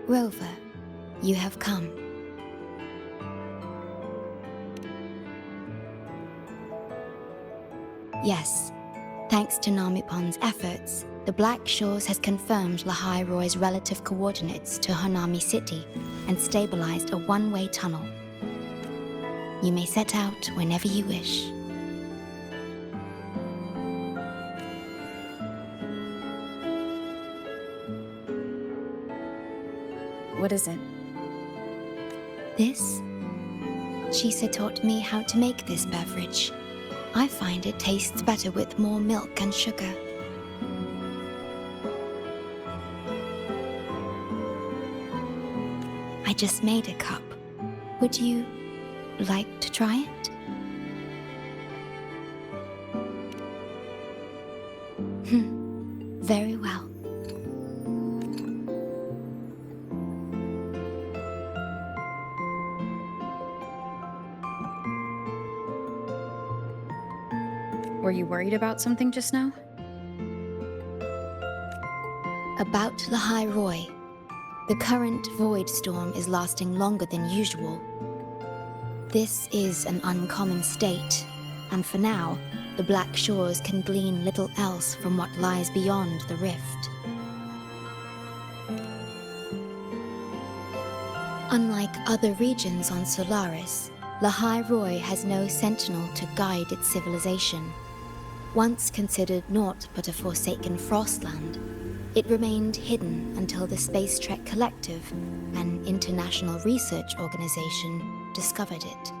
Rover, you have come. Yes, thanks to Namipon's efforts, the Black Shores has confirmed Lahai-Roi's relative coordinates to Hanami City and stabilized a one-way tunnel. You may set out whenever you wish. What is it? This? Shisa taught me how to make this beverage. I find it tastes better with more milk and sugar. I just made a cup. Would you like to try it? Very well. Were you worried about something just now? About Lahai-Roi. The current void storm is lasting longer than usual. This is an uncommon state, and for now, the Black Shores can glean little else from what lies beyond the rift. Unlike other regions on Solaris, Lahai-Roi has no sentinel to guide its civilization. Once considered naught but a forsaken frostland, it remained hidden until the Space Trek Collective, an international research organization, discovered it.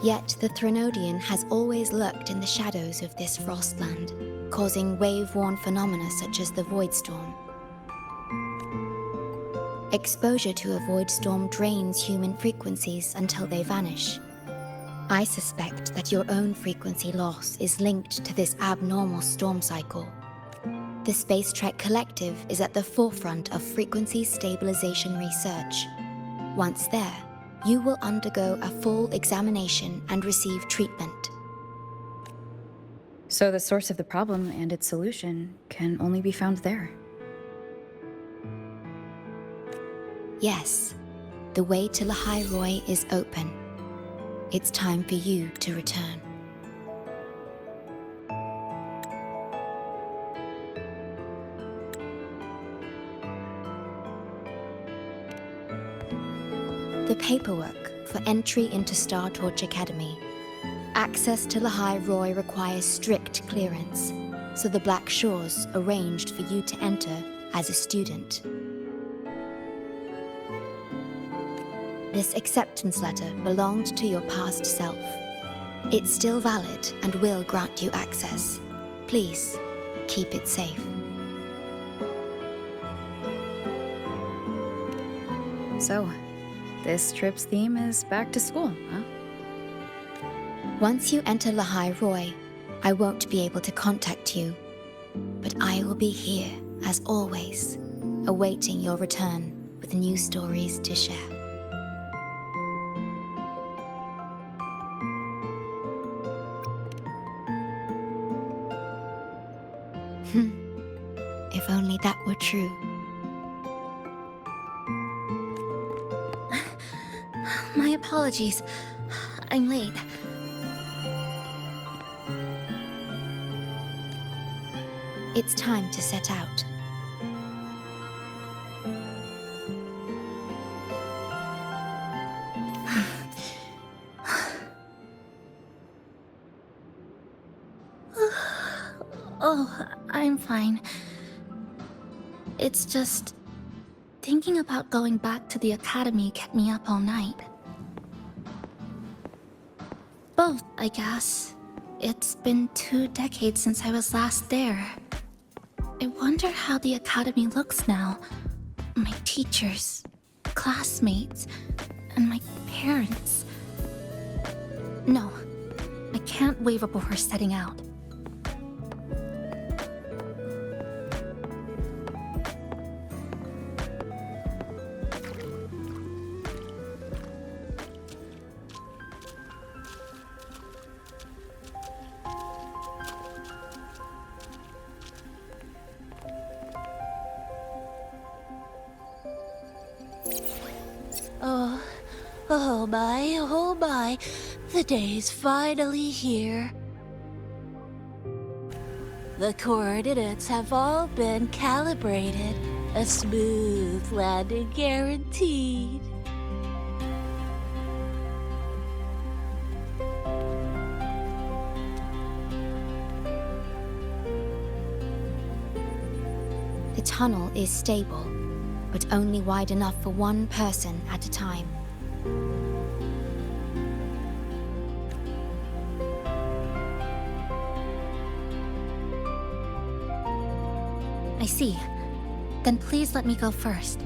Yet the Threnodian has always lurked in the shadows of this frostland, causing wave-worn phenomena such as the void storm. Exposure to a void storm drains human frequencies until they vanish. I suspect that your own frequency loss is linked to this abnormal storm cycle. The Space Trek Collective is at the forefront of frequency stabilization research. Once there, you will undergo a full examination and receive treatment. So the source of the problem and its solution can only be found there. Yes, the way to Lahai-Roi is open. It's time for you to return. The paperwork for entry into Star Torch Academy. Access to Lahai-Roi requires strict clearance, so the Black Shores arranged for you to enter as a student. This acceptance letter belonged to your past self. It's still valid and will grant you access. Please, keep it safe. So, this trip's theme is back to school, huh? Once you enter Lahai-Roi, I won't be able to contact you, but I will be here, as always, awaiting your return with new stories to share. If only that were true. My apologies. I'm late. It's time to set out. Oh, I'm fine. It's just... thinking about going back to the academy kept me up all night. Both, I guess. It's been 2 decades since I was last there. I wonder how the academy looks now. My teachers, classmates, and my parents. No, I can't waver before setting out. Lahai, the day's finally here. The coordinates have all been calibrated. A smooth landing guaranteed. The tunnel is stable, but only wide enough for one person at a time. I see. Then please let me go first.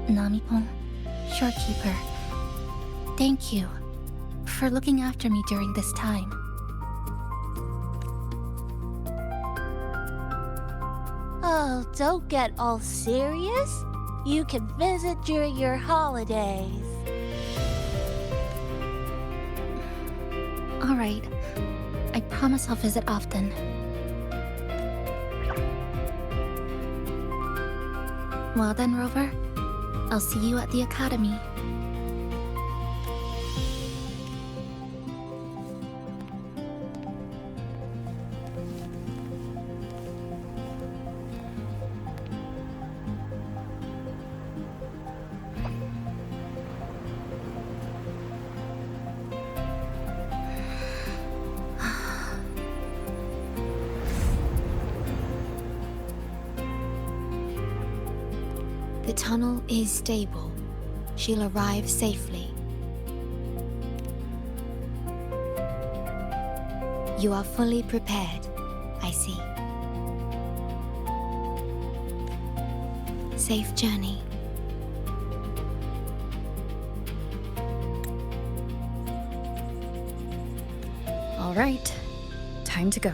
Namipon, Shorekeeper, thank you for looking after me during this time. Oh, don't get all serious. You can visit during your holidays. All right. I promise I'll visit often. Well then, Rover. I'll see you at the academy. The tunnel is stable. She'll arrive safely. You are fully prepared, I see. Safe journey. All right, time to go.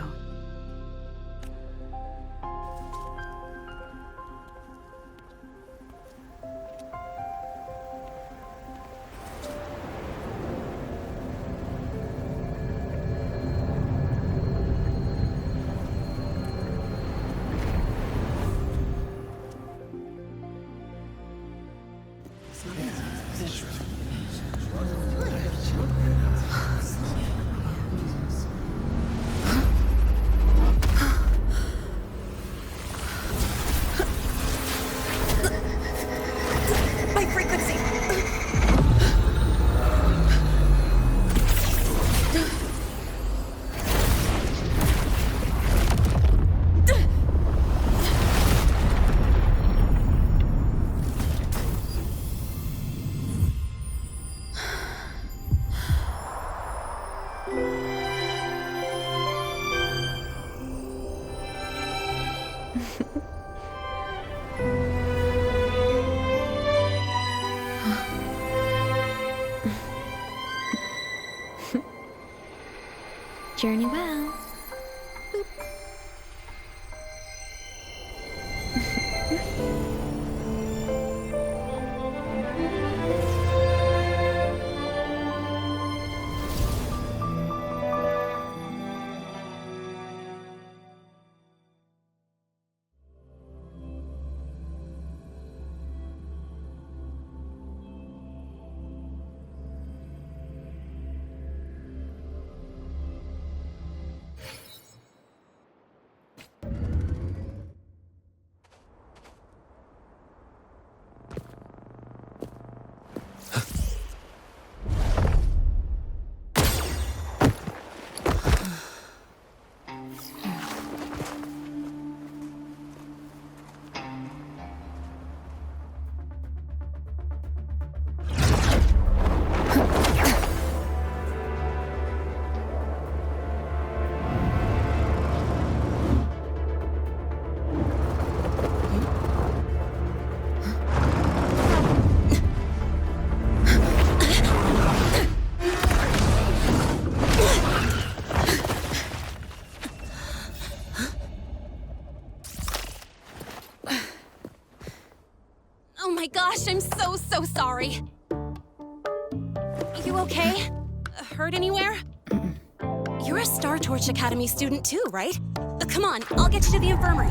Journey well. Oh my gosh, I'm so sorry. You okay? Hurt anywhere? You're a Star Torch Academy student too, right? Come on, I'll get you to the infirmary.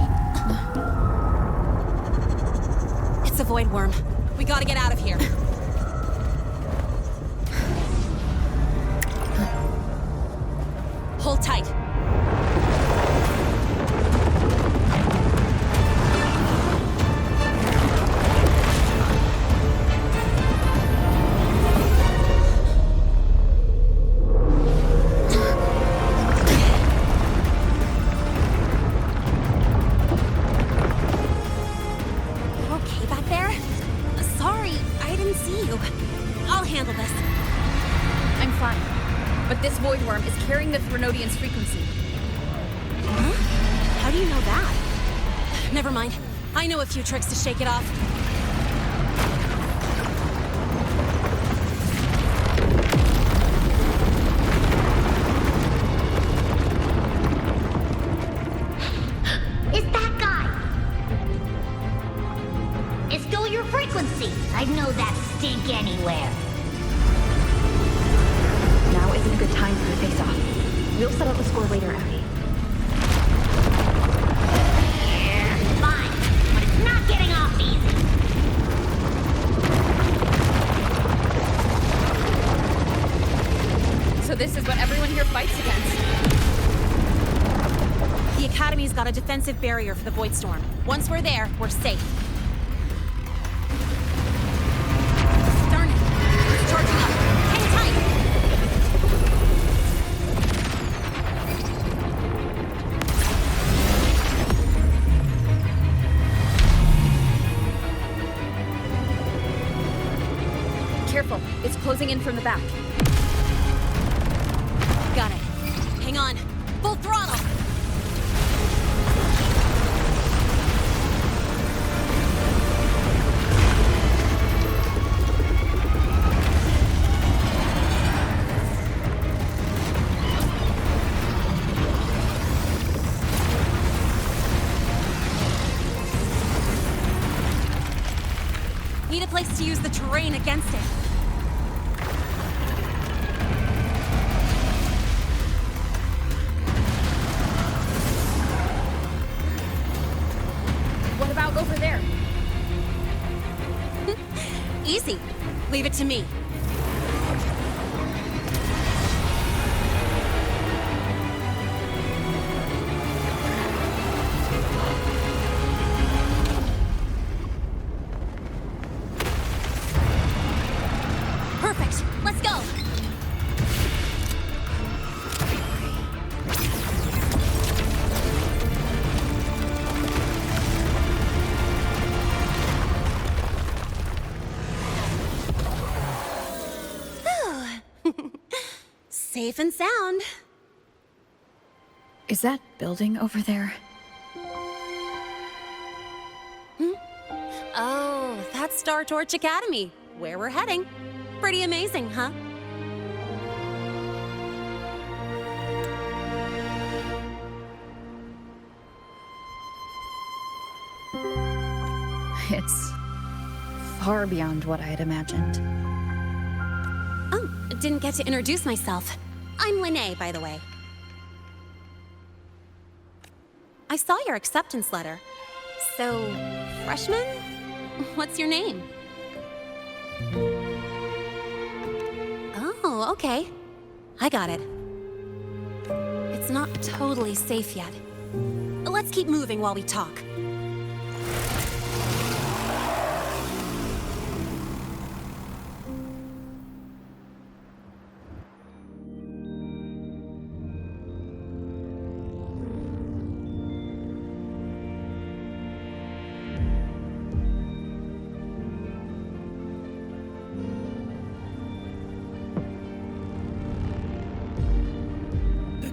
It's a void worm. We gotta get out of here. Hold tight. This void worm is carrying the Threnodian's frequency. Huh? How do you know that? Never mind. I know a few tricks to shake it off. It's that guy! It's still your frequency! I'd know that stink anywhere. Now isn't a good time for a face-off. We'll settle the score later, Abby. Yeah, fine. But it's not getting off easy. So this is what everyone here fights against. The Academy's got a defensive barrier for the Void Storm. Once we're there, we're safe. Darn it! It's charging up. Hang tight! Careful, it's closing in from the back. Got it. Hang on. Full throttle! Need a place to use the terrain against it. What about over there? Easy. Leave it to me. Perfect. Let's go. Safe and sound. Is that building over there? Oh, that's Star Torch Academy, where we're heading. Pretty amazing, huh? It's far beyond what I had imagined. Oh, didn't get to introduce myself. I'm Lene, by the way. I saw your acceptance letter. So, freshman? What's your name? Oh, okay. I got it. It's not totally safe yet. Let's keep moving while we talk.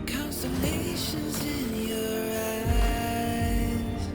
Constellations in your eyes.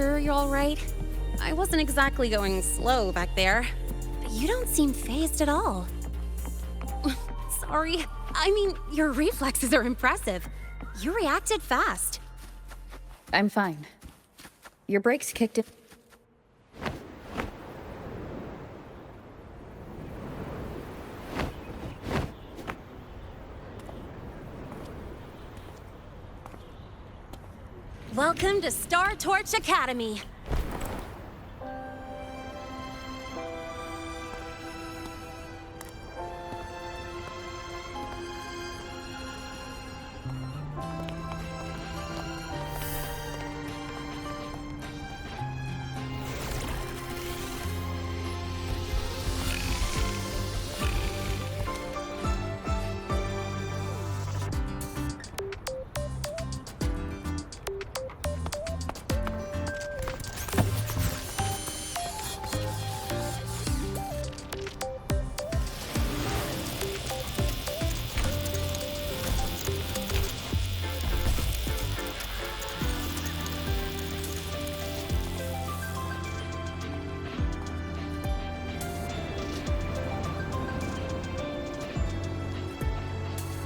sure you're all right? I wasn't exactly going slow back there. But you don't seem fazed at all. Sorry. I mean, your reflexes are impressive. You reacted fast. I'm fine. Your brakes kicked in. Welcome to Star Torch Academy.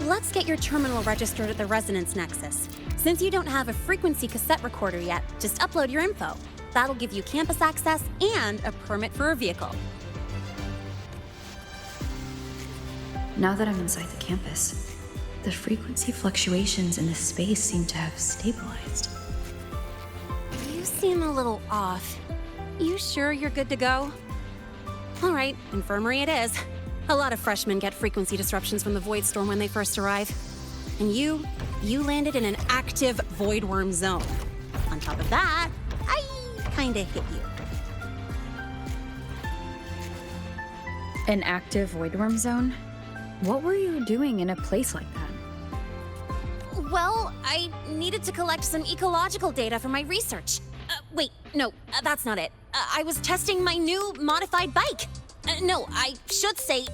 Let's get your terminal registered at the Resonance Nexus. Since you don't have a frequency cassette recorder yet, just upload your info. That'll give you campus access and a permit for a vehicle. Now that I'm inside the campus, the frequency fluctuations in this space seem to have stabilized. You seem a little off. You sure you're good to go? All right, infirmary it is. A lot of freshmen get frequency disruptions from the Void Storm when they first arrive. And you landed in an active Void Worm zone. On top of that, I kinda hit you. An active void worm zone? What were you doing in a place like that? Well, I needed to collect some ecological data for my research. Wait, no, that's not it. I was testing my new modified bike. No, I should say...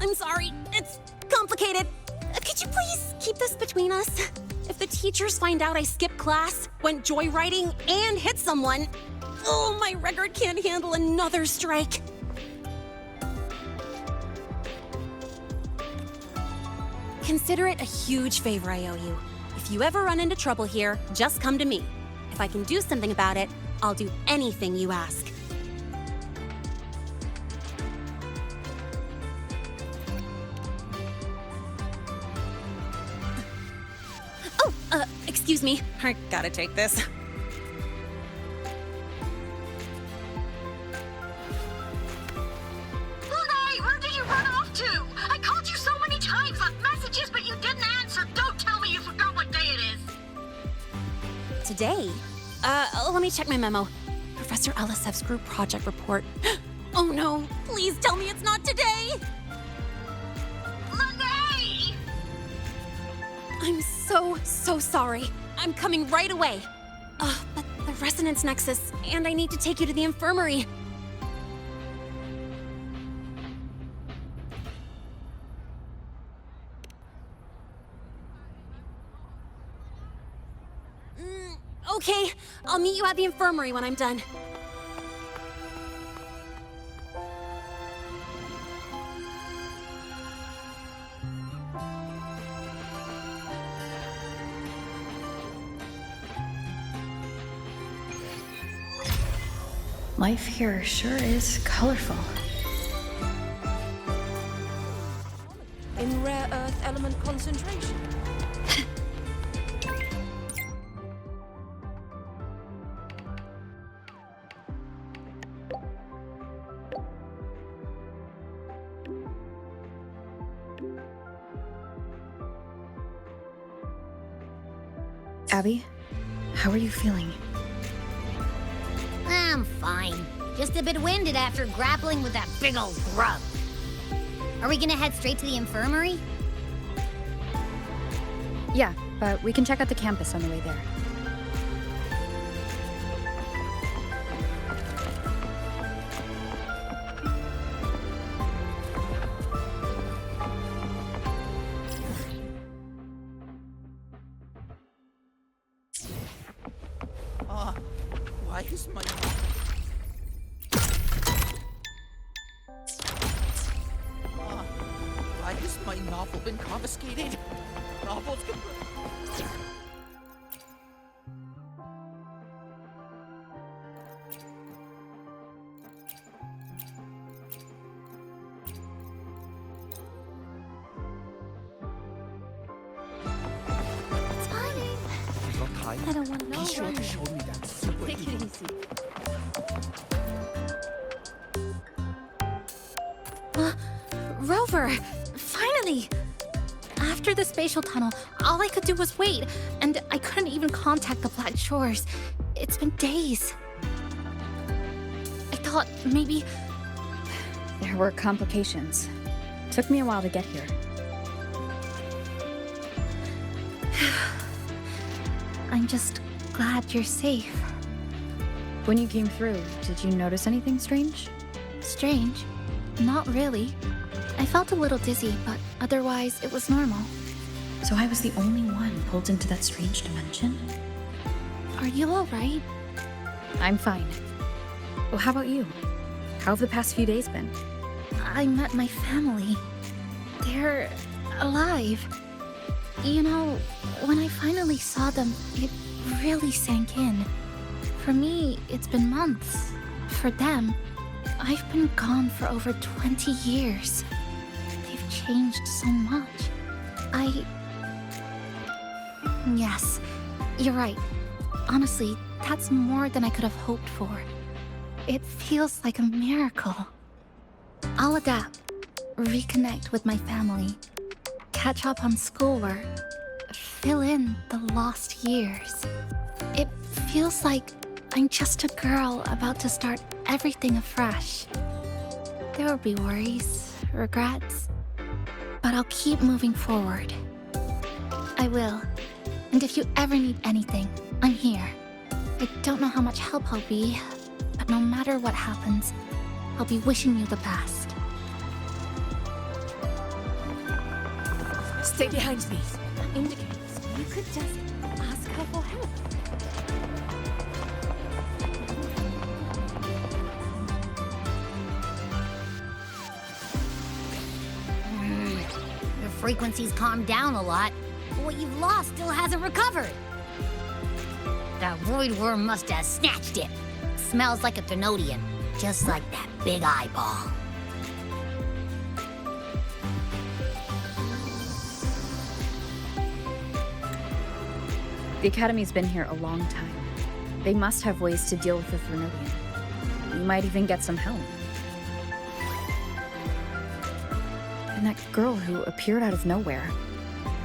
I'm sorry, it's complicated. Could you please keep this between us? If the teachers find out I skipped class, went joyriding, and hit someone, oh, my record can't handle another strike. Consider it a huge favor I owe you. If you ever run into trouble here, just come to me. If I can do something about it, I'll do anything you ask. Oh, excuse me. I gotta take this. Lahai, where did you run off to? I called you so many times, left messages, but you didn't answer. Don't tell me you forgot what day it is. Today? Let me check my memo. Professor Elisev's group project report. Oh no, please tell me it's not today! Lahai! I'm so sorry. I'm coming right away. But the Resonance Nexus, and I need to take you to the infirmary. Okay, I'll meet you at the infirmary when I'm done. Life here sure is colorful. In rare earth element concentration. Abby, how are you feeling? I'm fine. Just a bit winded after grappling with that big old grub. Are we gonna head straight to the infirmary? Yeah, but we can check out the campus on the way there. Why is my why has my novel been confiscated? Novels can... I don't want to know. Be sure to show me that super Take it easy. Rover! Finally! After the spatial tunnel, all I could do was wait, and I couldn't even contact the Black Shores. It's been days. I thought maybe... There were complications. Took me a while to get here. I'm just glad you're safe. When you came through, did you notice anything strange? Strange? Not really. I felt a little dizzy, but otherwise it was normal. So I was the only one pulled into that strange dimension? Are you alright? I'm fine. Well, how about you? How have the past few days been? I met my family. They're alive. You know, when I finally saw them, it really sank in. For me, it's been months. For them, I've been gone for over 20 years. They've changed so much. Yes, you're right. Honestly, that's more than I could have hoped for. It feels like a miracle. I'll adapt, reconnect with my family, catch up on schoolwork, fill in the lost years. It feels like I'm just a girl about to start everything afresh. There will be worries, regrets, but I'll keep moving forward. I will. And if you ever need anything, I'm here. I don't know how much help I'll be, but no matter what happens, I'll be wishing you the best. Stay behind me. That indicates you could just ask her for help. The frequency's calmed down a lot, but what you've lost still hasn't recovered. That void worm must have snatched it. Smells like a Thenodian, just like that big eyeball. The Academy's been here a long time. They must have ways to deal with the Thenodian. We might even get some help. And that girl who appeared out of nowhere.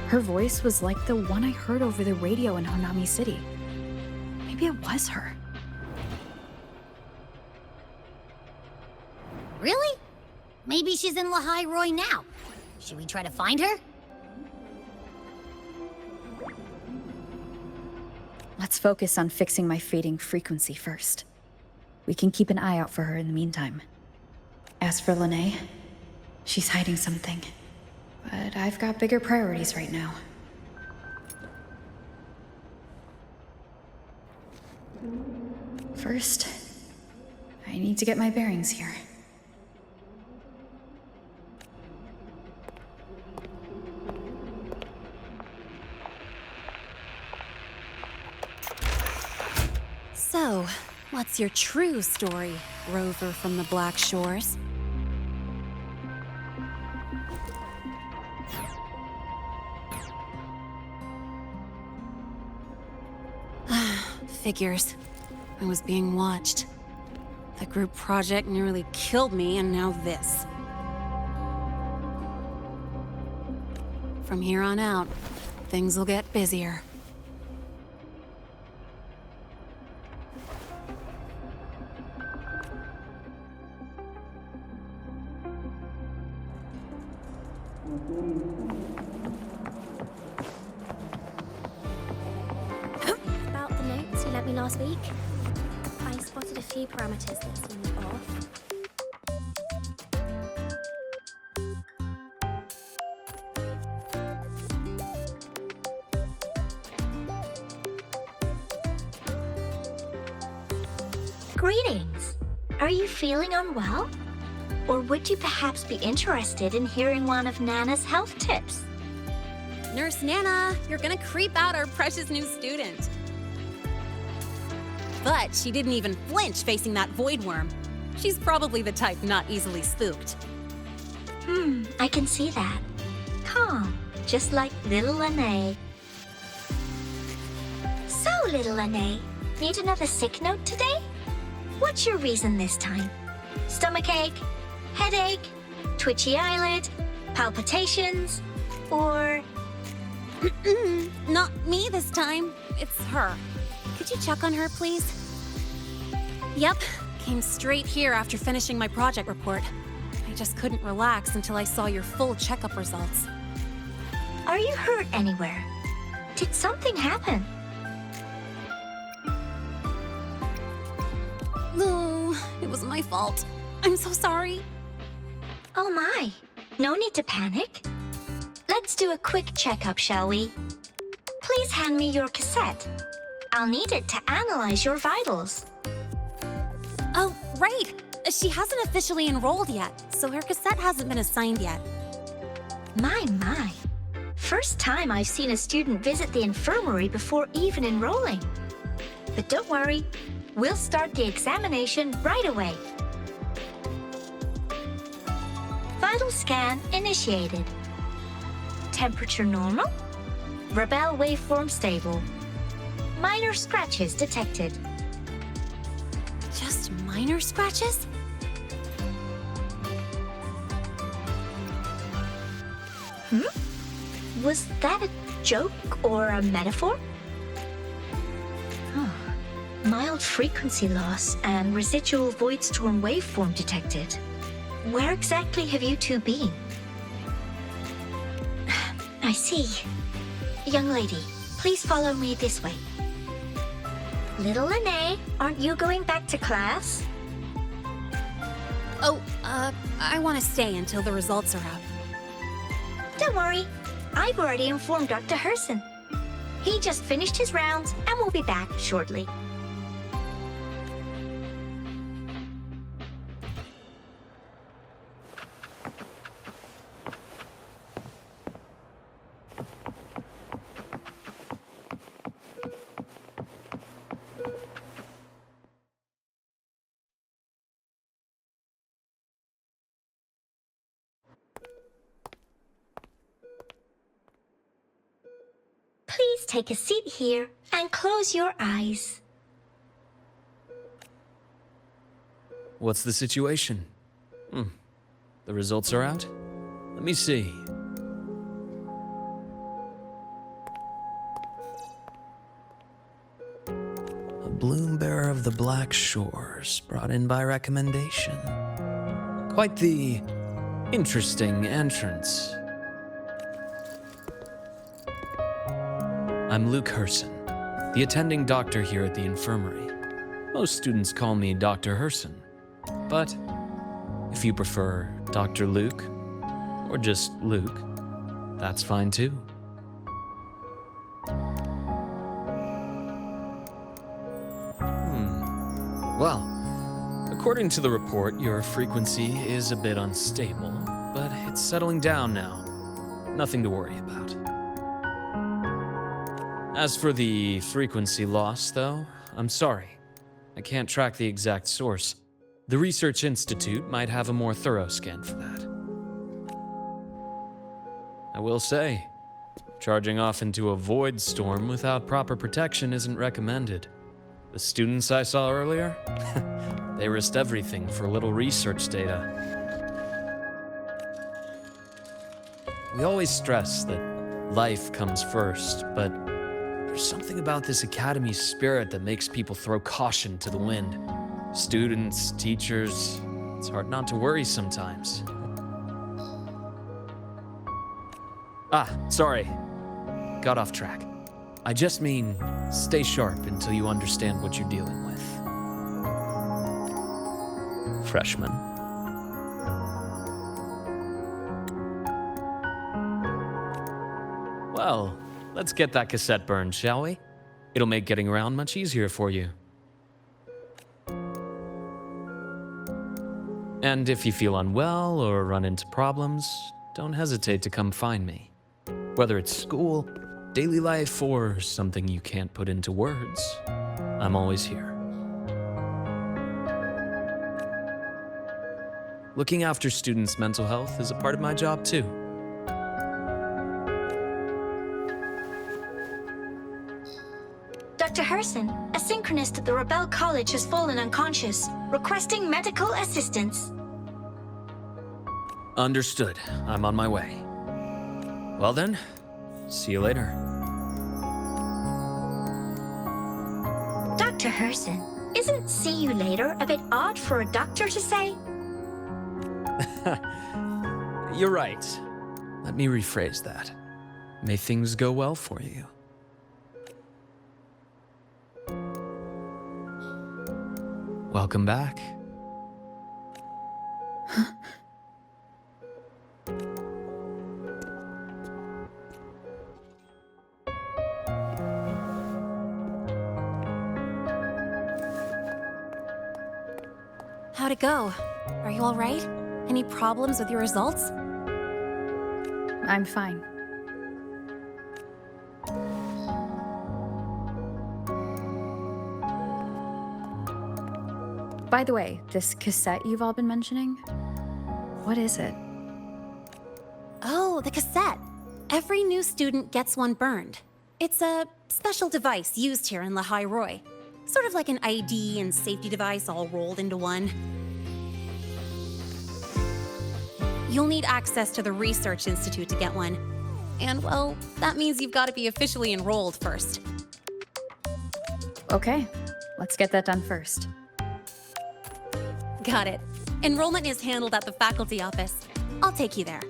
Her voice was like the one I heard over the radio in Honami City. Maybe it was her. Really? Maybe she's in Lahai-Roi now. Should we try to find her? Let's focus on fixing my fading frequency first. We can keep an eye out for her in the meantime. As for Lene, she's hiding something. But I've got bigger priorities right now. First, I need to get my bearings here. So, what's your true story, Rover from the Black Shores? Figures. I was being watched. The group project nearly killed me, and now this. From here on out, things will get busier. About the notes you lent me last week, I spotted a few parameters that seemed off. Greetings. Are you feeling unwell? Or would you perhaps be interested in hearing one of Nana's health tips? Nurse Nana, you're gonna creep out our precious new student. But she didn't even flinch facing that void worm. She's probably the type not easily spooked. I can see that. Calm, just like little Lene. So, little Lene, need another sick note today? What's your reason this time? Stomachache? Headache? Twitchy eyelid? Palpitations? Or... Not me this time. It's her. Could you check on her, please? Yep. Came straight here after finishing my project report. I just couldn't relax until I saw your full checkup results. Are you hurt anywhere? Did something happen? No, it was my fault. I'm so sorry. Oh my, no need to panic. Let's do a quick checkup, shall we? Please hand me your cassette. I'll need it to analyze your vitals. Oh, right. She hasn't officially enrolled yet, so her cassette hasn't been assigned yet. My. First time I've seen a student visit the infirmary before even enrolling. But don't worry, we'll start the examination right away. Vital scan initiated. Temperature normal. Rebel waveform stable. Minor scratches detected. Just minor scratches? Was that a joke or a metaphor? Mild frequency loss and residual void storm waveform detected. Where exactly have you two been? I see. Young lady, please follow me this way. Little Lene, aren't you going back to class? Oh, I want to stay until the results are out. Don't worry, I've already informed Dr. Herson. He just finished his rounds and will be back shortly. Please take a seat here and close your eyes. What's the situation? The results are out? Let me see. A bloom bearer of the Black Shores, brought in by recommendation. Quite the interesting entrance. I'm Luke Herson, the attending doctor here at the infirmary. Most students call me Dr. Herson, but if you prefer Dr. Luke, or just Luke, that's fine too. Well, according to the report, your frequency is a bit unstable, but it's settling down now. Nothing to worry about. As for the frequency loss, though, I'm sorry. I can't track the exact source. The Research Institute might have a more thorough scan for that. I will say, charging off into a void storm without proper protection isn't recommended. The students I saw earlier, they risked everything for a little research data. We always stress that life comes first, but there's something about this academy's spirit that makes people throw caution to the wind. Students, teachers, it's hard not to worry sometimes. Sorry. Got off track. I just mean, stay sharp until you understand what you're dealing with. Freshman. Well, let's get that cassette burned, shall we? It'll make getting around much easier for you. And if you feel unwell or run into problems, don't hesitate to come find me. Whether it's school, daily life, or something you can't put into words, I'm always here. Looking after students' mental health is a part of my job too. Dr. Herson, a synchronist at the Rebel College has fallen unconscious, requesting medical assistance. Understood. I'm on my way. Well then, see you later. Dr. Herson, isn't see you later a bit odd for a doctor to say? You're right. Let me rephrase that. May things go well for you. Welcome back. How'd it go? Are you all right? Any problems with your results? I'm fine. By the way, this cassette you've all been mentioning, what is it? Oh, the cassette. Every new student gets one burned. It's a special device used here in Lahai-Roi. Sort of like an ID and safety device all rolled into one. You'll need access to the Research Institute to get one. And, well, that means you've got to be officially enrolled first. Okay, let's get that done first. Got it. Enrollment is handled at the faculty office. I'll take you there.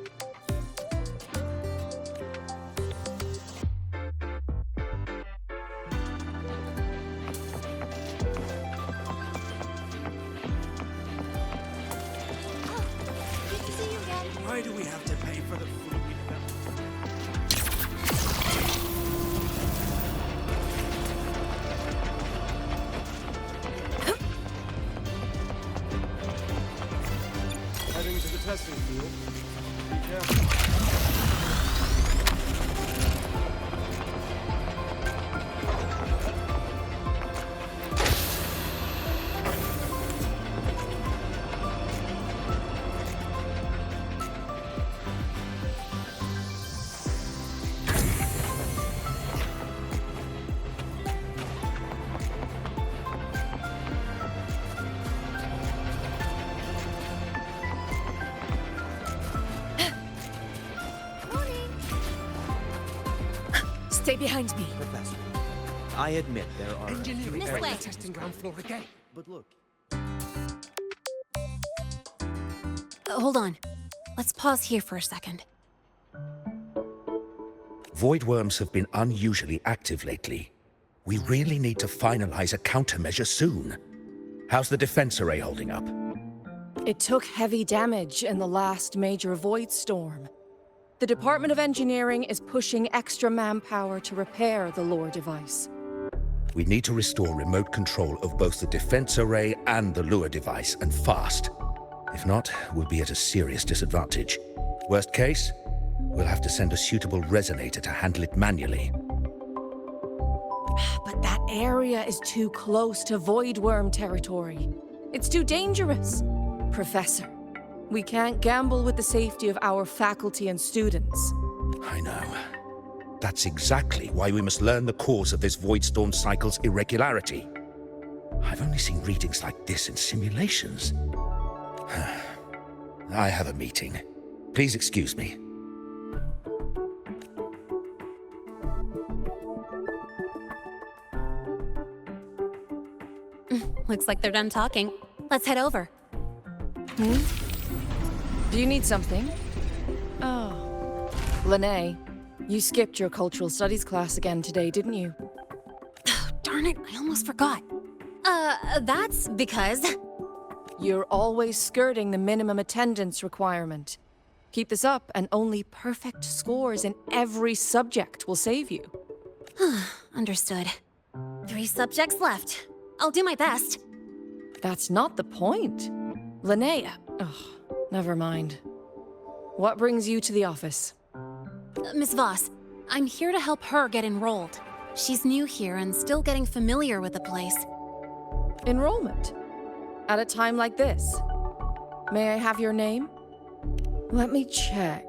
Why do we have to pay for the food we develop? Heading to the testing field. Be careful. Stay behind me. Professor, I admit there are Engineering This way. testing ground floor again. But look, Hold on. Let's pause here for a second. Void worms have been unusually active lately. We really need to finalize a countermeasure soon. How's the defense array holding up? It took heavy damage in the last major void storm. The Department of Engineering is pushing extra manpower to repair the lure device. We need to restore remote control of both the defense array and the lure device, and fast. If not, we'll be at a serious disadvantage. Worst case, we'll have to send a suitable resonator to handle it manually. But that area is too close to void worm territory. It's too dangerous. Professor, we can't gamble with the safety of our faculty and students. I know. That's exactly why we must learn the cause of this void storm cycle's irregularity. I've only seen readings like this in simulations. I have a meeting. Please excuse me. Looks like they're done talking. Let's head over. Do you need something? Oh. Lene, you skipped your cultural studies class again today, didn't you? Darn it, I almost forgot. That's because... You're always skirting the minimum attendance requirement. Keep this up, and only perfect scores in every subject will save you. Understood. 3 subjects left. I'll do my best. That's not the point. Linnea, Never mind. What brings you to the office? Miss Voss, I'm here to help her get enrolled. She's new here and still getting familiar with the place. Enrollment? At a time like this? May I have your name? Let me check.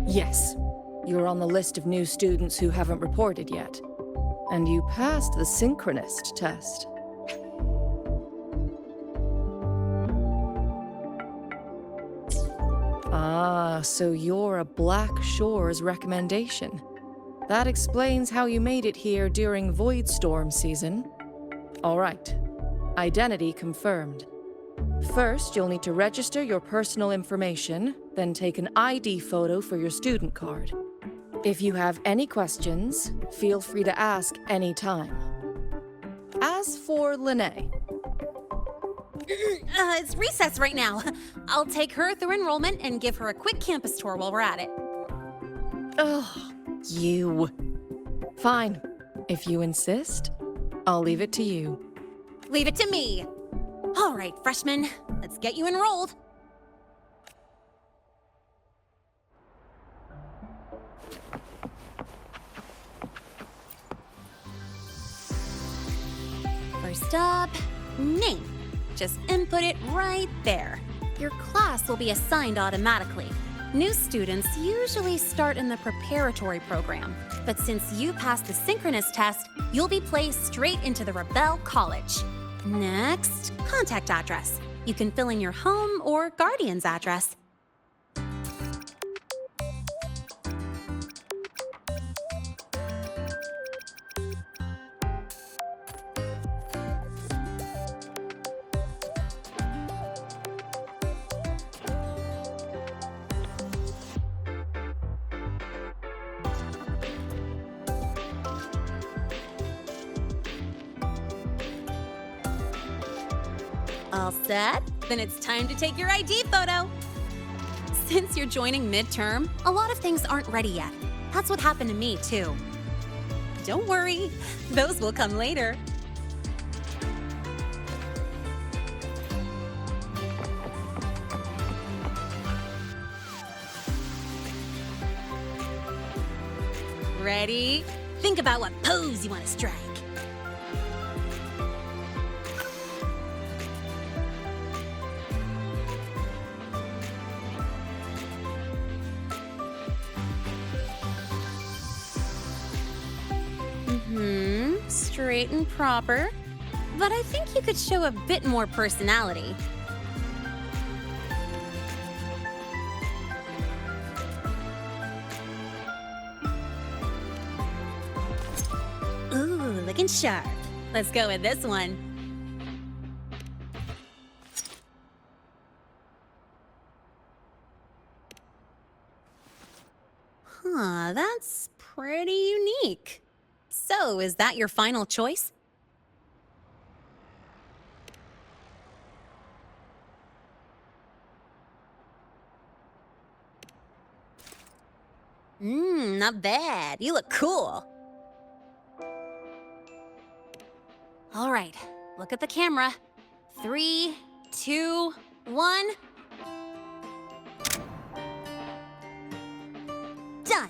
Yes, you're on the list of new students who haven't reported yet. And you passed the synchronist test. Ah, so you're a Black Shores recommendation. That explains how you made it here during Void Storm season. All right. Identity confirmed. First, you'll need to register your personal information, then take an ID photo for your student card. If you have any questions, feel free to ask anytime. As for Lene... It's recess right now. I'll take her through enrollment and give her a quick campus tour while we're at it. Oh, you. Fine. If you insist, I'll leave it to you. Leave it to me. All right, freshmen, let's get you enrolled. First up, name. Just input it right there. Your class will be assigned automatically. New students usually start in the preparatory program, but since you passed the synchronous test, you'll be placed straight into the Rebel College. Next, contact address. You can fill in your home or guardian's address. All set? Then it's time to take your ID photo. Since you're joining midterm, a lot of things aren't ready yet. That's what happened to me, too. Don't worry, those will come later. Ready? Think about what pose you want to strike. Straight and proper, but I think you could show a bit more personality. Ooh, looking sharp. Let's go with this one. Huh, that's pretty unique. So, is that your final choice? Not bad. You look cool. All right, look at the camera. 3, 2, 1. Done.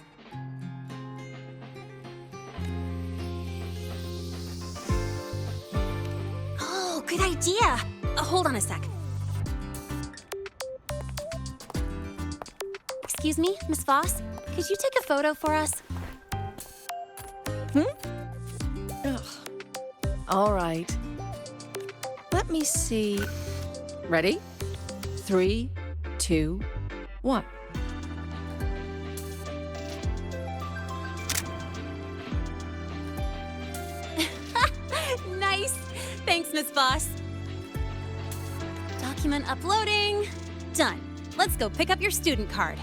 Oh, good idea. Hold on a sec. Excuse me, Miss Voss? Could you take a photo for us? Ugh. All right. Let me see. Ready? 3, 2, 1. Nice. Thanks, Miss Voss. Document uploading. Done. Let's go pick up your student card.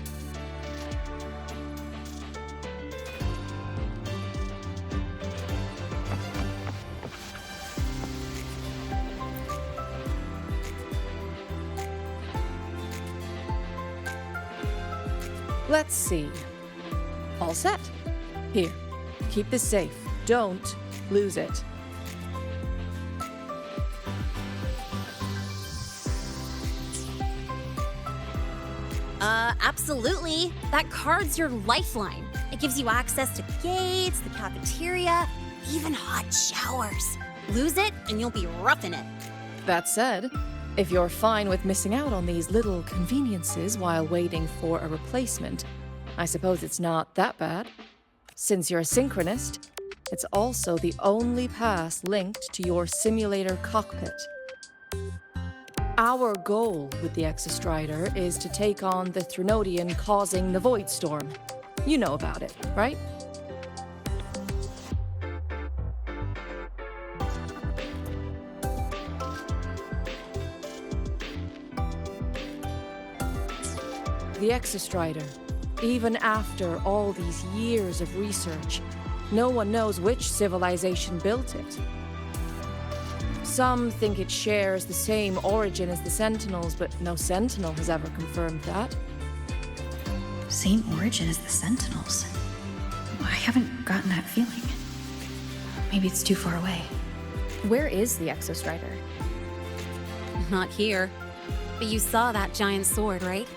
Let's see. All set. Here, keep this safe. Don't lose it. Absolutely. That card's your lifeline. It gives you access to gates, the cafeteria, even hot showers. Lose it, and you'll be roughing it. That said, if you're fine with missing out on these little conveniences while waiting for a replacement, I suppose it's not that bad. Since you're a synchronist, it's also the only pass linked to your simulator cockpit. Our goal with the Exostrider is to take on the Threnodian causing the Void Storm. You know about it, right? The Exostrider. Even after all these years of research, no one knows which civilization built it. Some think it shares the same origin as the Sentinels, but no Sentinel has ever confirmed that. Same origin as the Sentinels. I haven't gotten that feeling. Maybe it's too far away. Where is the Exostrider? Not here. But you saw that giant sword, right?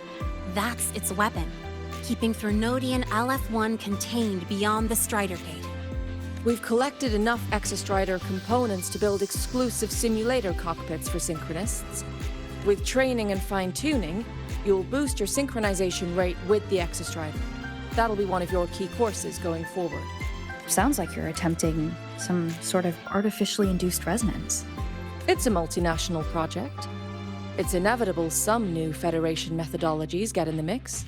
That's its weapon, keeping Threnodian LF1 contained beyond the Strider Gate. We've collected enough Exostrider components to build exclusive simulator cockpits for synchronists. With training and fine-tuning, you'll boost your synchronization rate with the Exostrider. That'll be one of your key courses going forward. Sounds like you're attempting some sort of artificially induced resonance. It's a multinational project. It's inevitable some new Federation methodologies get in the mix.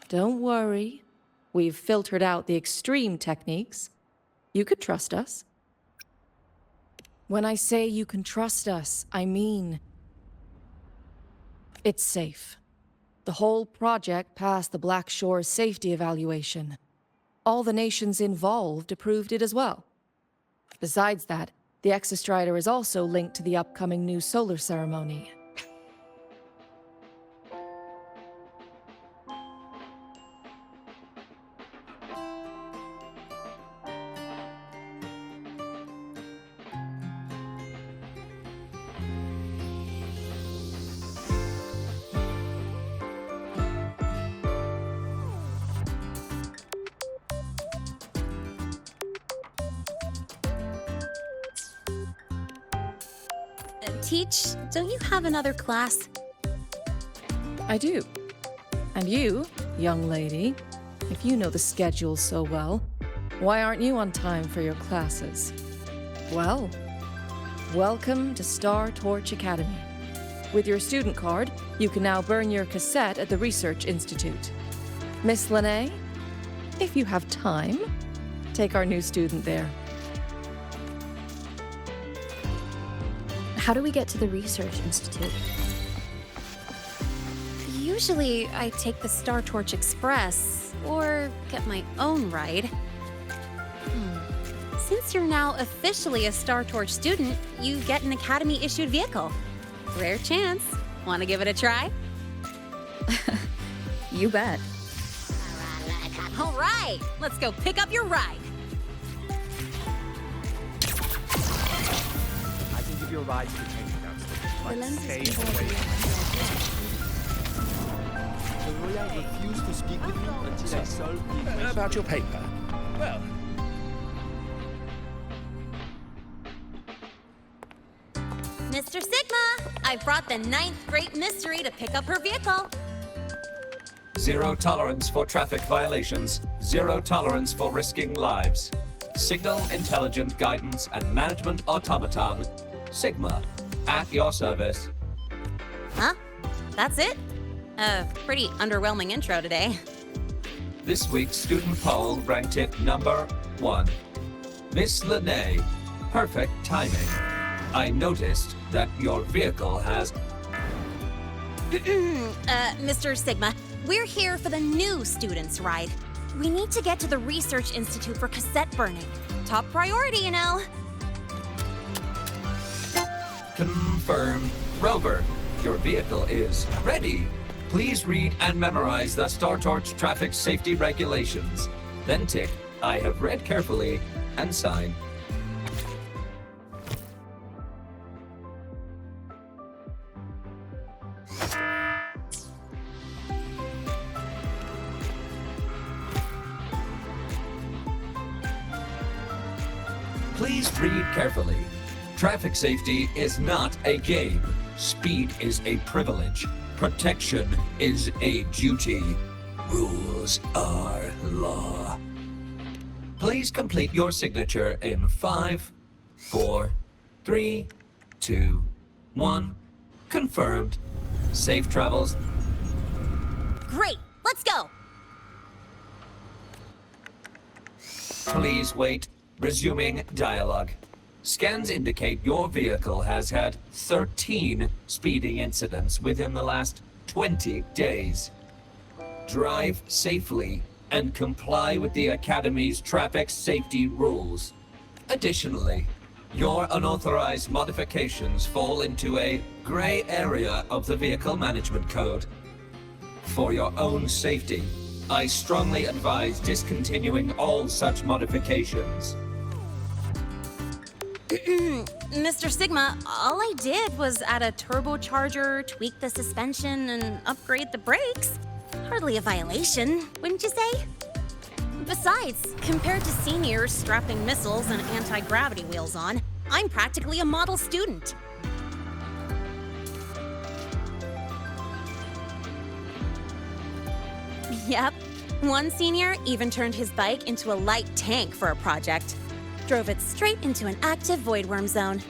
Don't worry. We've filtered out the extreme techniques. You could trust us. When I say you can trust us, I mean it's safe. The whole project passed the Black Shore's safety evaluation. All the nations involved approved it as well. Besides that, the Exostrider is also linked to the upcoming new solar ceremony. Teach, don't you have another class? I do. And you, young lady, if you know the schedule so well, why aren't you on time for your classes? Well, welcome to Star Torch Academy. With your student card, you can now burn your cassette at the Research Institute. Miss Lahai, if you have time, take our new student there. How do we get to the Research Institute? Usually, I take the Star Torch Express, or get my own ride. Since you're now officially a Star Torch student, you get an Academy-issued vehicle. Rare chance. Want to give it a try? You bet. All right, let's go pick up your ride. Your ride to the training downstairs, but stay away. Lahai refused to speak with me until I solved the equation. About your paper? Well, Mr. Sigma, I brought the 9th Great Mystery to pick up her vehicle. Zero tolerance for traffic violations. Zero tolerance for risking lives. Signal intelligent guidance and management automaton. Sigma, at your service. Huh? That's it? Pretty underwhelming intro today. This week's student poll ranked it number 1. Miss Lahai, perfect timing. I noticed that your vehicle has... Mr. Sigma, we're here for the new students' ride. We need to get to the Research Institute for cassette burning. Top priority, you know. Confirmed. Rover, your vehicle is ready. Please read and memorize the Star Torch traffic safety regulations. Then tick, I have read carefully, and sign. Please read carefully. Traffic safety is not a game. Speed is a privilege. Protection is a duty. Rules are law. Please complete your signature in 5, 4, 3, 2, 1. Confirmed. Safe travels. Great, let's go! Please wait. Resuming dialogue. Scans indicate your vehicle has had 13 speeding incidents within the last 20 days. Drive safely and comply with the Academy's traffic safety rules. Additionally, your unauthorized modifications fall into a gray area of the Vehicle Management Code. For your own safety, I strongly advise discontinuing all such modifications. Mr. Sigma, all I did was add a turbocharger, tweak the suspension, and upgrade the brakes. Hardly a violation, wouldn't you say? Besides, compared to seniors strapping missiles and anti-gravity wheels on, I'm practically a model student. Yep. One senior even turned his bike into a light tank for a project. Drove it straight into an active voidworm zone.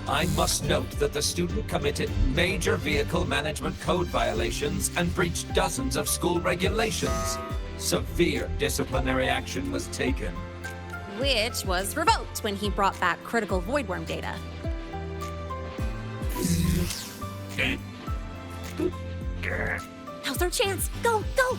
I must note that the student committed major vehicle management code violations and breached dozens of school regulations. Severe disciplinary action was taken. Which was revoked when he brought back critical voidworm data. Now's our chance. Go, go!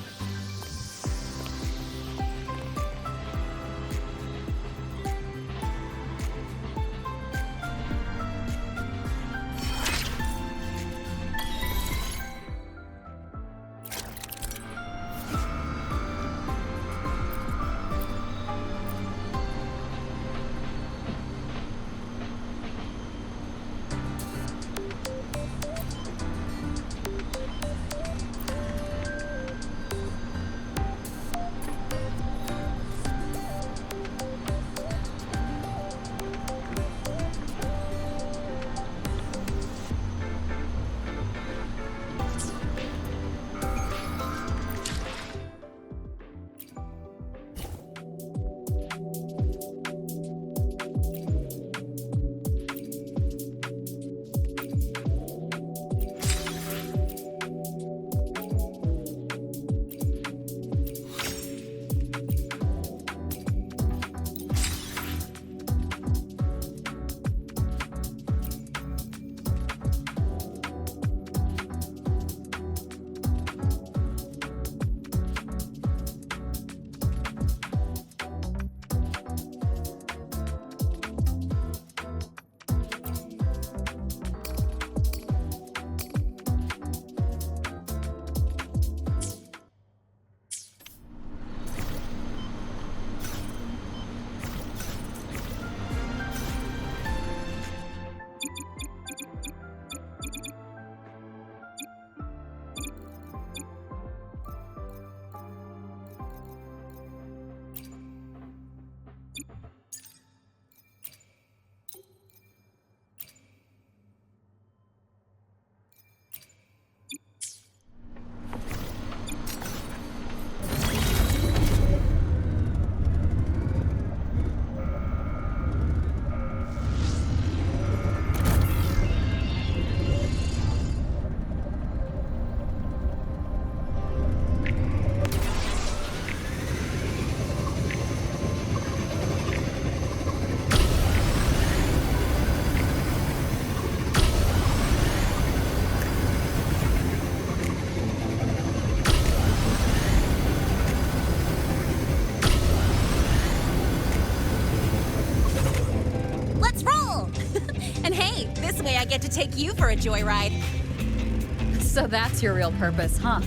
I get to take you for a joyride. So that's your real purpose, huh?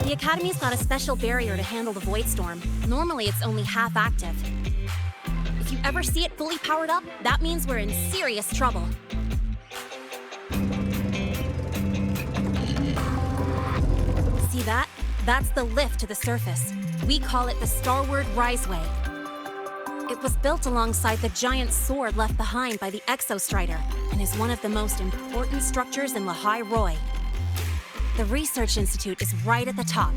The Academy's got a special barrier to handle the Void Storm. Normally, it's only half active. If you ever see it fully powered up, that means we're in serious trouble. that? That's the lift to the surface. We call it the Starward Riseway. It was built alongside the giant sword left behind by the Exostrider and is one of the most important structures in Lahai-Roi. The research institute is right at the top.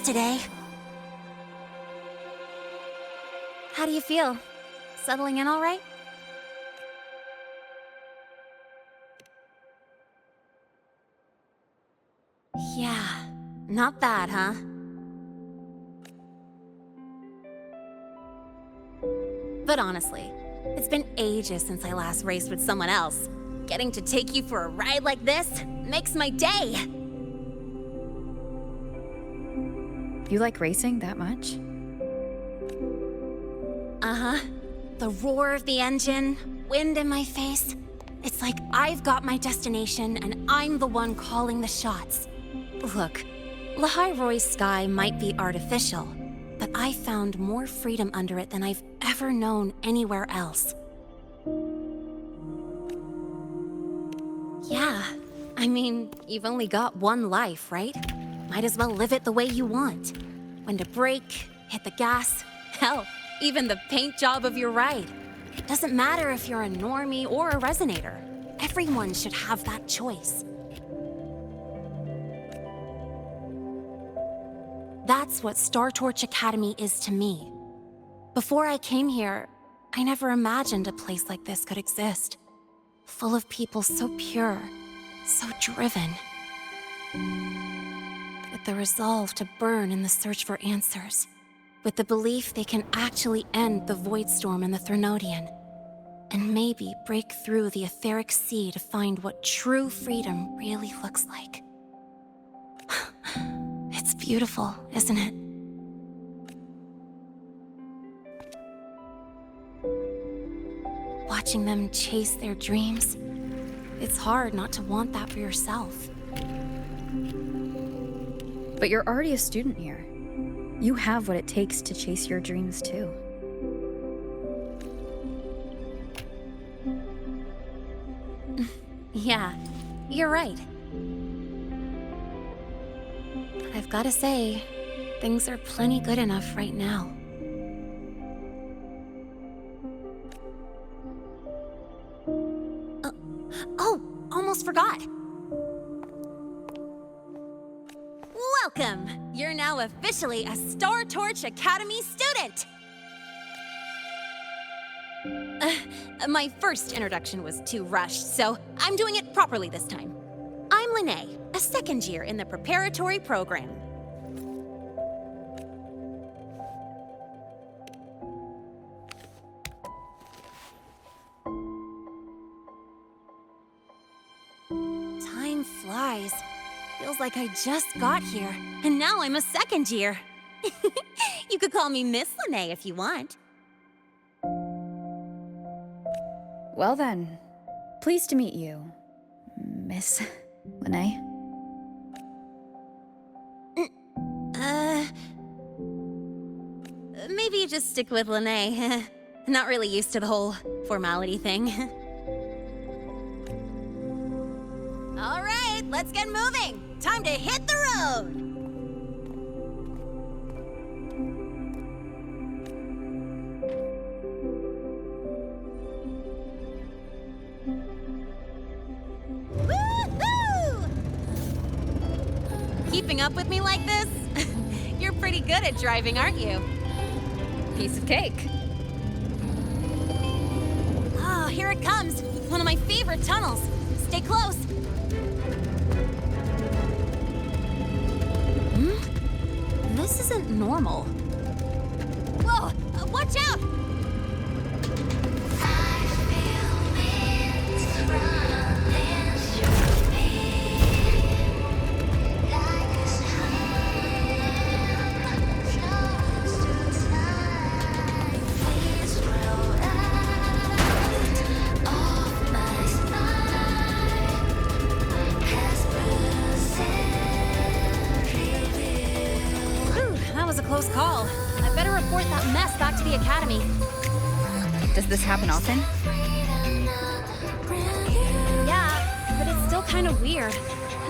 Today. How do you feel? Settling in all right? Yeah, not bad, huh? But honestly, it's been ages since I last raced with someone else. Getting to take you for a ride like this makes my day! You like racing that much? Uh-huh. The roar of the engine, wind in my face. It's like I've got my destination and I'm the one calling the shots. Look, Lahai-Roi's sky might be artificial, but I found more freedom under it than I've ever known anywhere else. Yeah, I mean, you've only got one life, right? Might as well live it the way you want. When to brake, hit the gas, hell, even the paint job of your ride. It doesn't matter if you're a normie or a resonator. Everyone should have that choice. That's what Star Torch Academy is to me. Before I came here, I never imagined a place like this could exist. Full of people so pure, so driven. With the resolve to burn in the search for answers. With the belief they can actually end the Void Storm and the Threnodian. And maybe break through the etheric sea to find what true freedom really looks like. It's beautiful, isn't it? Watching them chase their dreams. It's hard not to want that for yourself. But you're already a student here. You have what it takes to chase your dreams too. Yeah, you're right. But I've gotta say, things are plenty good enough right now. Oh, almost forgot. Welcome! You're now officially a Star Torch Academy student! My first introduction was too rushed, so I'm doing it properly this time. I'm Lene, a second year in the preparatory program. Time flies. Feels like I just got here, and now I'm a second year. You could call me Miss Lene if you want. Well then, pleased to meet you, Miss Lene. Maybe just stick with Lene. Not really used to the whole formality thing. All right, let's get moving. Time to hit the road. Woohoo! keeping up with me like this? You're pretty good at driving, aren't you? Piece of cake. Oh, here it comes. One of my favorite tunnels. Stay close. This isn't normal. Whoa! Watch out! Close call. I better report that mess back to the academy. Does this happen often? Yeah, but it's still kind of weird.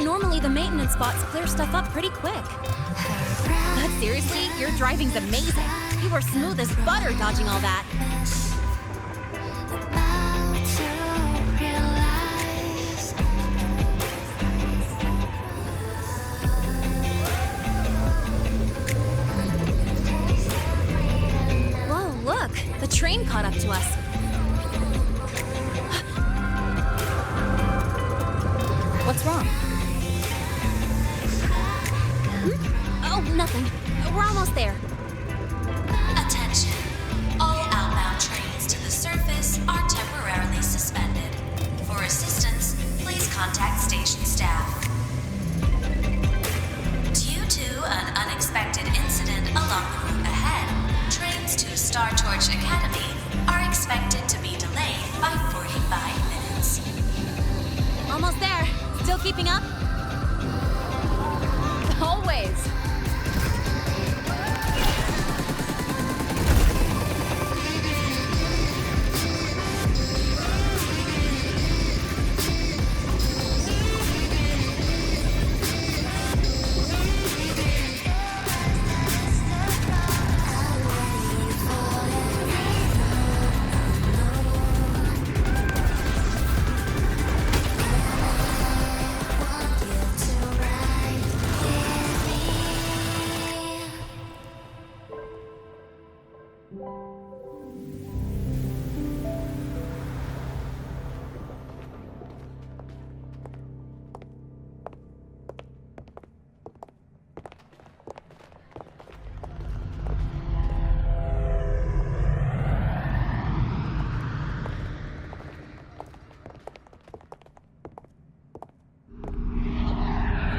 Normally the maintenance bots clear stuff up pretty quick. But seriously, your driving's amazing. You were smooth as butter dodging all that. The train caught up to us. What's wrong? Oh, nothing. We're almost there. Attention. All outbound trains to the surface are temporarily suspended. For assistance, please contact station staff. Due to an unexpected incident along the route ahead, trains to Star Torch Academy are expected to be delayed by 45 minutes. Almost there. Still keeping up? Always.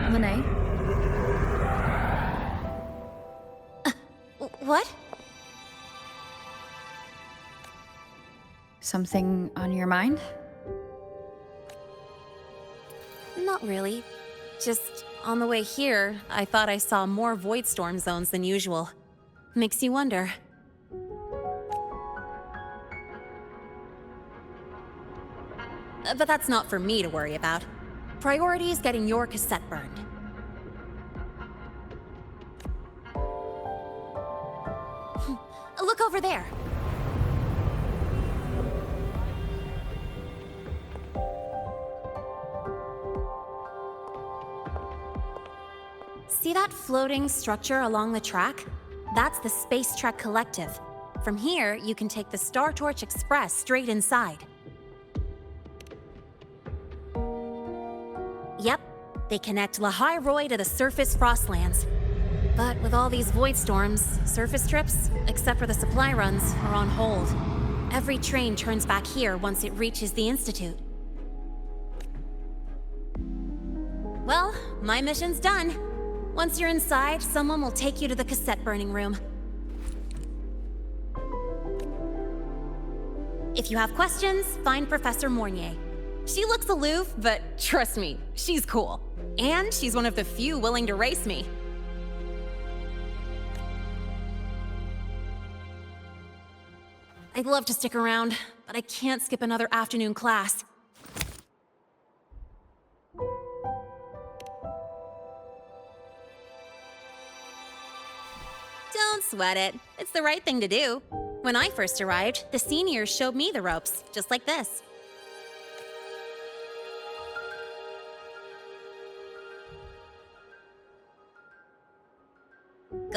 Lene? What? Something on your mind? Not really. Just on the way here, I thought I saw more void storm zones than usual. Makes you wonder. But that's not for me to worry about. Priority is getting your cassette burned. Look over there. See that floating structure along the track? That's the Space Trek Collective. From here, you can take the Star Torch Express straight inside. Yep, they connect Lahai-Roi to the surface Frostlands. But with all these void storms, surface trips, except for the supply runs, are on hold. Every train turns back here once it reaches the Institute. Well, my mission's done. Once you're inside, someone will take you to the cassette burning room. If you have questions, find Professor Mornier. She looks aloof, but trust me, she's cool. And she's one of the few willing to race me. I'd love to stick around, but I can't skip another afternoon class. Don't sweat it. It's the right thing to do. When I first arrived, the seniors showed me the ropes, just like this.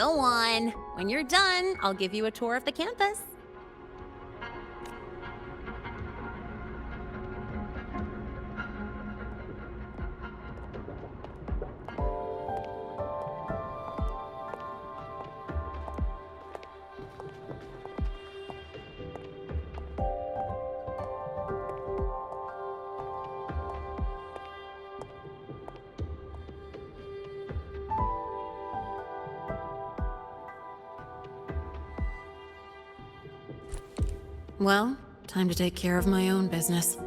Go on. When you're done, I'll give you a tour of the campus. Well, time to take care of my own business.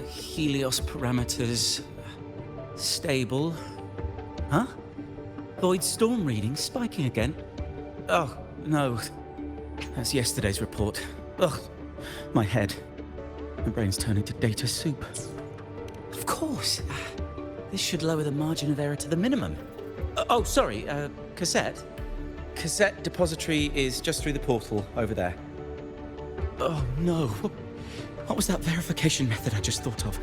Helios parameters stable. Huh? Void storm reading spiking again? Oh, no. That's yesterday's report. Ugh, my head. My brain's turning to data soup. Of course. This should lower the margin of error to the minimum. Oh, sorry, cassette? Cassette depository is just through the portal over there. Oh, no. What was that verification method I just thought of?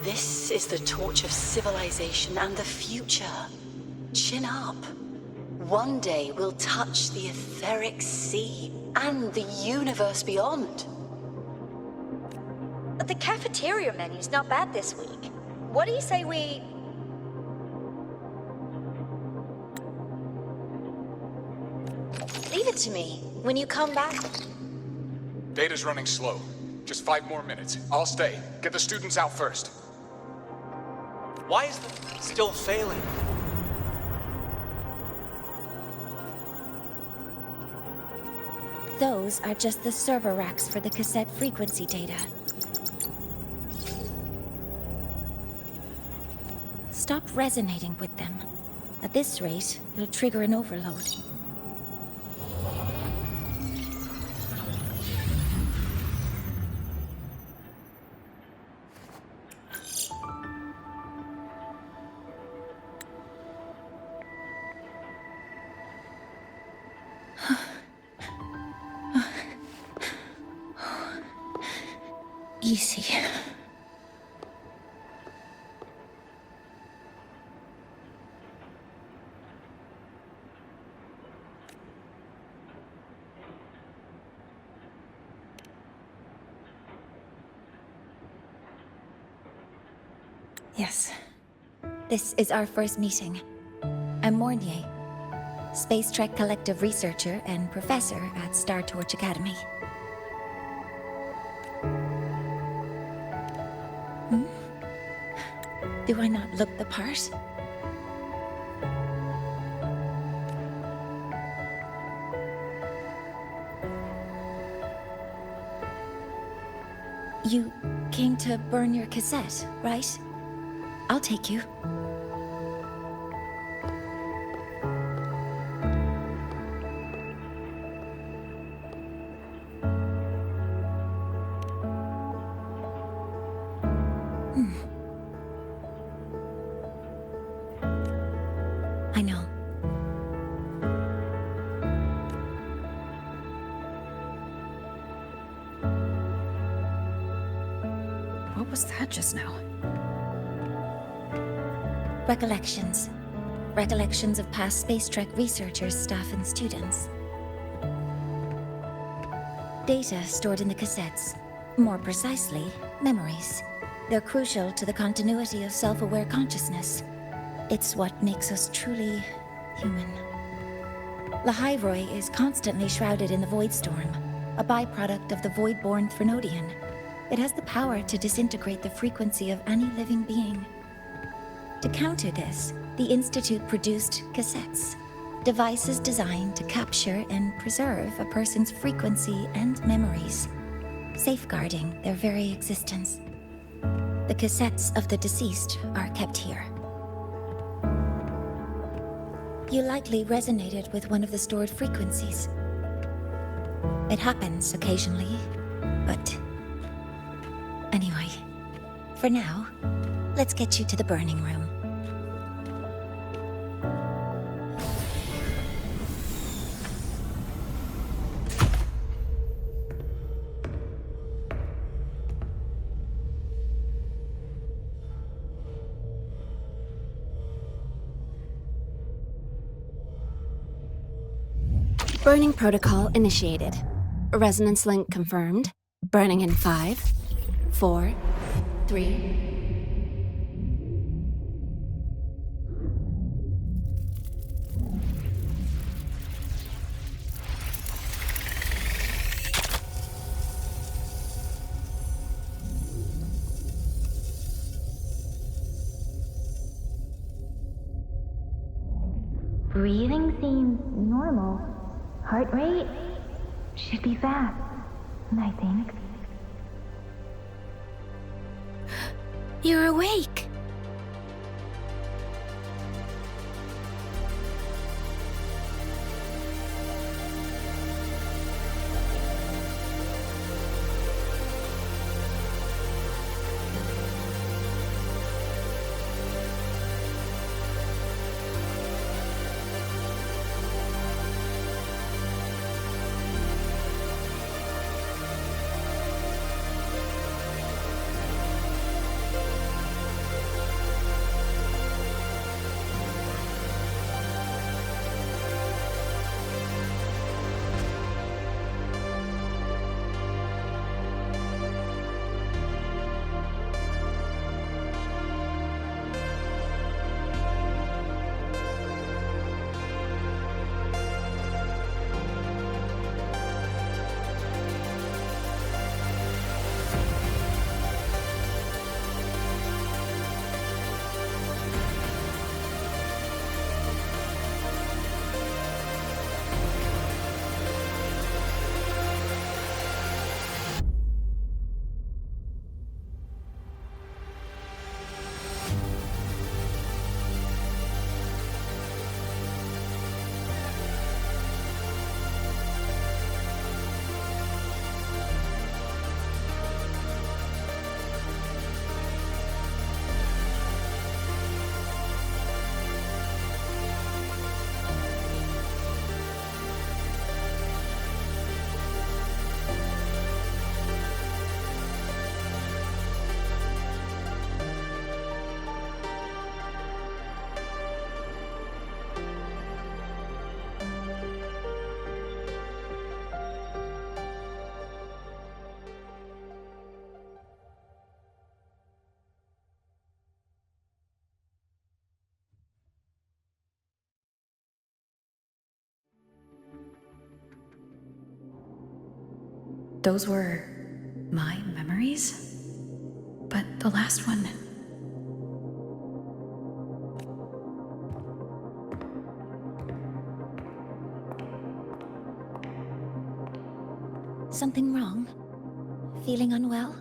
This is the torch of civilization and the future. Chin up. One day we'll touch the etheric sea and the universe beyond. But the cafeteria menu's not bad this week. What do you say we... Leave it to me. When you come back... Data's running slow. Just 5 more minutes. I'll stay. Get the students out first. Why is the still failing? Those are just the server racks for the cassette frequency data. Stop resonating with them. At this rate, you'll trigger an overload. Easy. Yes. This is our first meeting. I'm Mornier, Space Trek Collective researcher and professor at Star Torch Academy. Do I not look the part? You came to burn your cassette, right? I'll take you. I know. What was that just now? Recollections. Recollections of past Space Trek researchers, staff, and students. Data stored in the cassettes. More precisely, memories. They're crucial to the continuity of self-aware consciousness. It's what makes us truly human. Lahai-Roi is constantly shrouded in the Void Storm, a byproduct of the Void-born Threnodian. It has the power to disintegrate the frequency of any living being. To counter this, the Institute produced cassettes, devices designed to capture and preserve a person's frequency and memories, safeguarding their very existence. The cassettes of the deceased are kept here. You likely resonated with one of the stored frequencies. It happens occasionally, but... Anyway, for now, let's get you to the burning room. Burning protocol initiated. Resonance link confirmed. Burning in 5, 4, 3... Breathing seems normal. Heart rate should be fast, I think. You're awake. those were my memories? But the last one... Something wrong? Feeling unwell?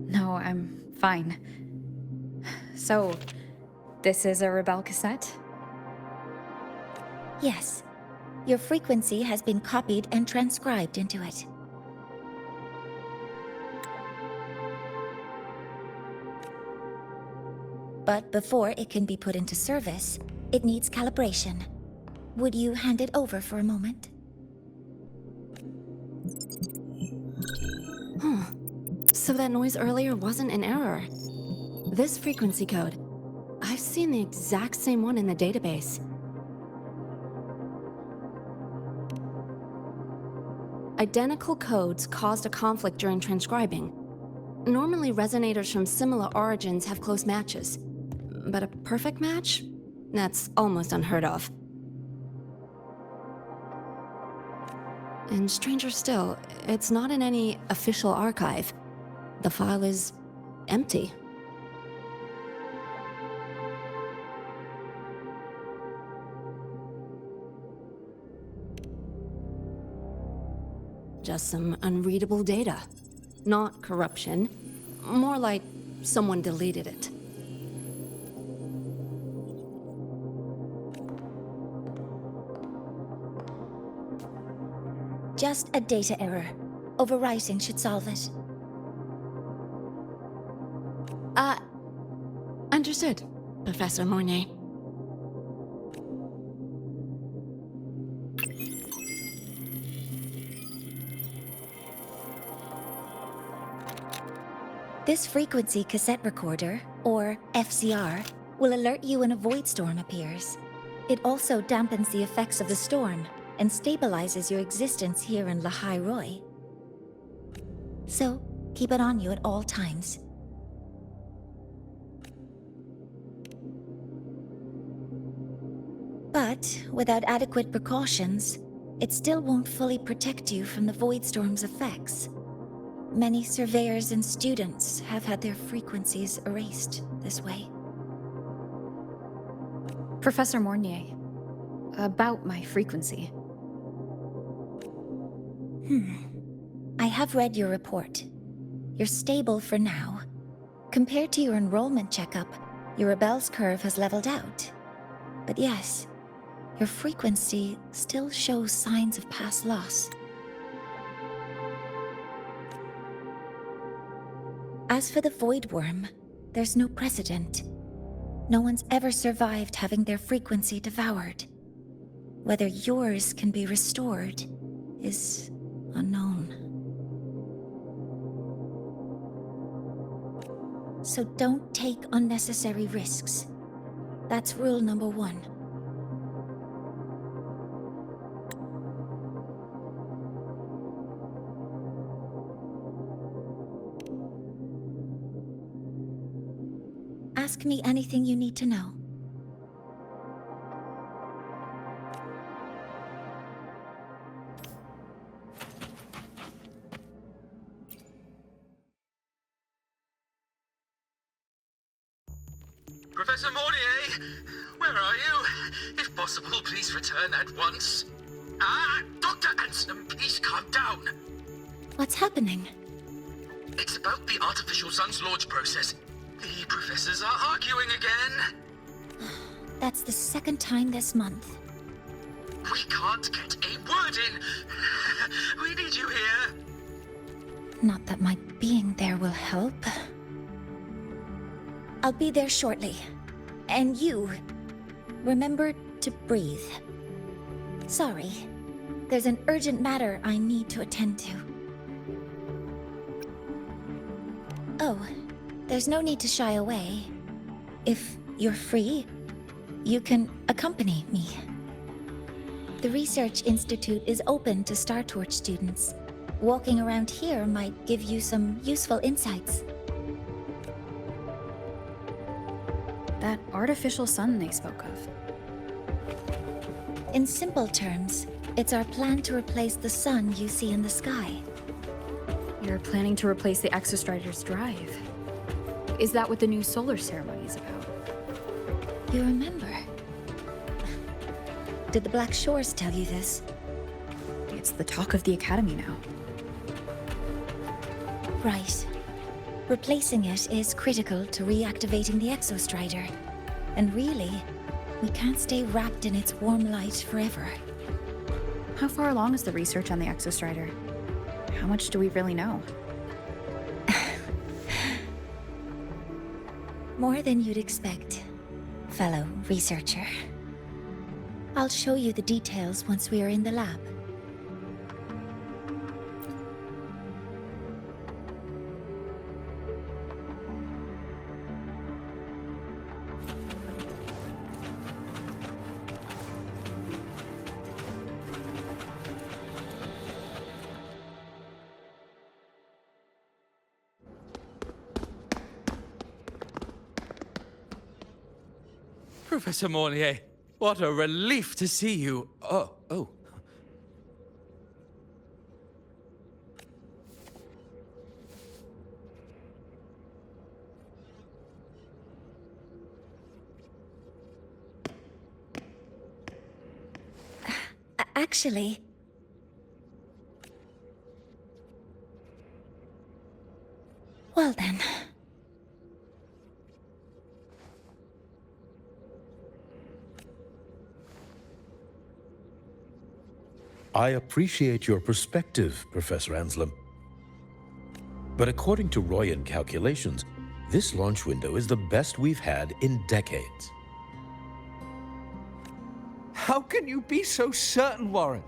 No, I'm fine. So, this is a Rebel cassette? Yes. Your frequency has been copied and transcribed into it. But before it can be put into service, it needs calibration. Would you hand it over for a moment? Huh. So that noise earlier wasn't an error. This frequency code, I've seen the exact same one in the database. Identical codes caused a conflict during transcribing. Normally, resonators from similar origins have close matches. But a perfect match? That's almost unheard of. And stranger still, it's not in any official archive. The file is empty. Just some unreadable data. Not corruption. More like someone deleted it. Just a data error. Overwriting should solve it. Understood, Professor Mornay. This frequency cassette recorder, or FCR, will alert you when a void storm appears. It also dampens the effects of the storm and stabilizes your existence here in Lahai-Roi. So, keep it on you at all times. But, without adequate precautions, it still won't fully protect you from the void storm's effects. Many surveyors and students have had their frequencies erased this way. Professor Mornier, about my frequency. I have read your report. You're stable for now. Compared to your enrollment checkup, your Rebel's curve has leveled out. But yes, your frequency still shows signs of past loss. As for the Void Worm, there's no precedent. No one's ever survived having their frequency devoured. Whether yours can be restored is unknown. So don't take unnecessary risks. That's rule number 1. Ask me anything you need to know. Professor Mornier, where are you? If possible, please return at once. Dr. Ansem, please calm down. What's happening? It's about the artificial sun's launch process. The professors are arguing again. That's the second time this month. We can't get a word in. We need you here. Not that my being there will help. I'll be there shortly. And you, remember to breathe. Sorry, there's an urgent matter I need to attend to. Oh, there's no need to shy away. If you're free, you can accompany me. The Research Institute is open to Star Torch students. Walking around here might give you some useful insights. That artificial sun they spoke of. In simple terms, it's our plan to replace the sun you see in the sky. You're planning to replace the Exostrider's drive. Is that what the new solar ceremony is about? You remember? Did the Black Shores tell you this? It's the talk of the Academy now. Right. Replacing it is critical to reactivating the Exostrider. And really, we can't stay wrapped in its warm light forever. How far along is the research on the Exostrider? How much do we really know? More than you'd expect, fellow researcher. I'll show you the details once we are in the lab. Professor Mornier, what a relief to see you. Oh. Actually... Well then... I appreciate your perspective, Professor Anselm. But according to Royan calculations, this launch window is the best we've had in decades. How can you be so certain, Warren?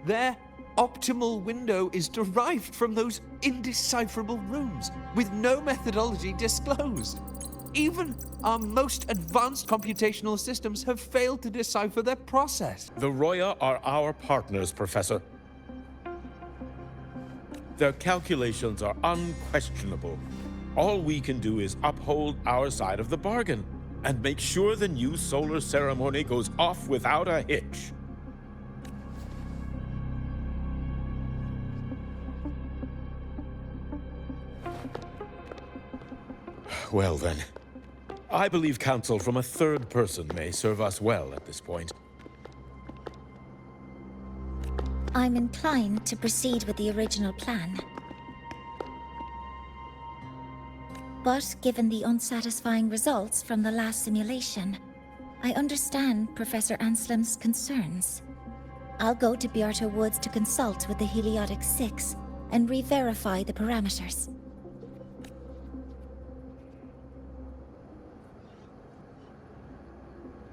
Their optimal window is derived from those indecipherable rooms, with no methodology disclosed. Even our most advanced computational systems have failed to decipher their process. The Roya are our partners, Professor. Their calculations are unquestionable. All we can do is uphold our side of the bargain and make sure the new solar ceremony goes off without a hitch. Well then, I believe counsel from a third person may serve us well at this point. I'm inclined to proceed with the original plan. But given the unsatisfying results from the last simulation, I understand Professor Anselm's concerns. I'll go to Beata Woods to consult with the Heliotic 6 and re-verify the parameters.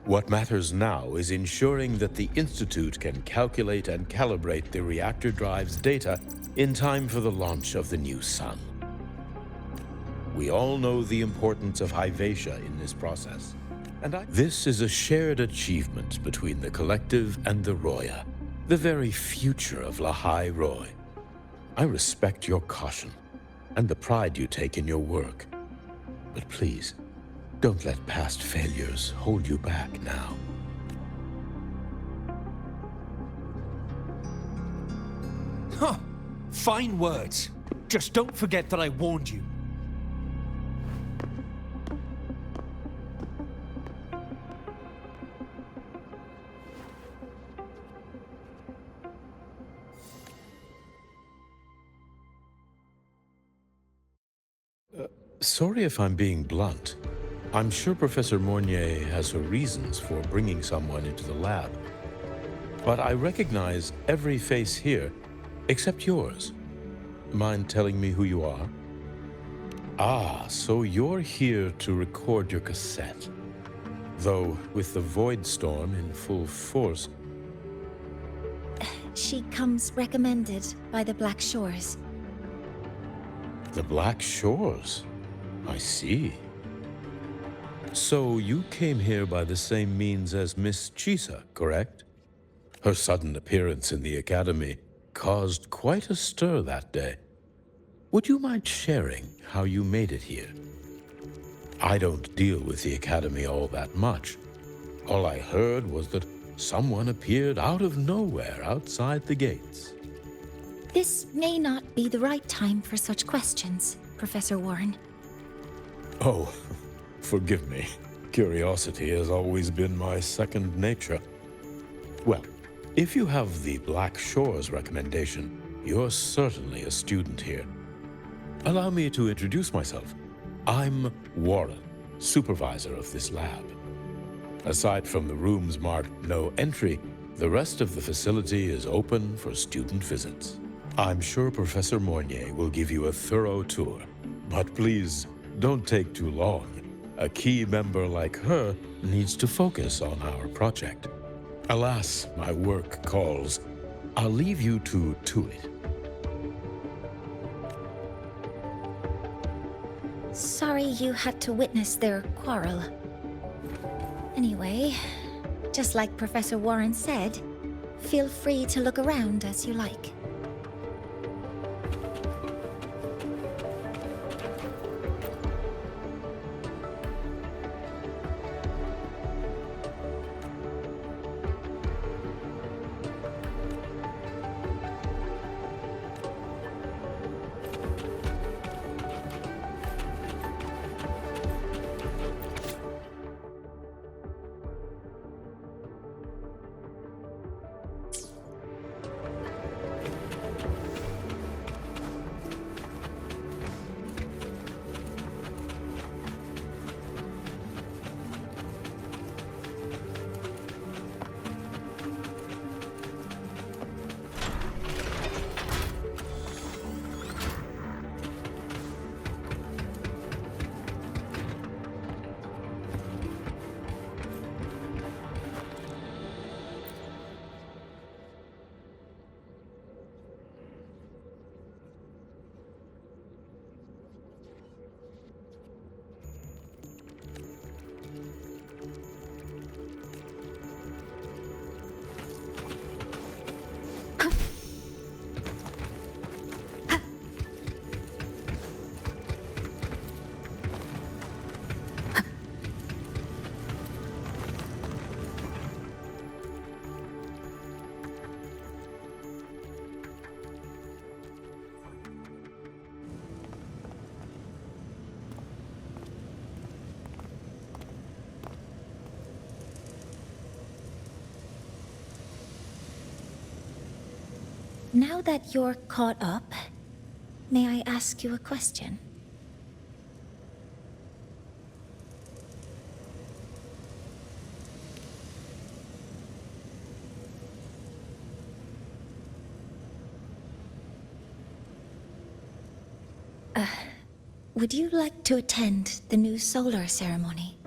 What matters now is ensuring that the Institute can calculate and calibrate the reactor drive's data in time for the launch of the new sun. We all know the importance of Hyvatia in this process, and this is a shared achievement between the Collective and the Roya, the very future of Lahai-Roi. I respect your caution and the pride you take in your work, but please, don't let past failures hold you back now. Huh. Fine words. Just don't forget that I warned you. Sorry if I'm being blunt. I'm sure Professor Mornier has her reasons for bringing someone into the lab. But I recognize every face here, except yours. Mind telling me who you are? Ah, so you're here to record your cassette. Though, with the Void Storm in full force... She comes recommended by the Black Shores. The Black Shores? I see. So you came here by the same means as Miss Chisa, correct? Her sudden appearance in the Academy caused quite a stir that day. Would you mind sharing how you made it here? I don't deal with the Academy all that much. All I heard was that someone appeared out of nowhere outside the gates. This may not be the right time for such questions, Professor Warren. Oh, forgive me. Curiosity has always been my second nature. Well, if you have the Black Shores recommendation, you're certainly a student here. Allow me to introduce myself. I'm Warren, supervisor of this lab. Aside from the rooms marked no entry, the rest of the facility is open for student visits. I'm sure Professor Mornier will give you a thorough tour, but please don't take too long. A key member like her needs to focus on our project. Alas, my work calls. I'll leave you to it. Sorry you had to witness their quarrel. Anyway, just like Professor Warren said, feel free to look around as you like. Now that you're caught up, may I ask you a question? Would you like to attend the new solar ceremony?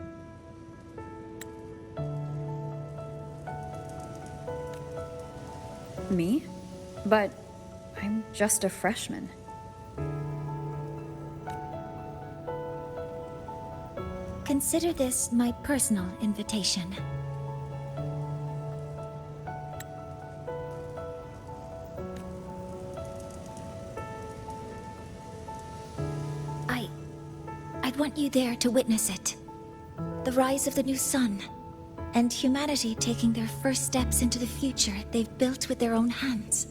Me? But I'm just a freshman. Consider this my personal invitation. I'd want you there to witness it. The rise of the new sun, and humanity taking their first steps into the future they've built with their own hands.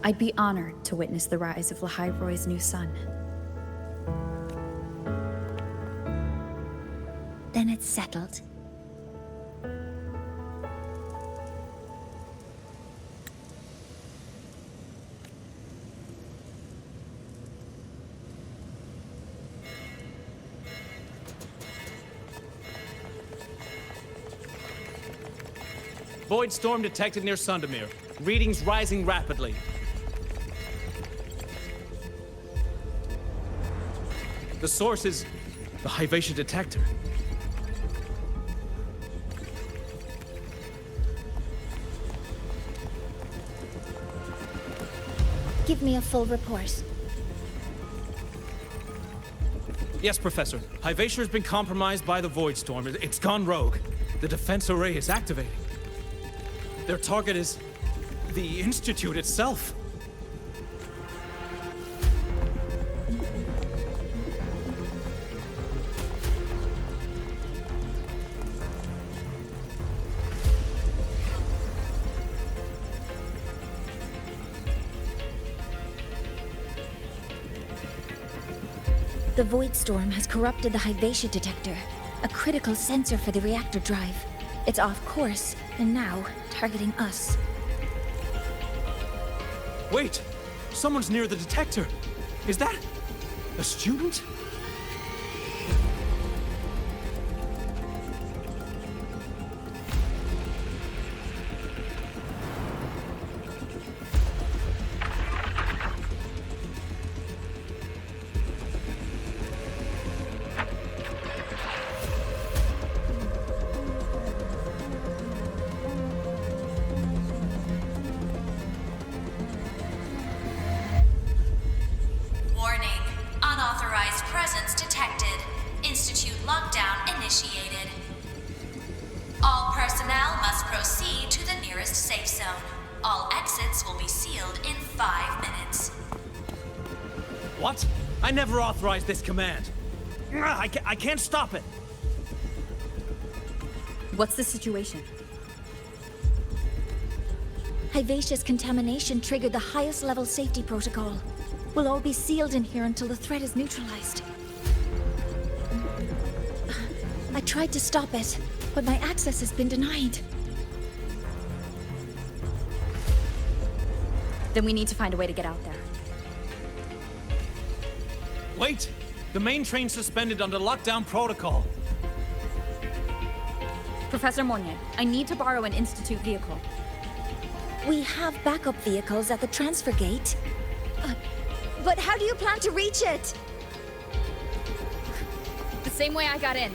I'd be honored to witness the rise of Lahai-Roi's new sun. Then it's settled. Void storm detected near Sundermere. Readings rising rapidly. The source is the Hivatia detector. Give me a full report. Yes, Professor. Hivatia has been compromised by the Void Storm. It's gone rogue. The defense array is activating. Their target is the Institute itself. The Void Storm has corrupted the Hyvatia detector, a critical sensor for the reactor drive. It's off course, and now targeting us. Wait! Someone's near the detector! Is that a student? Warning. Unauthorized presence detected. Institute lockdown initiated. All personnel must proceed to the nearest safe zone. All exits will be sealed in 5 minutes. What? I never authorized this command. I can't stop it. What's the situation? Hyvatia's contamination triggered the highest level safety protocol. We'll all be sealed in here until the threat is neutralized. I tried to stop it, but my access has been denied. Then we need to find a way to get out there. Wait! The main train's suspended under lockdown protocol. Professor Monnier, I need to borrow an Institute vehicle. We have backup vehicles at the transfer gate. But how do you plan to reach it? The same way I got in.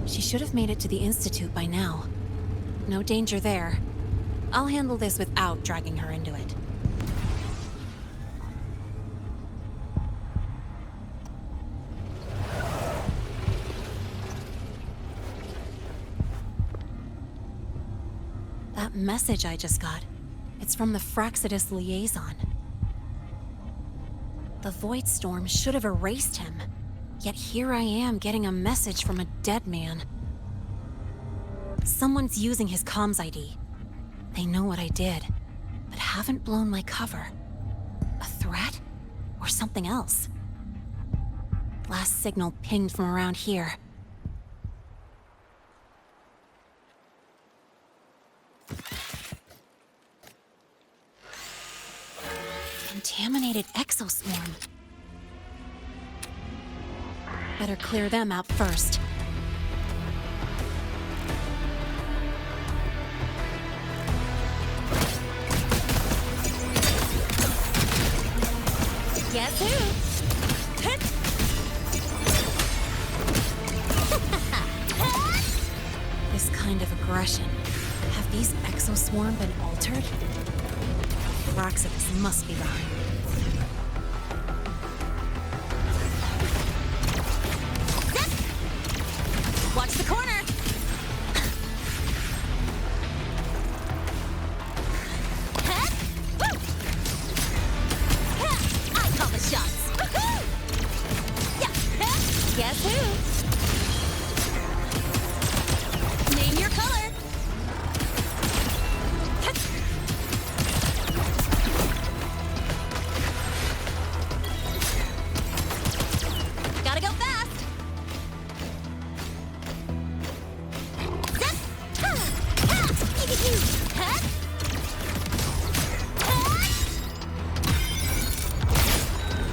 She should have made it to the Institute by now. No danger there. I'll handle this without dragging her into it. That message I just got, it's from the Fraxidus liaison. The Void Storm should have erased him. Yet here I am getting a message from a dead man. Someone's using his comms ID. They know what I did, but haven't blown my cover. A threat? Or something else? Last signal pinged from around here. Contaminated exoswarm. Better clear them out first. Guess who? This kind of aggression. Have these exoswarm been altered? Fraxidus must be behind. Watch the corner! I call the shots! Guess who? Name your color! Gotta go fast!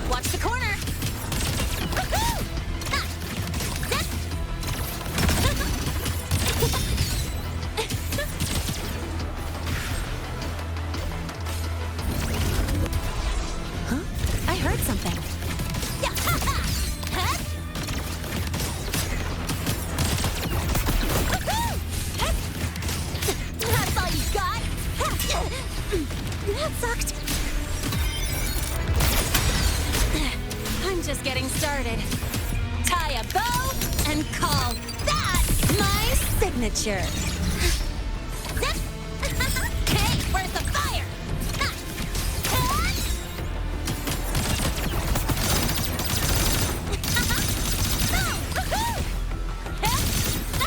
Watch the corner! Huh? I heard something. That's all you got? That sucked. I'm just getting started. Tie a bow and call that my signal. signature. Zip! Hey, where's the fire?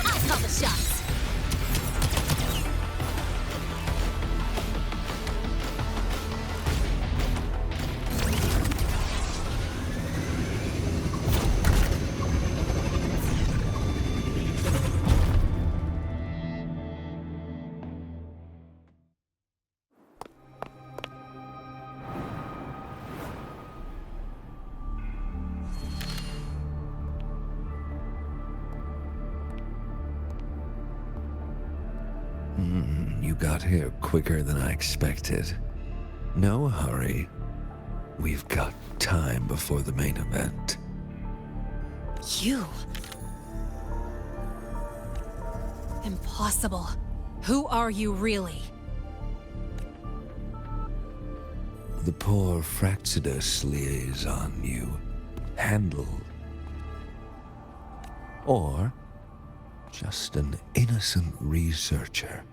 I'll call the shots. You got here quicker than I expected. No hurry. We've got time before the main event. You? Impossible. Who are you really? The poor Fraxidus liaison you handled. Or just an innocent researcher.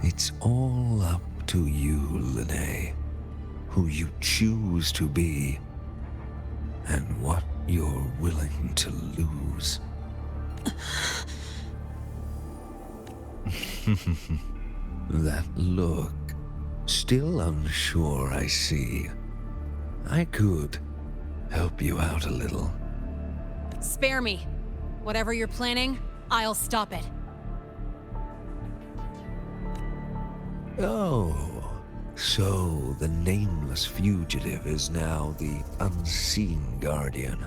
It's all up to you, Lahai, who you choose to be, and what you're willing to lose. That look, still unsure, I see. I could help you out a little. Spare me. Whatever you're planning, I'll stop it. Oh, so the nameless fugitive is now the unseen guardian.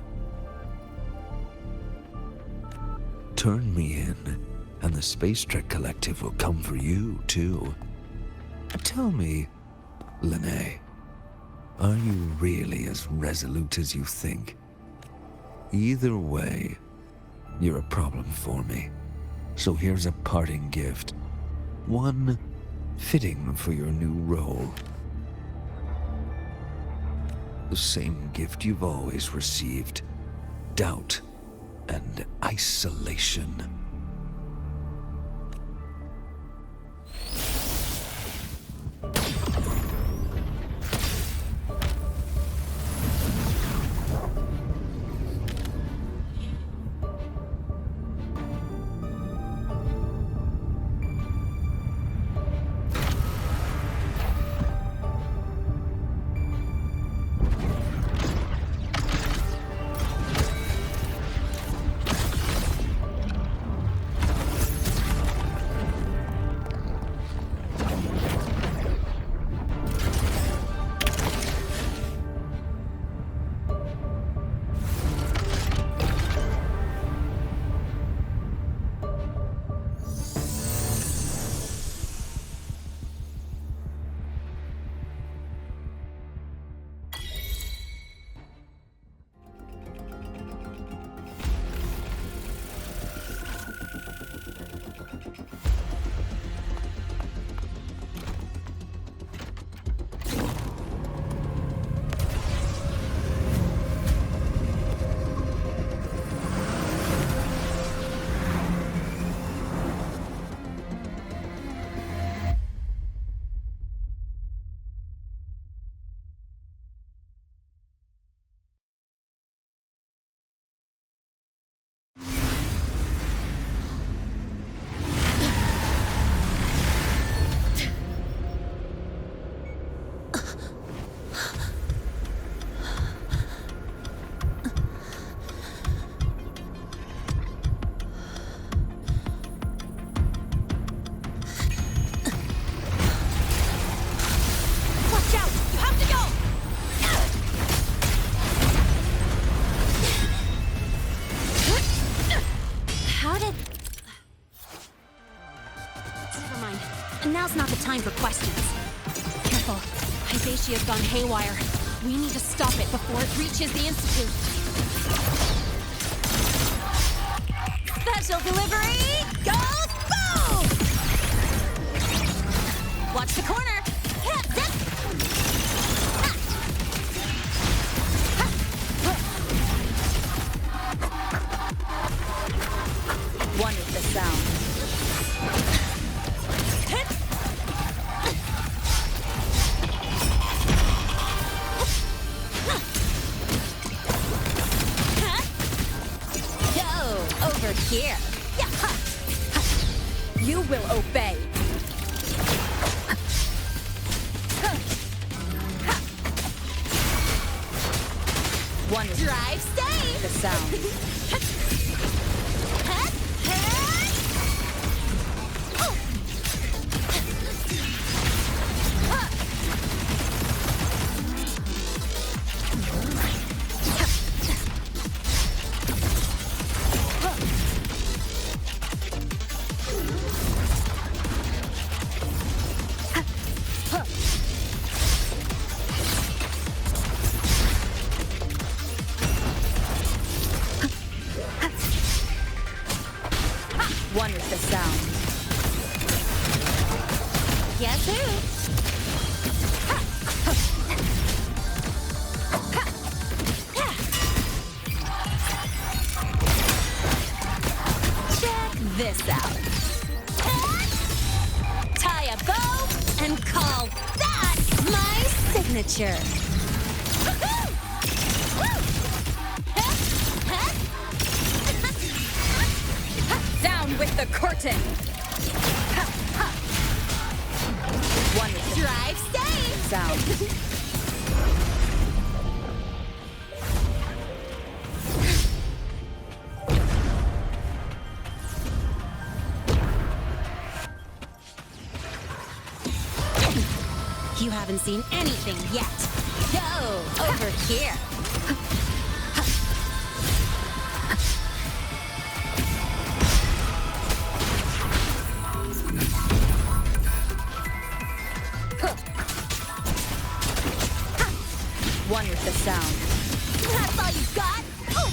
Turn me in, and the Space Trek Collective will come for you, too. Tell me, Lahai, are you really as resolute as you think? Either way, you're a problem for me. So here's a parting gift. One fitting for your new role. The same gift you've always received. Doubt and isolation. Now's not the time for questions. Careful. Hypatia's gone haywire. We need to stop it before it reaches the Institute. Special delivery! Goes boom! Watch the corner! Hit! Zip! Over here. Yeah. Ha. Ha. You will obey. One drive safe. The sound. One with the sound. Guess who? Check this out. Tie a bow and call that my signature. Down with the curtain! One with the drive safe! Sound. You haven't seen anything yet. Go over here. One with the sound. That's all you got? Oh!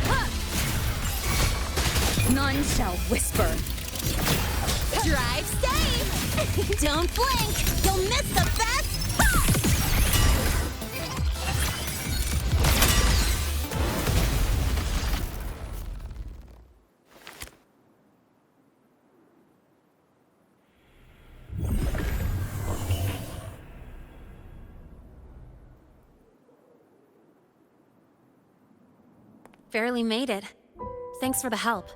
Ah! None shall whisper. Drive safe! Don't blink! You'll miss the best spot! Barely made it. Thanks for the help.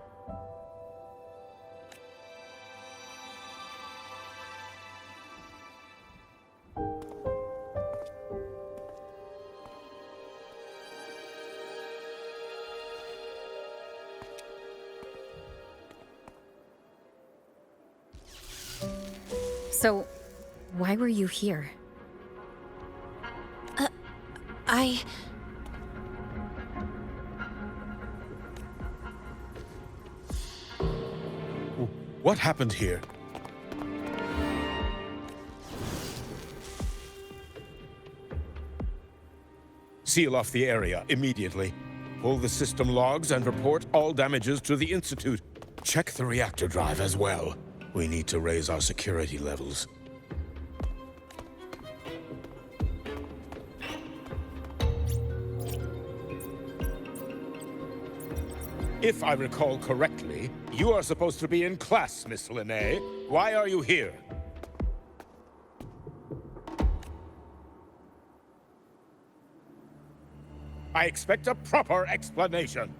So, why were you here? What happened here? Seal off the area immediately. Pull the system logs and report all damages to the Institute. Check the reactor drive as well. We need to raise our security levels. If I recall correctly, you are supposed to be in class, Miss Lahai. Why are you here? I expect a proper explanation.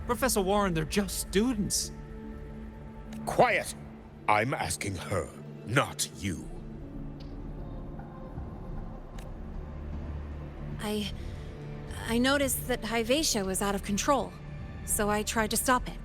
Professor Warren, they're just students. Quiet! I'm asking her, not you. I noticed that Hyvatia was out of control, so I tried to stop it.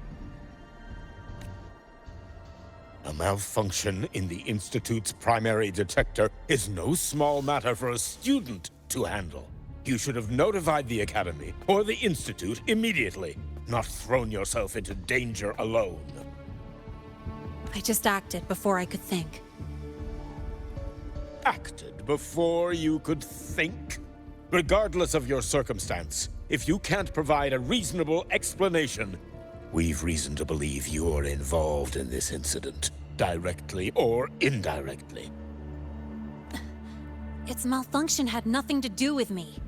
A malfunction in the Institute's primary detector is no small matter for a student to handle. You should have notified the Academy or the Institute immediately, not thrown yourself into danger alone. I just acted before I could think. Acted before you could think? Regardless of your circumstance, if you can't provide a reasonable explanation, we've reason to believe you're involved in this incident, directly or indirectly. Its malfunction had nothing to do with me.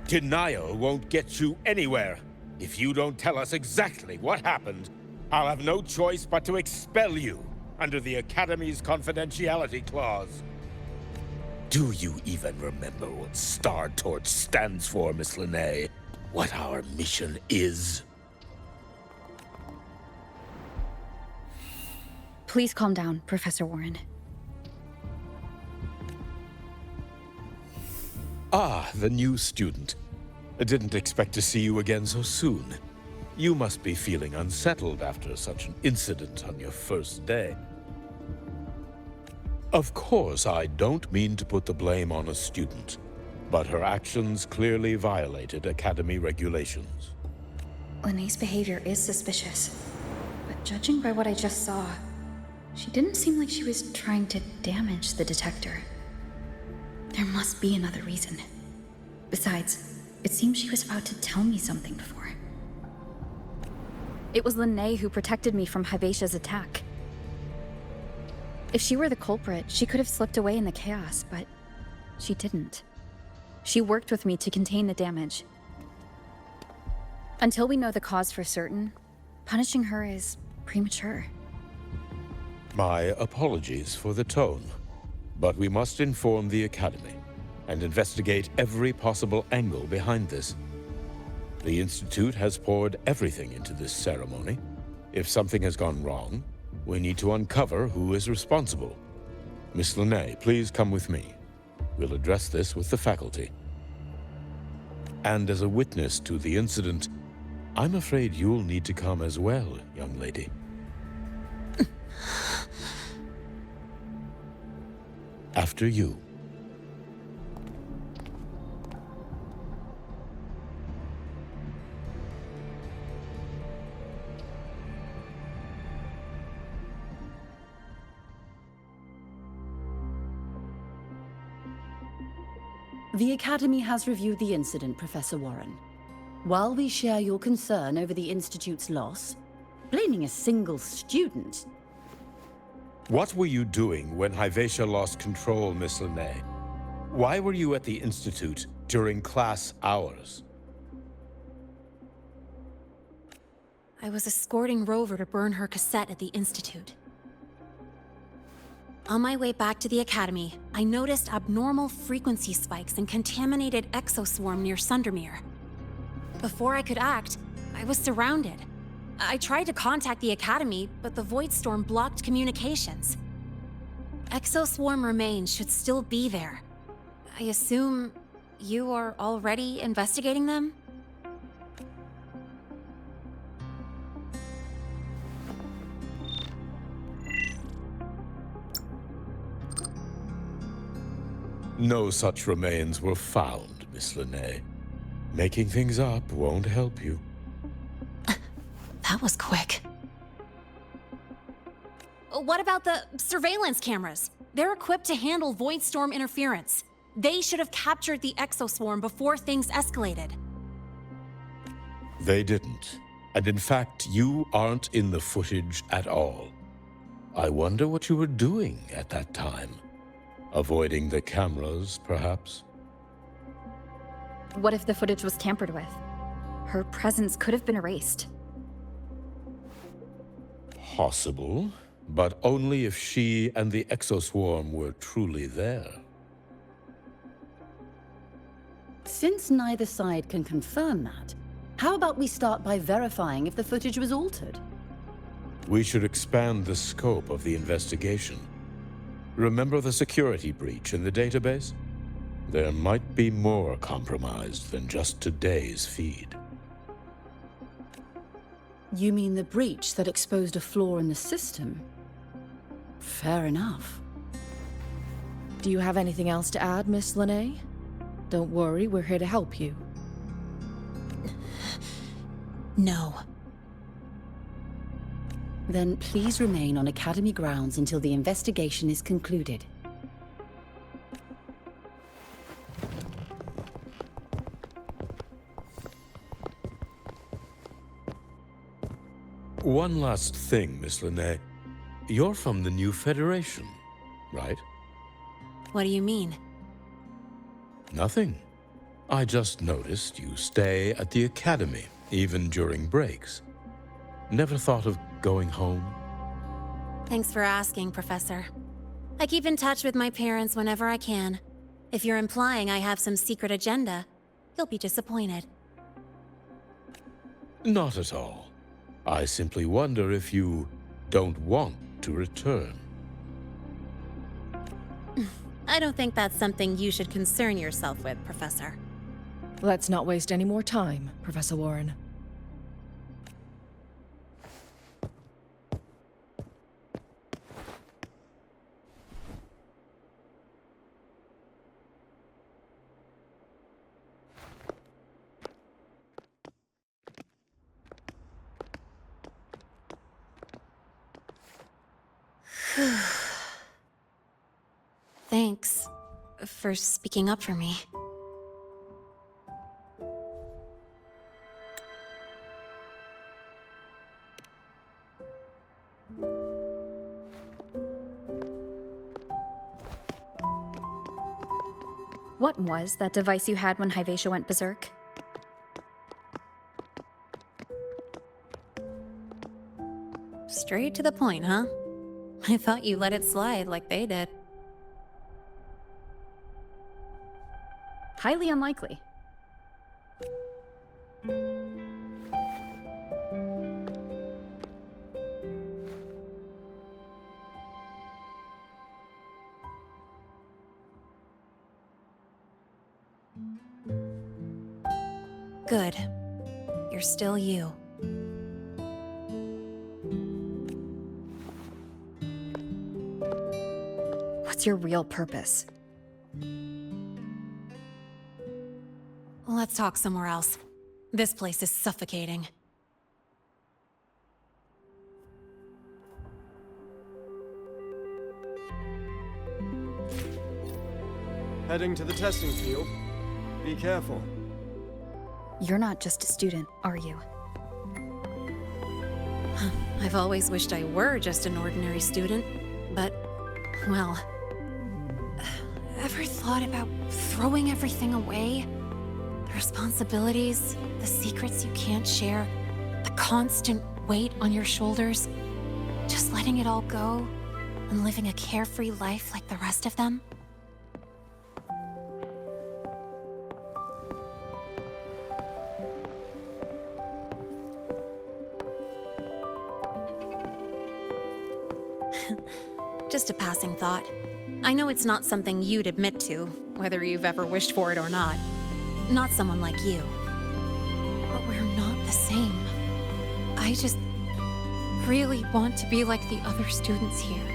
Denial won't get you anywhere. If you don't tell us exactly what happened, I'll have no choice but to expel you. under the Academy's confidentiality clause. Do you even remember what Star Torch stands for, Miss Lahai? What our mission is? Please calm down, Professor Warren. Ah, the new student. I didn't expect to see you again so soon. You must be feeling unsettled after such an incident on your first day. Of course, I don't mean to put the blame on a student, but her actions clearly violated Academy regulations. Lanae's behavior is suspicious, but judging by what I just saw, she didn't seem like she was trying to damage the detector. There must be another reason. Besides, it seems she was about to tell me something before. It was Lanae who protected me from Hivatia's attack. If she were the culprit, she could have slipped away in the chaos, but she didn't. She worked with me to contain the damage. Until we know the cause for certain, punishing her is premature. My apologies for the tone, but we must inform the Academy and investigate every possible angle behind this. The Institute has poured everything into this ceremony. If something has gone wrong, we need to uncover who is responsible. Miss Lahai, please come with me. We'll address this with the faculty. And as a witness to the incident, I'm afraid you'll need to come as well, young lady. After you. The Academy has reviewed the incident, Professor Warren. While we share your concern over the Institute's loss, blaming a single student... What were you doing when Hivatia lost control, Miss Lahai? Why were you at the Institute during class hours? I was escorting Rover to burn her cassette at the Institute. On my way back to the Academy, I noticed abnormal frequency spikes and contaminated exoswarm near Sundermere. Before I could act, I was surrounded. I tried to contact the Academy, but the Void Storm blocked communications. Exoswarm remains should still be there. I assume you are already investigating them? No such remains were found, Miss Lahai. Making things up won't help you. That was quick. What about the surveillance cameras? They're equipped to handle Void Storm interference. They should have captured the exoswarm before things escalated. They didn't. And in fact, you aren't in the footage at all. I wonder what you were doing at that time. Avoiding the cameras, perhaps? What if the footage was tampered with? Her presence could have been erased. Possible, but only if she and the exoswarm were truly there. Since neither side can confirm that, how about we start by verifying if the footage was altered? We should expand the scope of the investigation. Remember the security breach in the database? There might be more compromised than just today's feed. You mean the breach that exposed a flaw in the system? Fair enough. Do you have anything else to add, Miss Lahai? Don't worry, we're here to help you. No. Then please remain on Academy grounds until the investigation is concluded. One last thing, Miss Lahai. You're from the new Federation, right? What do you mean? Nothing. I just noticed you stay at the Academy, even during breaks. Never thought of going home? Thanks for asking, Professor. I keep in touch with my parents whenever I can. If you're implying I have some secret agenda, you'll be disappointed. Not at all. I simply wonder if you don't want to return. I don't think that's something you should concern yourself with, Professor. Let's not waste any more time, Professor Warren. Thanks for speaking up for me. What was that device you had when Hyvatia went berserk? Straight to the point, huh? I thought you let it slide like they did. Highly unlikely. Good. You're still you. What's your real purpose? Let's talk somewhere else. This place is suffocating. Heading to the testing field. Be careful. You're not just a student, are you? I've always wished I were just an ordinary student, but, well... Ever thought about throwing everything away? The responsibilities, the secrets you can't share, the constant weight on your shoulders. Just letting it all go and living a carefree life like the rest of them? Just a passing thought. I know it's not something you'd admit to, whether you've ever wished for it or not. Not someone like you. But we're not the same. I just really want to be like the other students here.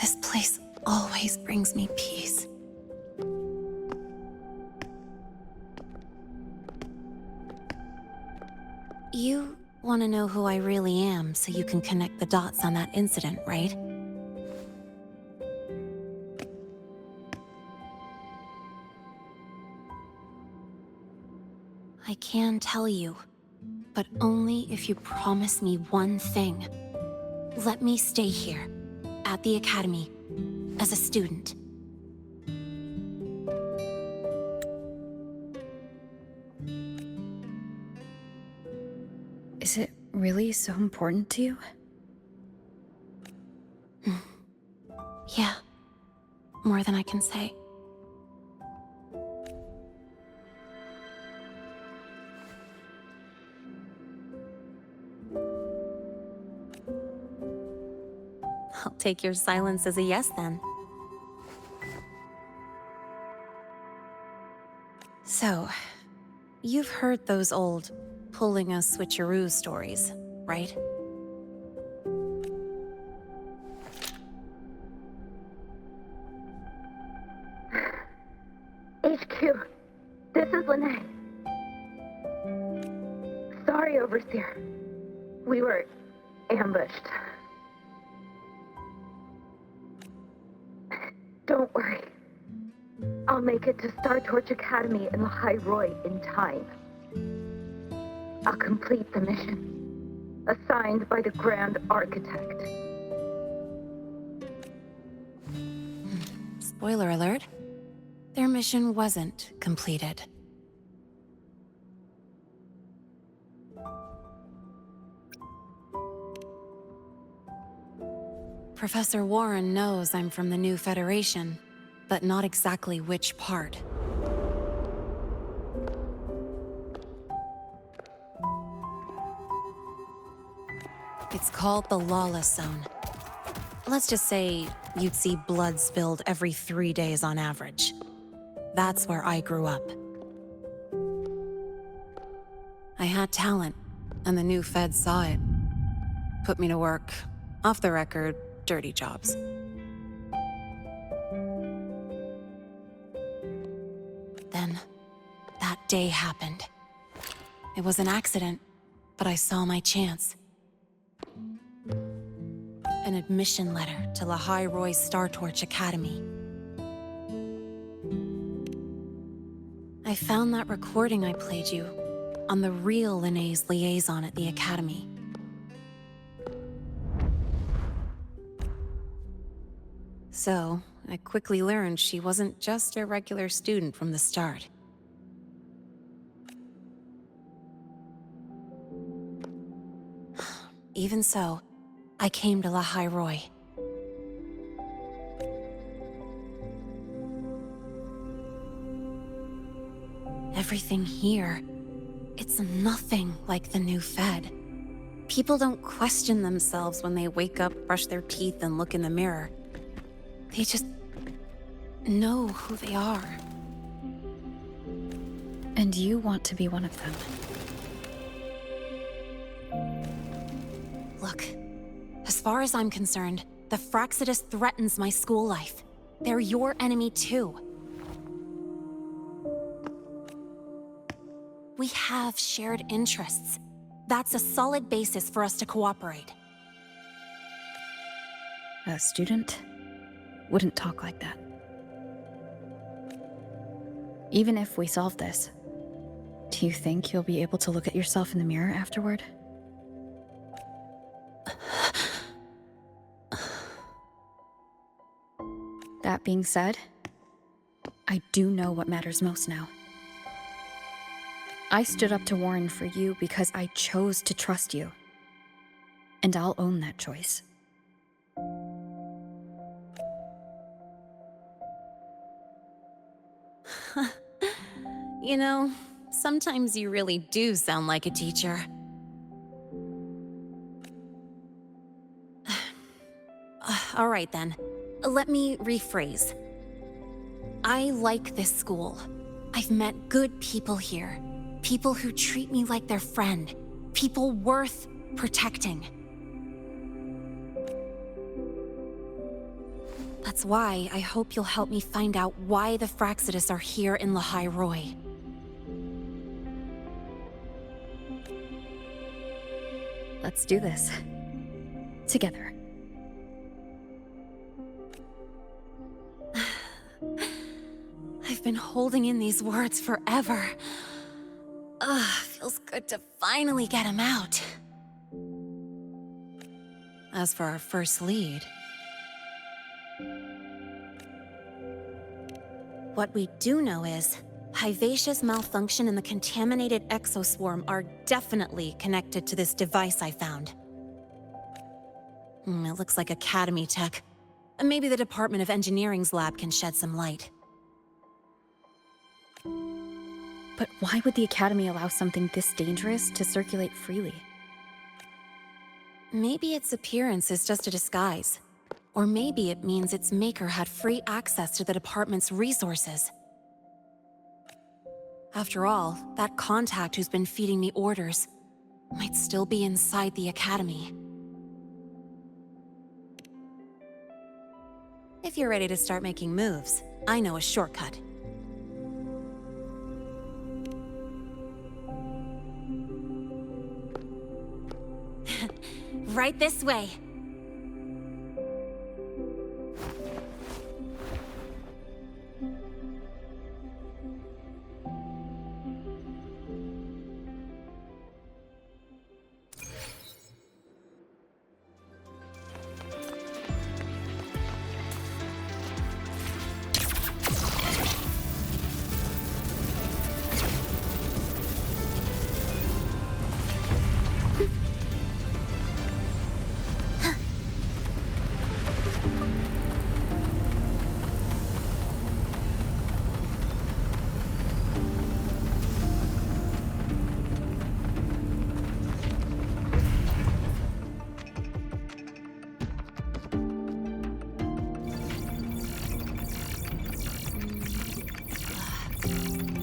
This place always brings me peace. You want to know who I really am so you can connect the dots on that incident, right? I can tell you, but only if you promise me one thing. Let me stay here, at the Academy, as a student. Is it really so important to you? Yeah, more than I can say. I'll take your silence as a yes, then. So, you've heard those old pulling a switcheroo stories, right? HQ, this is Lene. We were ambushed. Don't worry. I'll make it to Star Torch Academy in Lahai-Roi in time. I'll complete the mission, assigned by the Grand Architect. Spoiler alert. Their mission wasn't completed. Professor Warren knows I'm from the new Federation, but not exactly which part. It's called the Lawless Zone. Let's just say you'd see blood spilled every 3 days on average. That's where I grew up. I had talent, and the new feds saw it. Put me to work, off the record, dirty jobs. Then, that day happened. It was an accident, but I saw my chance. An admission letter to Lahai-Roi's Star Torch Academy. I found that recording I played you on the real Linné's liaison at the Academy. So, I quickly learned she wasn't just a regular student from the start. Even so, I came to Lahai-Roi. Everything here, it's nothing like the new Fed. People don't question themselves when they wake up, brush their teeth, and look in the mirror. They just know who they are. And you want to be one of them. Look, as far as I'm concerned, the Fraxidus threatens my school life. They're your enemy too. We have shared interests. That's a solid basis for us to cooperate. A student wouldn't talk like that. Even if we solve this, do you think you'll be able to look at yourself in the mirror afterward? That being said, I do know what matters most now. I stood up to Warren for you because I chose to trust you. And I'll own that choice. You know, sometimes you really do sound like a teacher. All right then, let me rephrase. I like this school. I've met good people here. People who treat me like their friend. People worth protecting. That's why I hope you'll help me find out why the Fraxidus are here in Lahai-Roi. Let's do this. Together. I've been holding in these words forever. Feels good to finally get them out. As for our first lead... what we do know is, Hyvatia's malfunction and the contaminated exoswarm are definitely connected to this device I found. It looks like Academy tech. Maybe the Department of Engineering's lab can shed some light. But why would the Academy allow something this dangerous to circulate freely? Maybe its appearance is just a disguise. Or maybe it means its maker had free access to the department's resources. After all, that contact who's been feeding me orders might still be inside the Academy. If you're ready to start making moves, I know a shortcut. Right this way.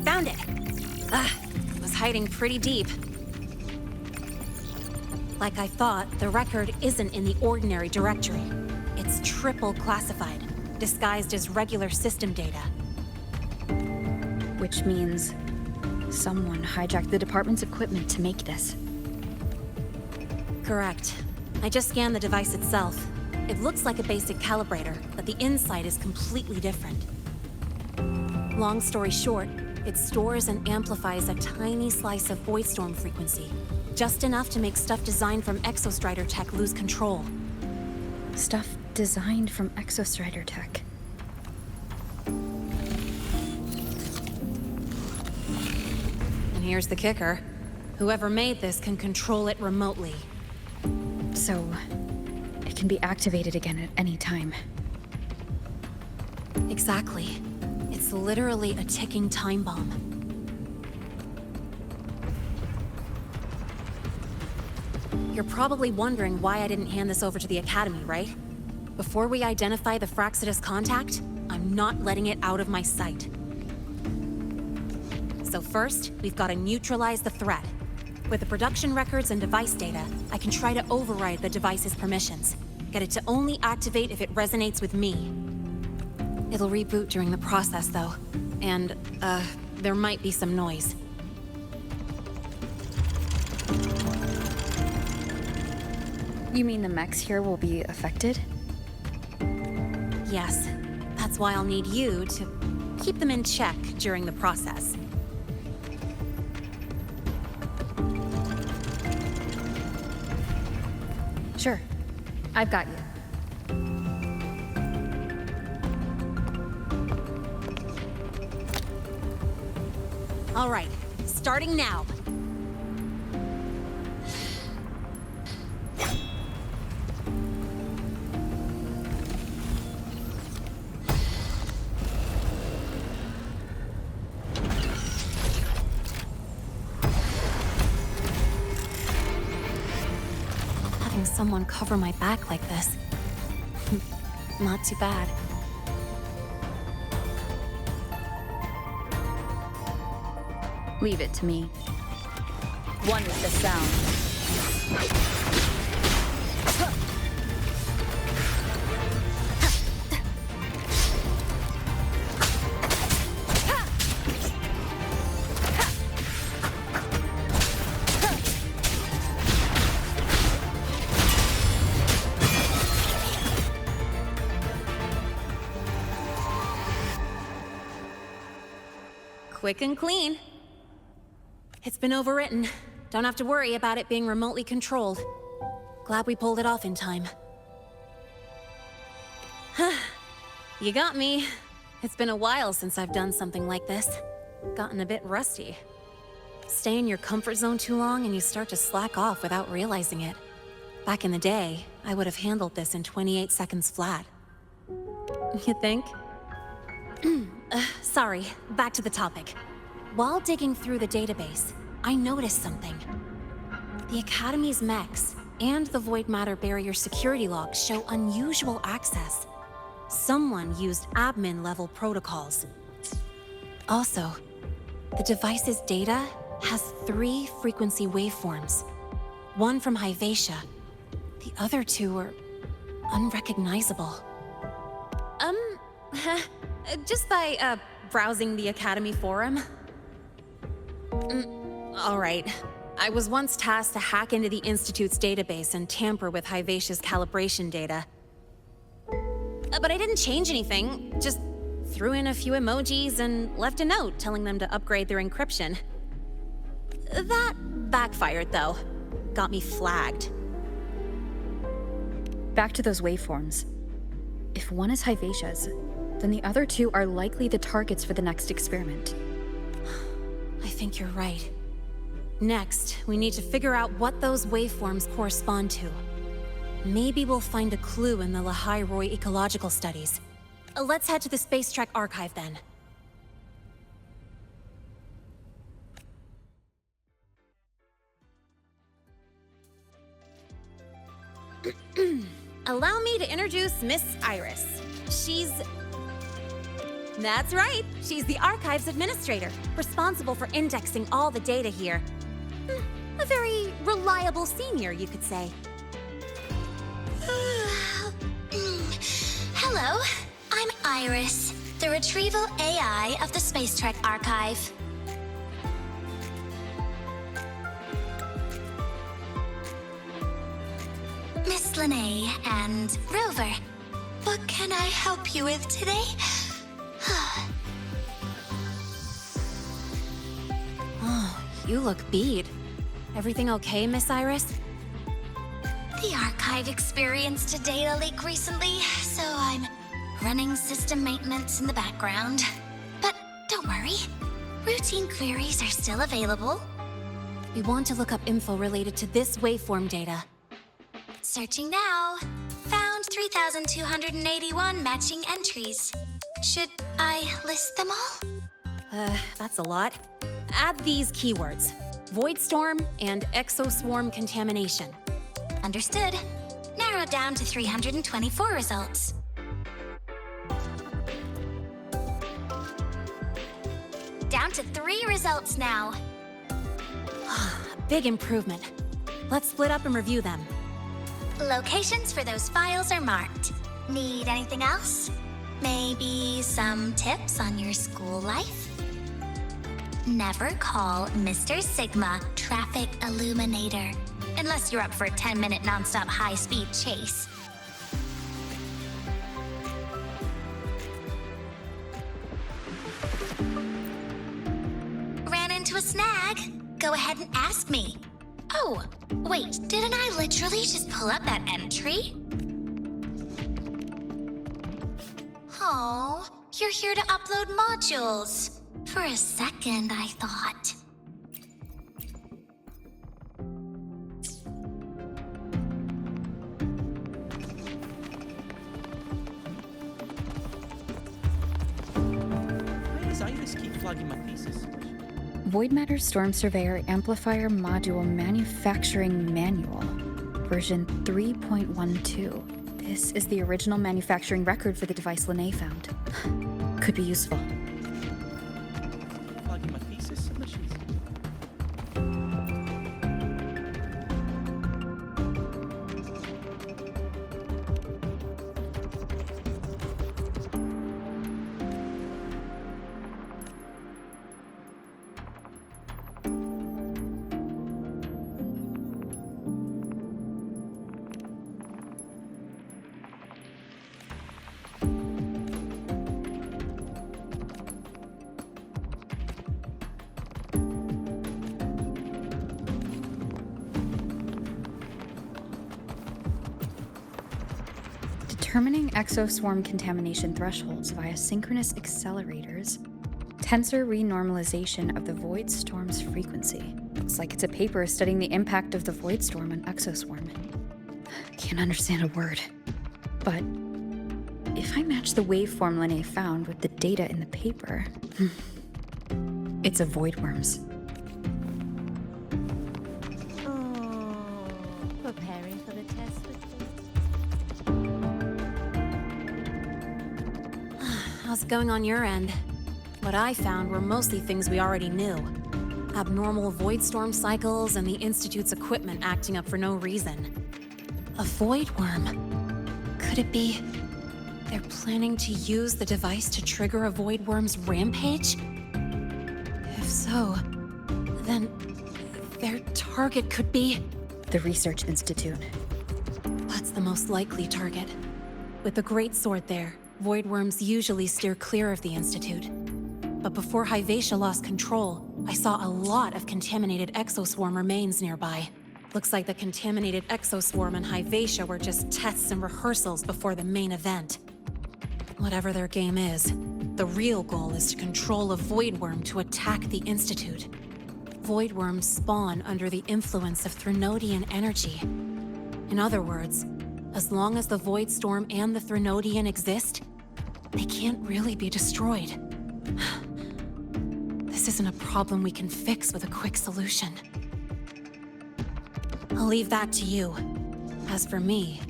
Found it! Was hiding pretty deep. Like I thought, the record isn't in the ordinary directory. It's triple classified, disguised as regular system data. Which means someone hijacked the department's equipment to make this. Correct. I just scanned the device itself. It looks like a basic calibrator, but the inside is completely different. Long story short, it stores and amplifies a tiny slice of Voidstorm frequency. Just enough to make stuff designed from Exostrider tech lose control. Stuff designed from Exostrider tech. And here's the kicker. Whoever made this can control it remotely. So, it can be activated again at any time. Exactly. It's literally a ticking time bomb. You're probably wondering why I didn't hand this over to the Academy, right? Before we identify the Fraxidus contact, I'm not letting it out of my sight. So first, we've got to neutralize the threat. With the production records and device data, I can try to override the device's permissions. Get it to only activate if it resonates with me. It'll reboot during the process, though. And, there might be some noise. You mean the mechs here will be affected? Yes. That's why I'll need you to keep them in check during the process. Sure. I've got you. All right, starting now. Having someone cover my back like this. Not too bad. Leave it to me. One with the sound. Quick and clean. It's been overwritten. Don't have to worry about it being remotely controlled. Glad we pulled it off in time. You got me. It's been a while since I've done something like this. Gotten a bit rusty. Stay in your comfort zone too long and you start to slack off without realizing it. Back in the day, I would have handled this in 28 seconds flat. You think? Sorry, back to the topic. While digging through the database, I noticed something. The Academy's mechs and the Void Matter Barrier security logs show unusual access. Someone used admin-level protocols. Also, the device's data has 3 frequency waveforms. One from Hyvatia. The other 2 are unrecognizable. Just by, browsing the Academy forum. All right. I was once tasked to hack into the Institute's database and tamper with Hivacia's calibration data. But I didn't change anything, just threw in a few emojis and left a note telling them to upgrade their encryption. That backfired, though. Got me flagged. Back to those waveforms. If one is Hivacia's, then the other two are likely the targets for the next experiment. I think you're right. Next, we need to figure out what those waveforms correspond to. Maybe we'll find a clue in the Lahai-Roi ecological studies. Let's head to the Space Trek archive then. Allow me to introduce Miss Iris. That's right, she's the archives administrator, responsible for indexing all the data here. A very reliable senior, you could say. Hello, I'm Iris, the retrieval AI of the Space Trek archive. Miss Lene and Rover, what can I help you with today? Oh, you look beat. Everything okay, Miss Iris? The archive experienced a data leak recently, so I'm running system maintenance in the background. But don't worry, routine queries are still available. We want to look up info related to this waveform data. Searching now. Found 3,281 matching entries. Should I list them all? That's a lot. Add these keywords: Void Storm and Exoswarm contamination. Understood. Narrow down to 324 results. Down to 3 results now. Big improvement. Let's split up and review them. Locations for those files are marked. Need anything else? Maybe some tips on your school life? Never call Mr. Sigma Traffic Illuminator, unless you're up for a 10-minute nonstop high-speed chase. Ran into a snag? Go ahead and ask me. Oh, wait, didn't I literally just pull up that entry? Oh, you're here to upload modules. For a second, I thought. Why does Iris keep flagging my thesis? Void Matter Storm Surveyor Amplifier Module Manufacturing Manual, version 3.12. This is the original manufacturing record for the device Lene found. Could be useful. Flagging my thesis submissions. Determining exoswarm contamination thresholds via synchronous accelerators. Tensor renormalization of the void storm's frequency. Looks like it's a paper studying the impact of the void storm on exoswarm. Can't understand a word. But if I match the waveform Lene found with the data in the paper, it's a voidworms. Preparing for the test with How's it going on your end? What I found were mostly things we already knew. Abnormal void storm cycles and the Institute's equipment acting up for no reason. A void worm? Could it be they're planning to use the device to trigger a void worm's rampage? If so, then Their target could be... The Research Institute. That's the most likely target. With the Great Sword there, void worms usually steer clear of the Institute. But before Hyvatia lost control, I saw a lot of contaminated exoswarm remains nearby. Looks like the contaminated exoswarm and Hyvatia were just tests and rehearsals before the main event. Whatever their game is, the real goal is to control a void worm to attack the Institute. Void worms spawn under the influence of Threnodian energy. In other words, as long as the Void Storm and the Threnodian exist, they can't really be destroyed. This isn't a problem we can fix with a quick solution. I'll leave that to you. As for me,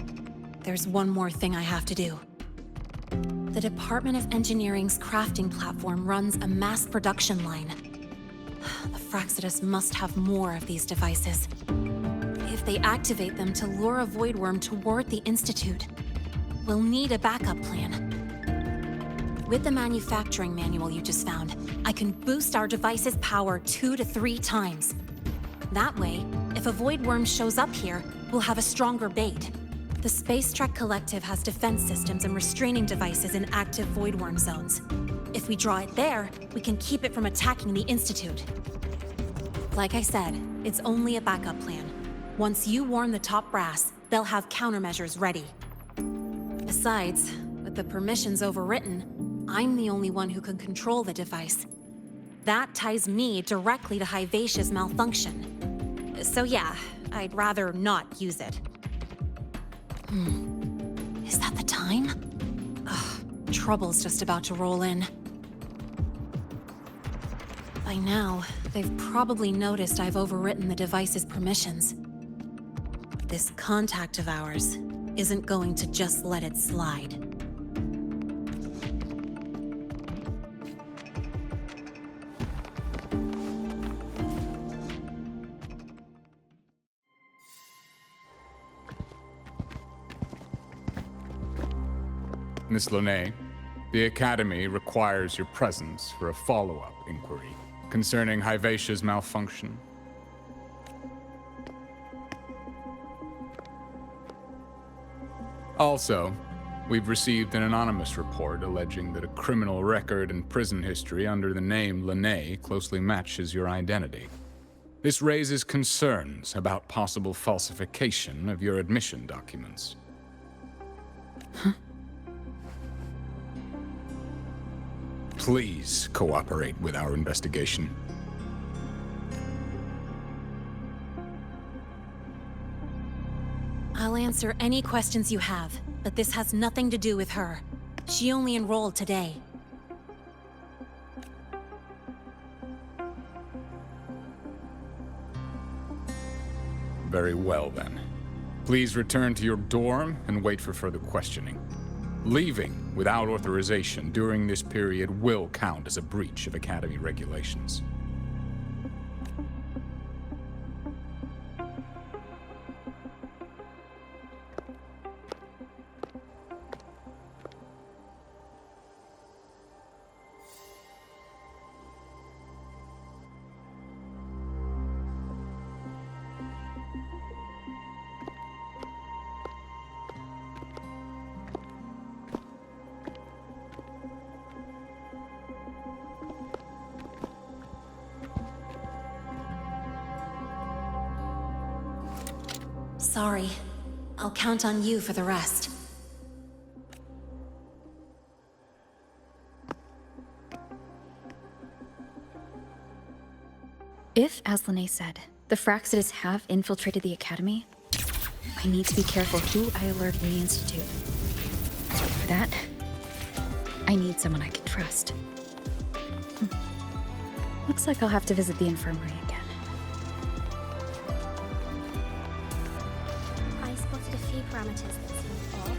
there's one more thing I have to do. The Department of Engineering's crafting platform runs a mass production line. The Fraxidus must have more of these devices. If they activate them to lure a void worm toward the Institute, we'll need a backup plan. With the manufacturing manual you just found, I can boost our device's power 2 to 3 times. That way, if a void worm shows up here, we'll have a stronger bait. The Space Trek Collective has defense systems and restraining devices in active void worm zones. If we draw it there, we can keep it from attacking the Institute. Like I said, it's only a backup plan. Once you warn the top brass, they'll have countermeasures ready. Besides, with the permissions overwritten, I'm the only one who can control the device. That ties me directly to Hyvatia's malfunction. So yeah, I'd rather not use it. Is that the time? Ugh, trouble's just about to roll in. By now, they've probably noticed I've overwritten the device's permissions. This contact of ours isn't going to just let it slide. Miss Lahai, the Academy requires your presence for a follow-up inquiry concerning Hyvatia's malfunction. Also, we've received an anonymous report alleging that a criminal record and prison history under the name Lahai closely matches your identity. This raises concerns about possible falsification of your admission documents. Huh? Please cooperate with our investigation. I'll answer any questions you have, but this has nothing to do with her. She only enrolled today. Very well, then. Please return to your dorm and wait for further questioning. Leaving without authorization during this period will count as a breach of Academy regulations. Sorry. I'll count on you for the rest. If, as Lahai said, the Fraxidus have infiltrated the Academy, I need to be careful who I alert in the Institute. For that, I need someone I can trust. Looks like I'll have to visit the infirmary again. I spotted a few parameters that seem off.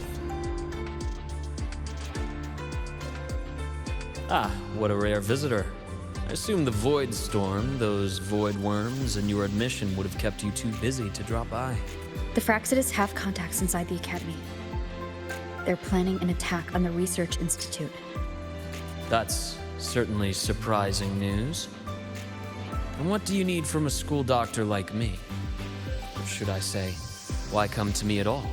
Ah, what a rare visitor. I assume the Void Storm, those void worms, and your admission would have kept you too busy to drop by. The Fraxidus have contacts inside the Academy. They're planning an attack on the Research Institute. That's certainly surprising news. And what do you need from a school doctor like me? Or should I say, why come to me at all?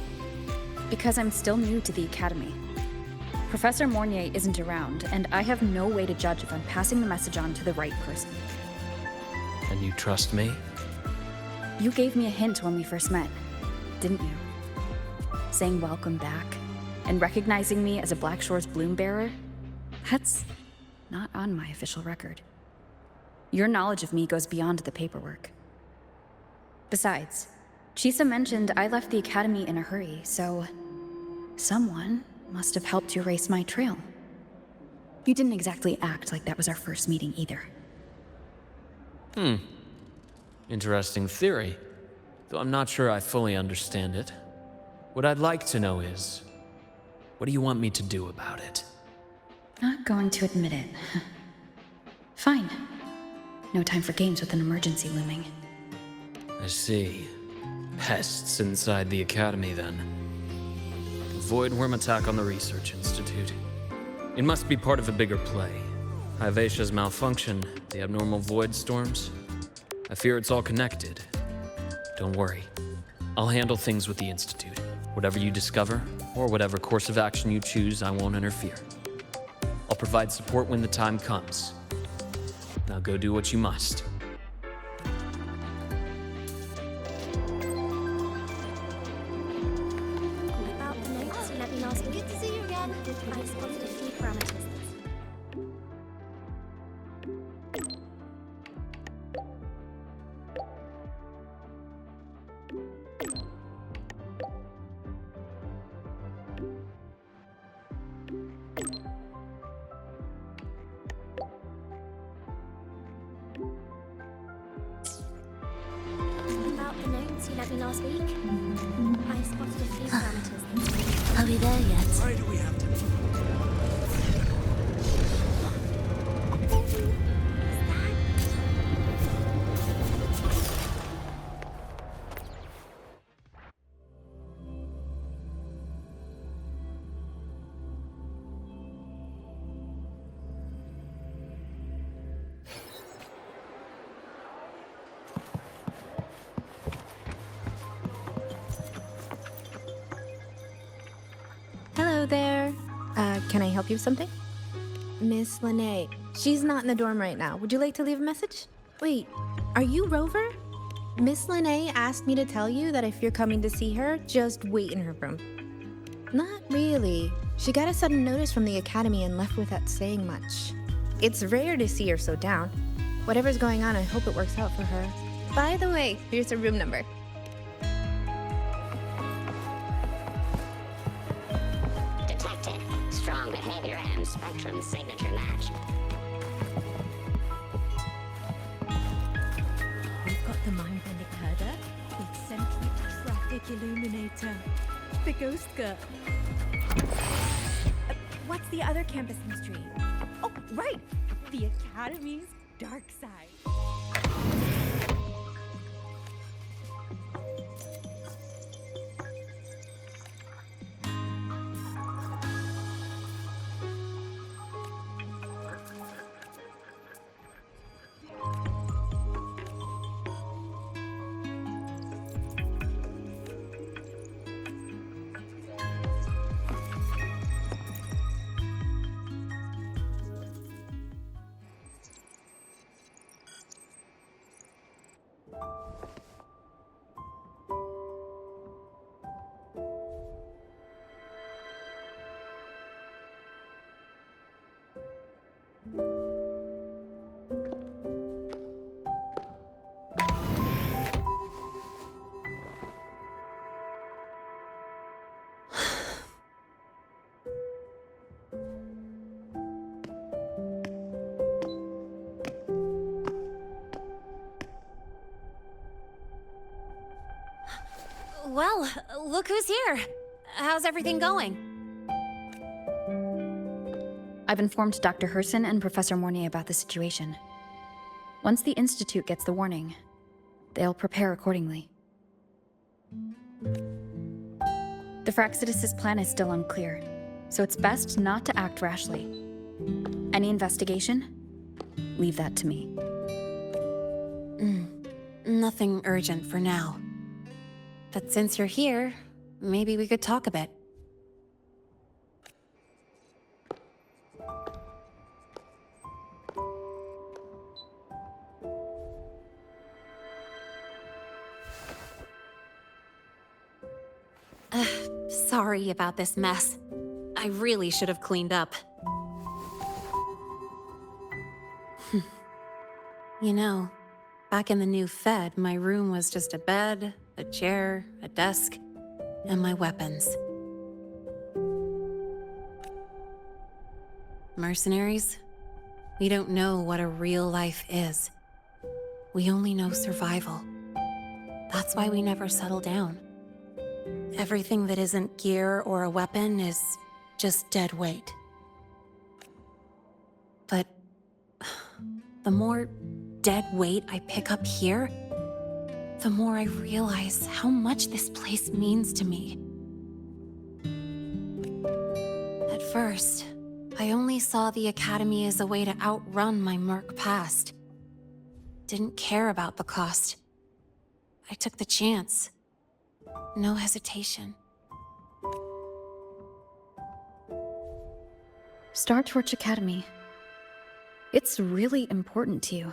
Because I'm still new to the Academy. Professor Mornier isn't around, and I have no way to judge if I'm passing the message on to the right person. And you trust me? You gave me a hint when we first met, didn't you? Saying welcome back, and recognizing me as a Black Shore's bloom bearer? That's not on my official record. Your knowledge of me goes beyond the paperwork. Besides, Chisa mentioned I left the Academy in a hurry, so someone must have helped you erase my trail. You didn't exactly act like that was our first meeting either. Interesting theory, though I'm not sure I fully understand it. What I'd like to know is, what do you want me to do about it? Not going to admit it. Fine. No time for games with an emergency looming. I see. Pests inside the Academy, then. A void worm attack on the Research Institute. It must be part of a bigger play. Hivacia's malfunction, the abnormal void storms. I fear it's all connected. Don't worry. I'll handle things with the Institute. Whatever you discover, or whatever course of action you choose, I won't interfere. I'll provide support when the time comes. Now go do what you must. About the notes you let me last week. Good to see you again. I spotted a few parameters. About the notes you let me last week. I spotted a few parameters. Are we there yet? Why do we have to? Hello there. Can I help you with something? Miss Lene. She's not in the dorm right now. Would you like to leave a message? Wait, are you Rover? Miss Lene asked me to tell you that if you're coming to see her, just wait in her room. Not really. She got a sudden notice from the Academy and left without saying much. It's rare to see her so down. Whatever's going on, I hope it works out for her. By the way, here's her room number. Detected. Strong behavior and spectrum signature match. We've got the mind-bending herder, the eccentric traffic illuminator, the ghost girl. What's the other campus mystery? Oh, right! The Academy's dark side. Well, look who's here. How's everything going? I've informed Dr. Herson and Professor Mornier about the situation. Once the Institute gets the warning, they'll prepare accordingly. The Fraxidus' plan is still unclear, so it's best not to act rashly. Any investigation? Leave that to me. Nothing urgent for now. But since you're here, maybe we could talk a bit. Sorry about this mess. I really should have cleaned up. You know, back in the new Fed, my room was just a bed, a chair, a desk, and my weapons. Mercenaries? We don't know what a real life is. We only know survival. That's why we never settle down. Everything that isn't gear or a weapon is just dead weight. But the more dead weight I pick up here, the more I realize how much this place means to me. At first, I only saw the Academy as a way to outrun my merc past. Didn't care about the cost. I took the chance. No hesitation. Star Torch Academy. It's really important to you,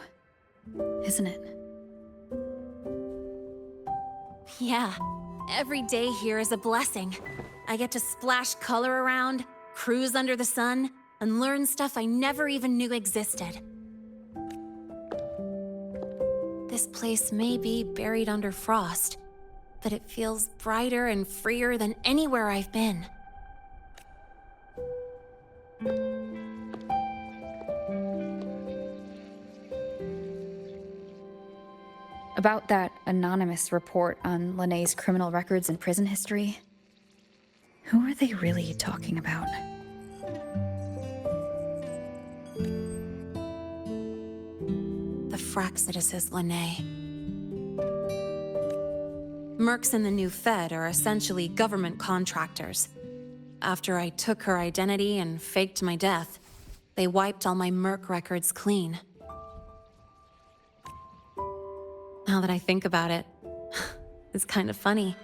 isn't it? Yeah, every day here is a blessing. I get to splash color around, cruise under the sun, and learn stuff I never even knew existed. This place may be buried under frost, but it feels brighter and freer than anywhere I've been. About that anonymous report on Linnéa's criminal records and prison history, who are they really talking about? The Fraxidus Linné. Mercs in the new Fed are essentially government contractors. After I took her identity and faked my death, they wiped all my merc records clean. Now that I think about it, it's kind of funny.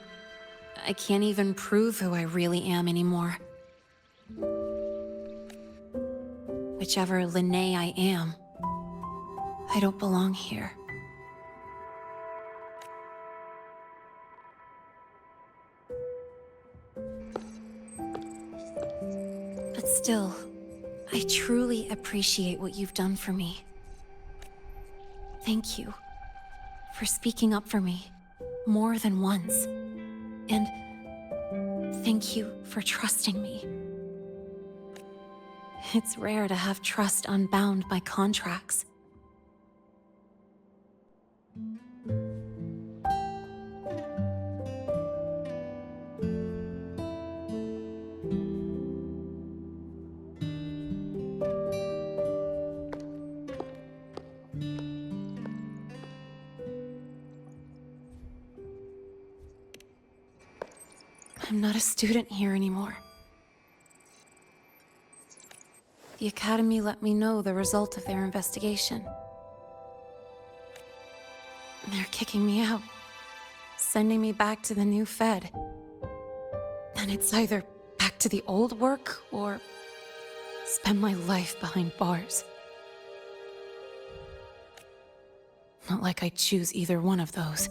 I can't even prove who I really am anymore. Whichever Linné I am, I don't belong here. But still, I truly appreciate what you've done for me. Thank you for speaking up for me more than once. And thank you for trusting me. It's rare to have trust unbound by contracts. I'm not a student here anymore. The Academy let me know the result of their investigation. They're kicking me out, sending me back to the new Fed. And it's either back to the old work or spend my life behind bars. Not like I choose either one of those.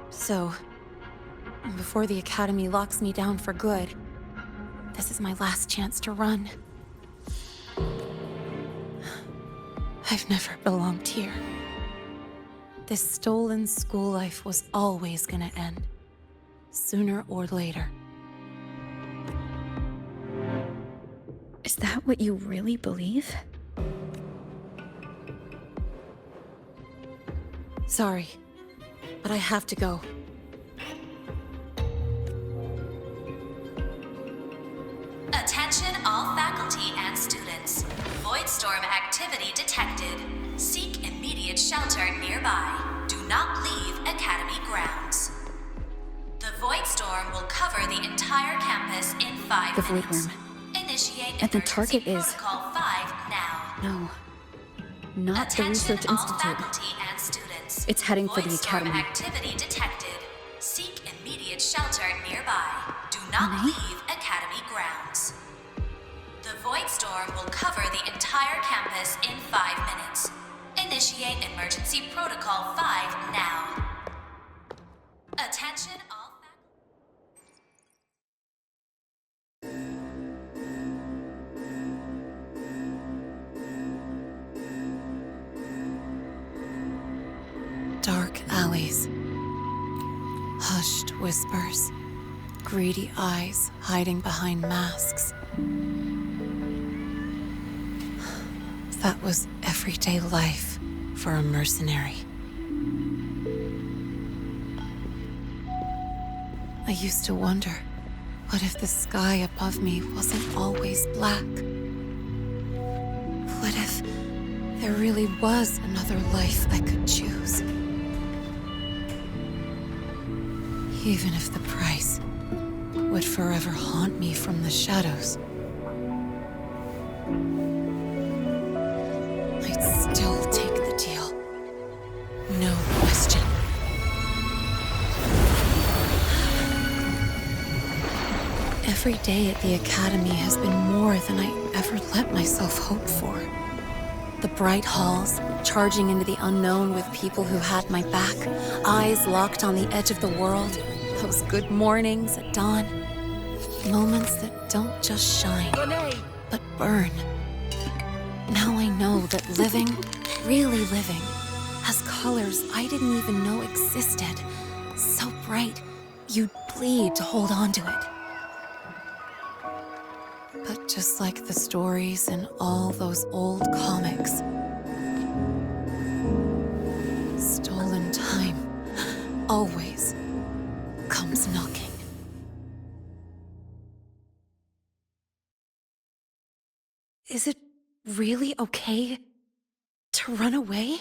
So, before the Academy locks me down for good, this is my last chance to run. I've never belonged here. This stolen school life was always gonna end, sooner or later. Is that what you really believe? Sorry, but I have to go. Attention all faculty and students. Voidstorm activity detected. Seek immediate shelter nearby. Do not leave Academy grounds. The Voidstorm will cover the entire campus in 5 The Void minutes. Worm. Initiate And the emergency target is... protocol 5 now. No. Not the Research all Institute. faculty and students. It's heading for the Voidstorm Academy. activity detected. Seek immediate shelter nearby. Do not leave Academy grounds. The Voidstorm will cover the entire campus in 5 minutes. Initiate Emergency Protocol 5 now. Attention all Dark alleys. Hushed whispers. Greedy eyes hiding behind masks. That was everyday life for a mercenary. I used to wonder, what if the sky above me wasn't always black? What if there really was another life I could choose? Even if the price would forever haunt me from the shadows, I'd still take the deal. No question. Every day at the Academy has been more than I ever let myself hope for. The bright halls, charging into the unknown with people who had my back, eyes locked on the edge of the world, those good mornings at dawn, moments that don't just shine, but burn. Now I know that living, really living, has colors I didn't even know existed. So bright, you'd bleed to hold on to it. But just like the stories in all those old comics, stolen time always comes knocking. Is it really okay to run away?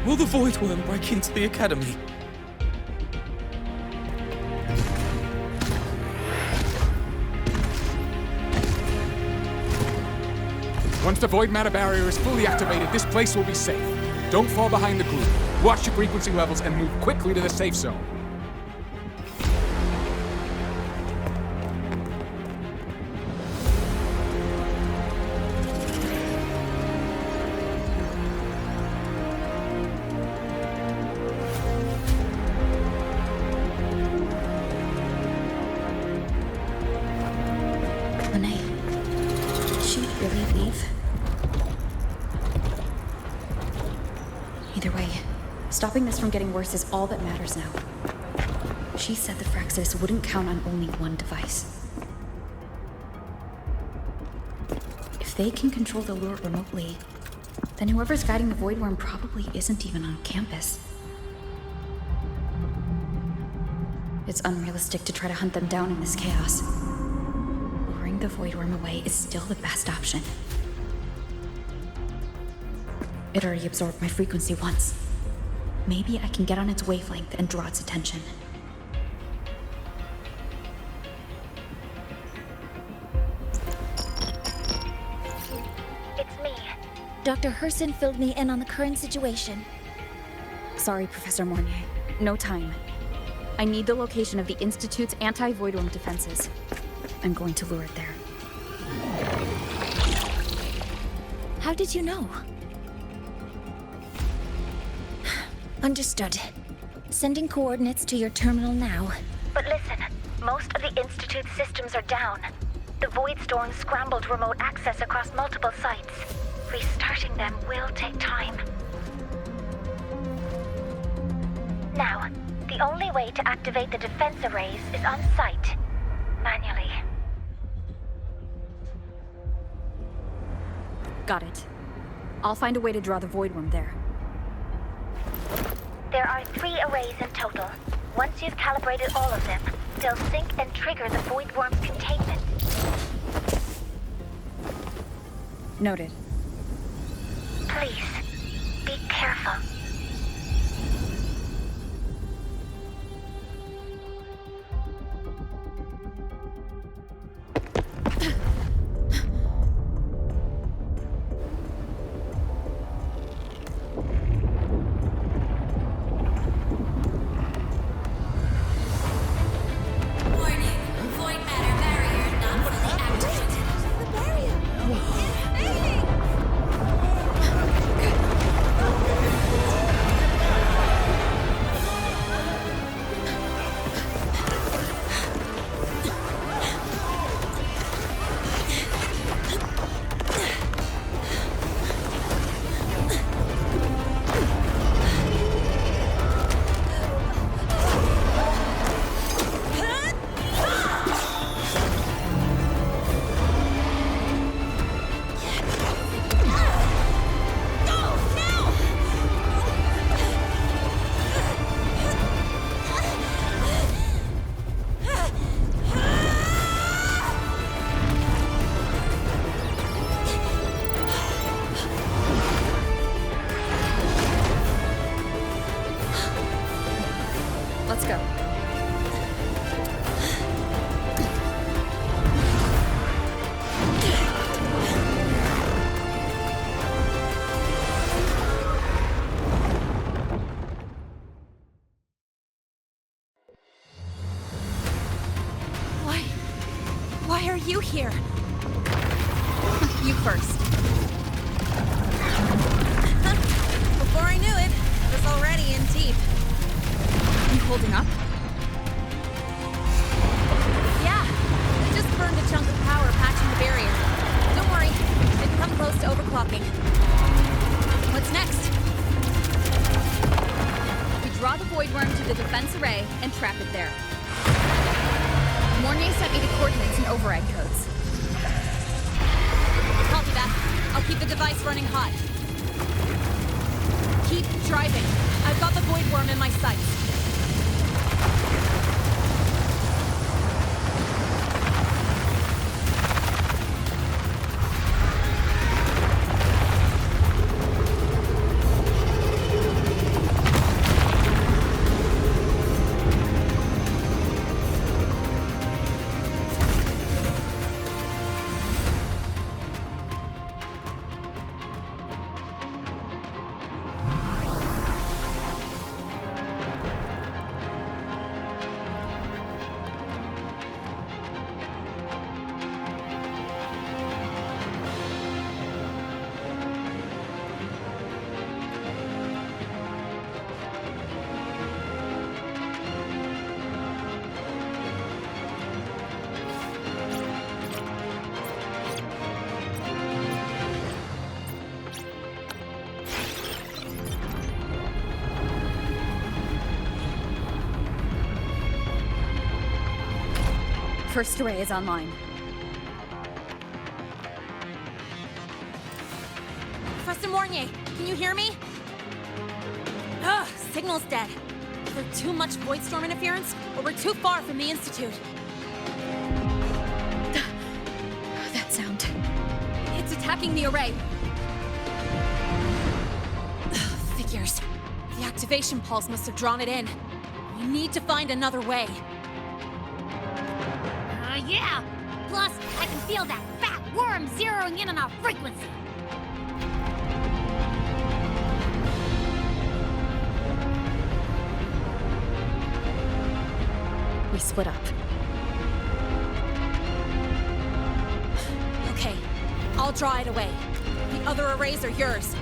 Will the Voidworm break into the Academy? Once the void matter barrier is fully activated, this place will be safe. Don't fall behind the group. Watch your frequency levels and move quickly to the safe zone. Either way, stopping this from getting worse is all that matters now. She said the Fraxis wouldn't count on only one device. If they can control the lure remotely, then whoever's guiding the Voidworm probably isn't even on campus. It's unrealistic to try to hunt them down in this chaos. Luring the Voidworm away is still the best option. It already absorbed my frequency once. Maybe I can get on its wavelength and draw its attention. It's me. Dr. Herson filled me in on the current situation. Sorry, Professor Mornier. No time. I need the location of the Institute's anti-Voidworm defenses. I'm going to lure it there. How did you know? Understood. Sending coordinates to your terminal now. But listen, most of the Institute's systems are down. The Void Storm scrambled remote access across multiple sites. Restarting them will take time. Now, the only way to activate the defense arrays is on site, manually. Got it. I'll find a way to draw the void worm there. There are 3 arrays in total. Once you've calibrated all of them, they'll sync and trigger the void worm's containment. Noted. Please, be careful. Let's go. Why are you here? You first. Before I knew it, I was already in deep. You holding up? Yeah, I just burned a chunk of power patching the barrier. Don't worry, they've come close to overclocking. What's next? We draw the void worm to the defense array and trap it there. Mornay sent me the coordinates and override codes. Copy that. I'll keep the device running hot. Keep driving. I've got the void worm in my sights. First array is online. Professor Mornier, can you hear me? Ugh, signal's dead. Either too much void storm interference, or we're too far from the Institute. That sound. It's attacking the array. Figures. The activation pulse must have drawn it in. We need to find another way. Yeah! Plus, I can feel that fat worm zeroing in on our frequency. We split up. Okay, I'll draw it away. The other arrays are yours.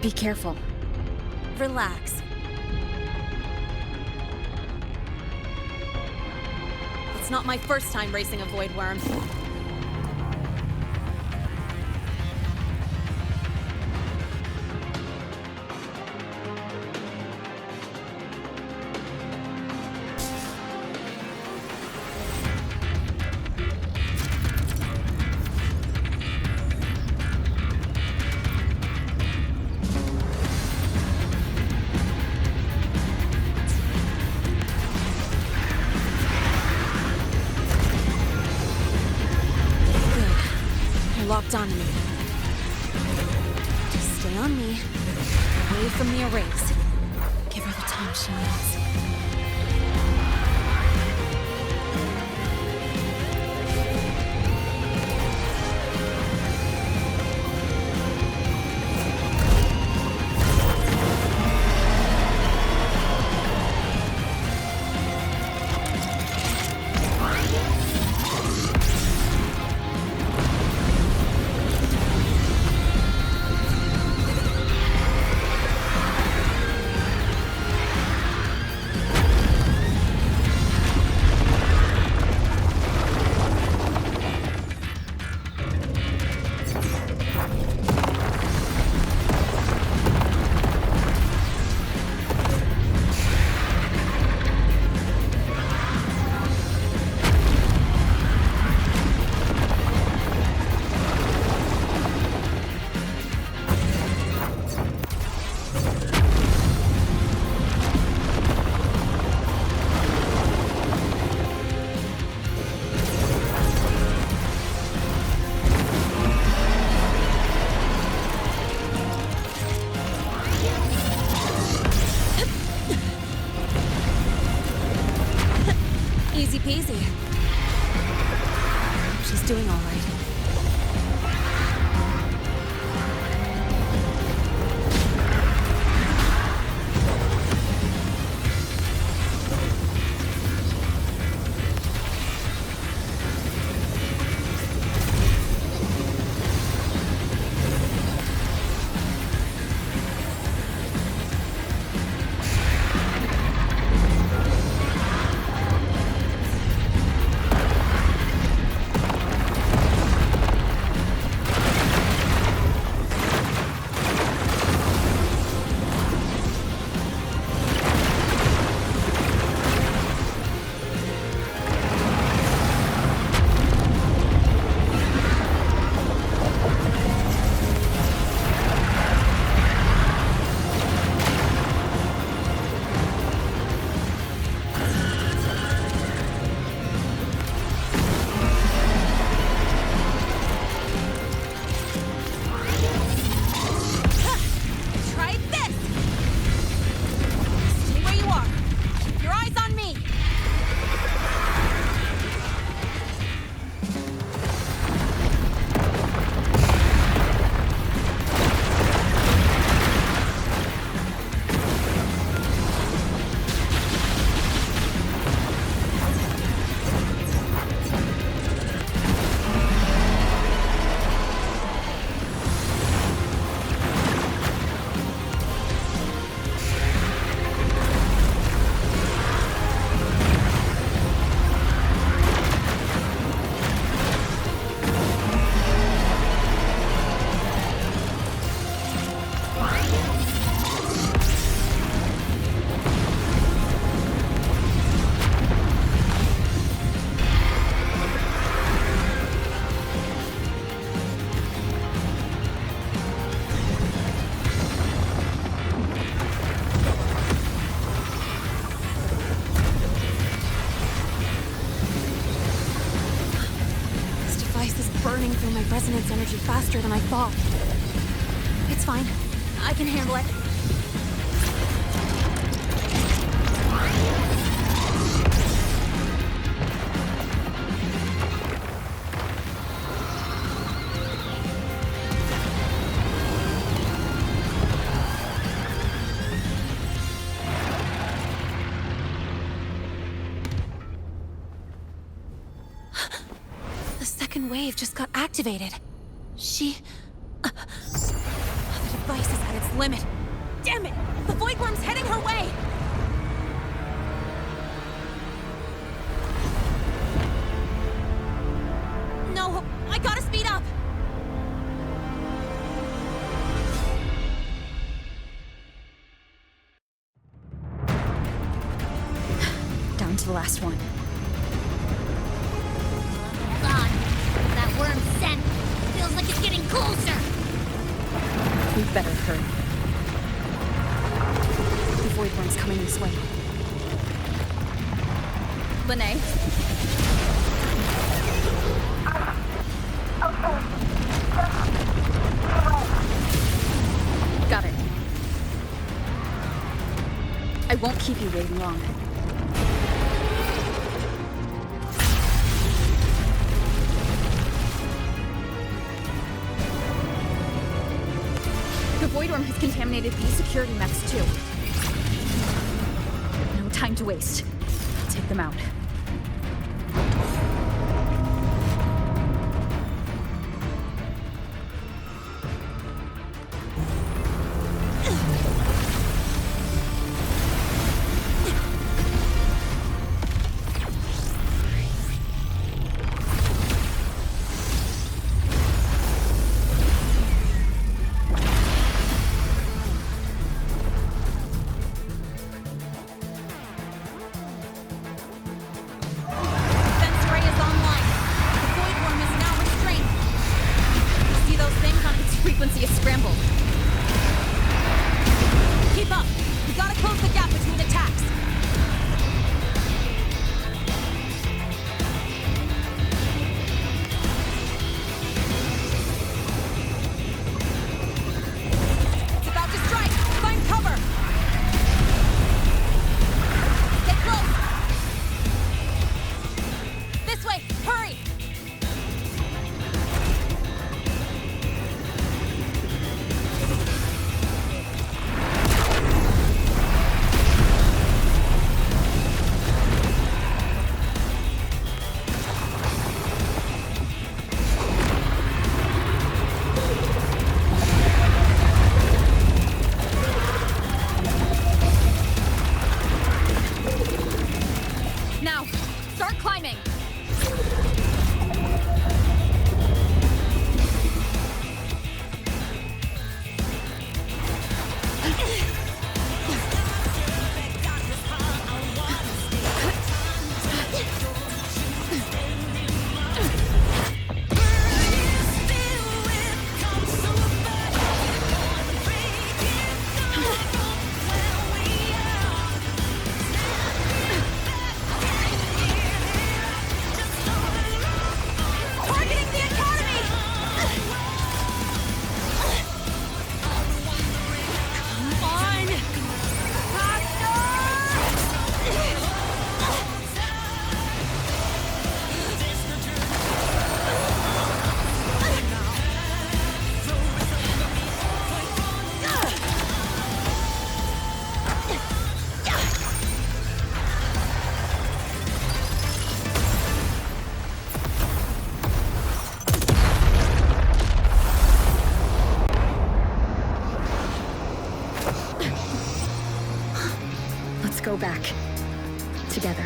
Be careful. Relax. It's not my first time racing a void worm. Locked onto me. Just stay on me, away from the arrays. Give her the time she needs. Easy peasy. She's doing all right. Burning through my resonance energy faster than I thought. It's fine. I can handle it. Wave just got activated. The device is at its limit. Damn it! The Void Worm's heading her way! No, I gotta speed up! Down to the last one. Hold on. That worm scent feels like it's getting closer. We better hurry. The Void Worm's coming this way. Lene? Got it. I won't keep you waiting long. The Void Worm has contaminated these security mechs too. No time to waste. I'll take them out. Frequency is scrambled. Keep up! We gotta close the gap between attacks! It's about to strike! Find cover! Stay close! This way! Hurry! Go back. Together.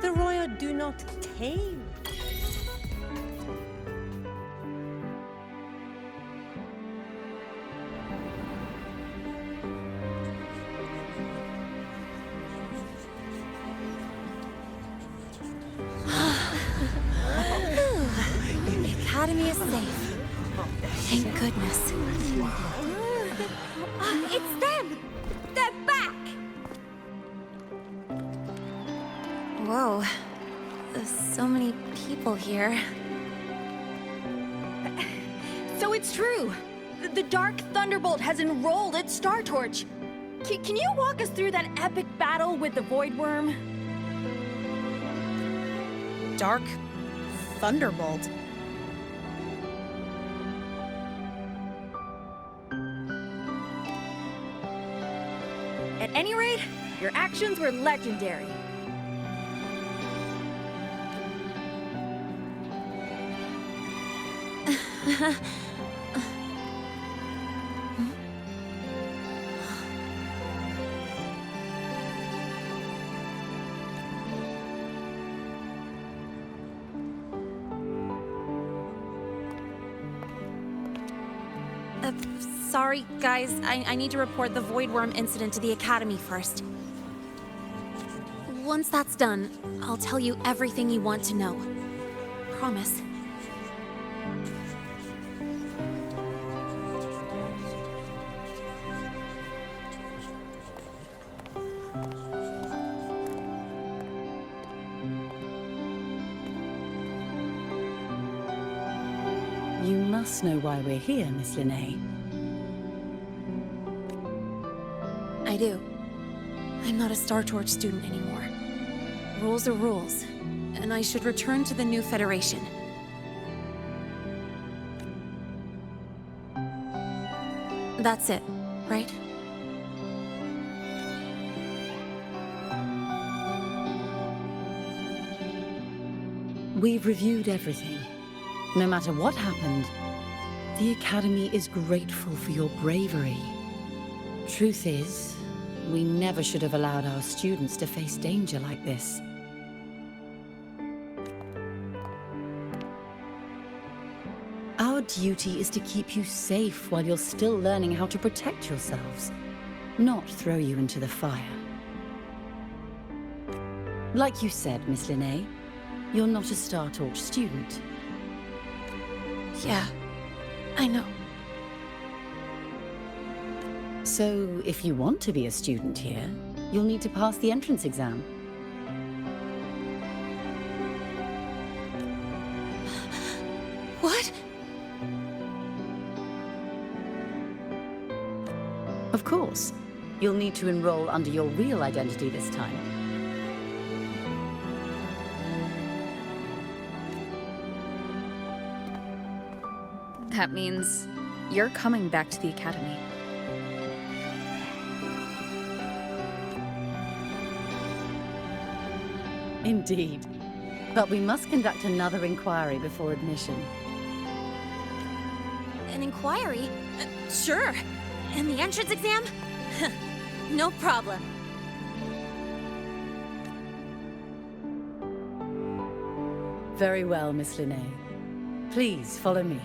The Royal do not tame. Academy is safe. Thank goodness. It's them! They're back! Whoa. There's so many people here. So it's true! The Dark Thunderbolt has enrolled at Star Torch! Can you walk us through that epic battle with the Void Worm? Dark Thunderbolt? At any rate, your actions were legendary. Sorry, guys. I need to report the Void Worm incident to the Academy first. Once that's done, I'll tell you everything you want to know. Promise. You must know why we're here, Miss Linnae. I do. I'm not a Star Torch student anymore. Rules are rules, and I should return to the new Federation. That's it, right? We've reviewed everything. No matter what happened, the Academy is grateful for your bravery. Truth is, we never should have allowed our students to face danger like this. Our duty is to keep you safe while you're still learning how to protect yourselves, not throw you into the fire. Like you said, Miss Linnae, you're not a Star Torch student. Yeah, I know. So, if you want to be a student here, you'll need to pass the entrance exam. What? Of course. You'll need to enroll under your real identity this time. That means you're coming back to the Academy. Indeed. But we must conduct another inquiry before admission. An inquiry? Sure. And the entrance exam? No problem. Very well, Miss Linnae. Please, follow me.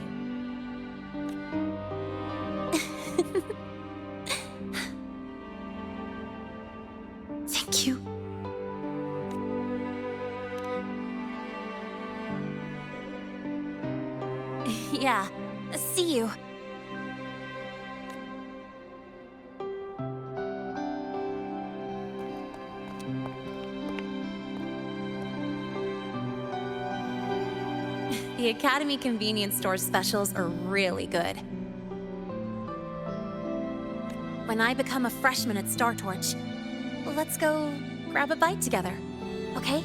Thank you. Yeah, see you. The Academy convenience store specials are really good. When I become a freshman at Star Torch, let's go grab a bite together, okay?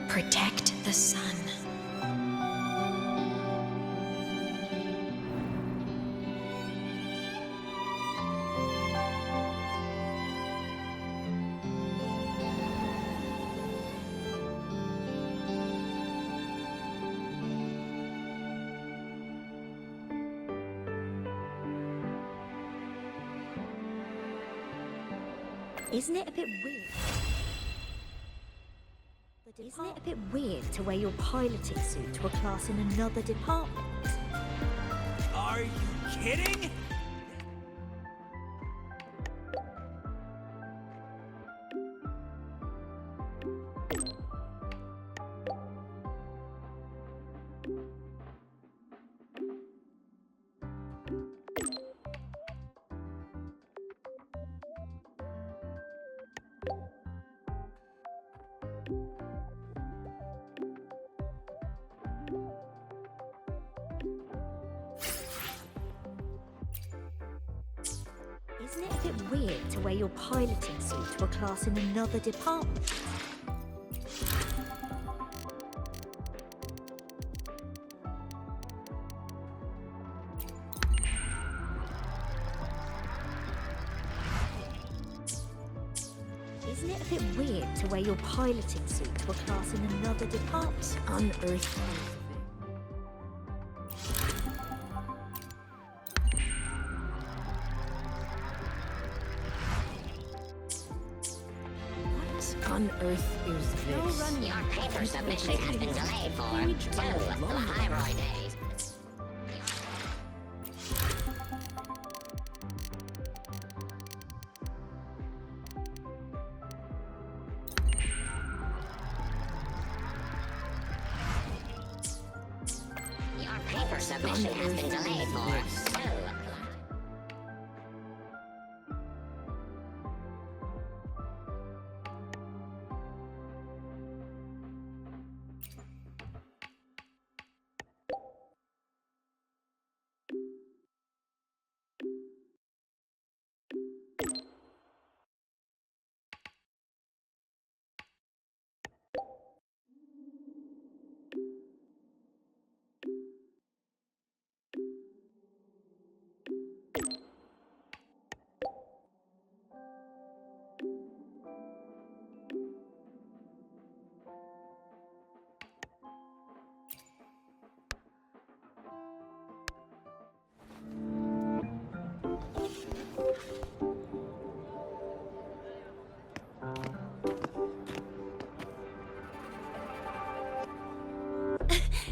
Protect the sun. Isn't it a bit weird? Isn't it a bit weird to wear your piloting suit to a class in another department? Are you kidding? Isn't it a bit weird to wear your piloting suit to a class in another department? Isn't it a bit weird to wear your piloting suit to a class in another department? Unearthly. What on earth is this? Your paper submission has been delayed for 2 Lahai-Roi days. Your paper submission has been delayed for 2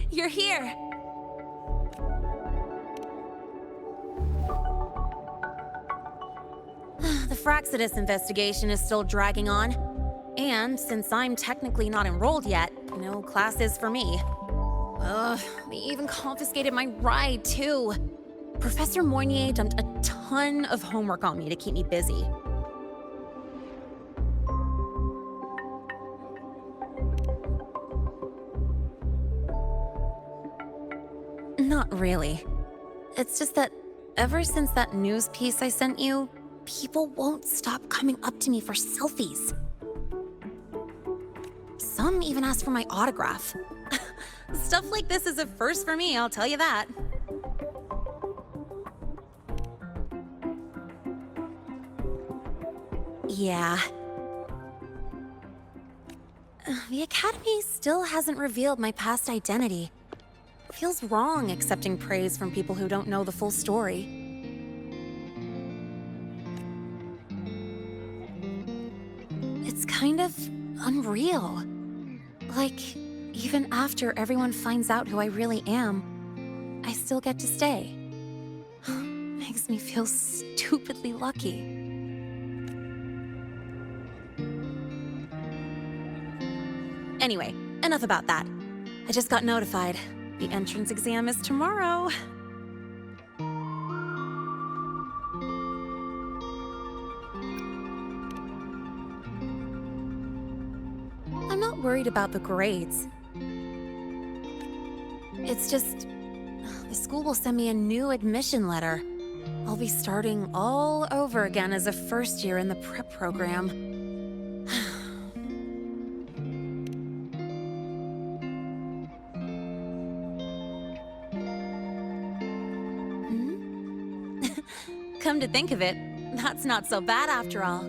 You're here! The Fraxidus investigation is still dragging on. And since I'm technically not enrolled yet, no classes for me. Ugh, they even confiscated my ride, too. Professor Moynier dumped a ton of homework on me to keep me busy. Not really. It's just that ever since that news piece I sent you, people won't stop coming up to me for selfies. Some even ask for my autograph. Stuff like this is a first for me, I'll tell you that. Yeah. The Academy still hasn't revealed my past identity. Feels wrong accepting praise from people who don't know the full story. It's kind of unreal. Like, even after everyone finds out who I really am, I still get to stay. Makes me feel stupidly lucky. Anyway, enough about that. I just got notified. The entrance exam is tomorrow. I'm not worried about the grades. It's just, the school will send me a new admission letter. I'll be starting all over again as a first year in the prep program. Come to think of it, that's not so bad after all.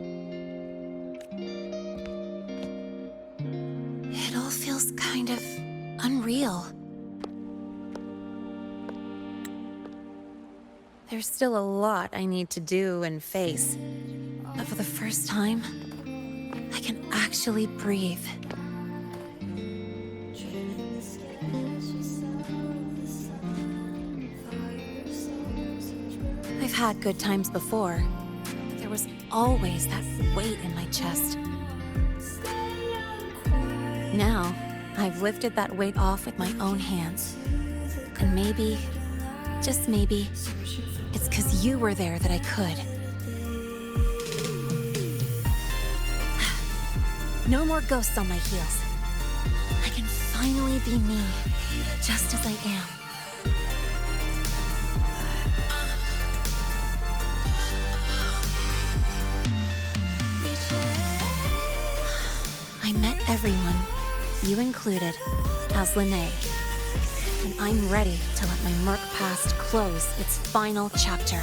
It all feels kind of unreal. There's still a lot I need to do and face, but for the first time, I can actually breathe. I've had good times before, but there was always that weight in my chest. Now, I've lifted that weight off with my own hands. And maybe, just maybe, it's 'cause you were there that I could. No more ghosts on my heels. I can finally be me, just as I am. I met everyone, you included, as Linnae. And I'm ready to let my Merc past close its final chapter.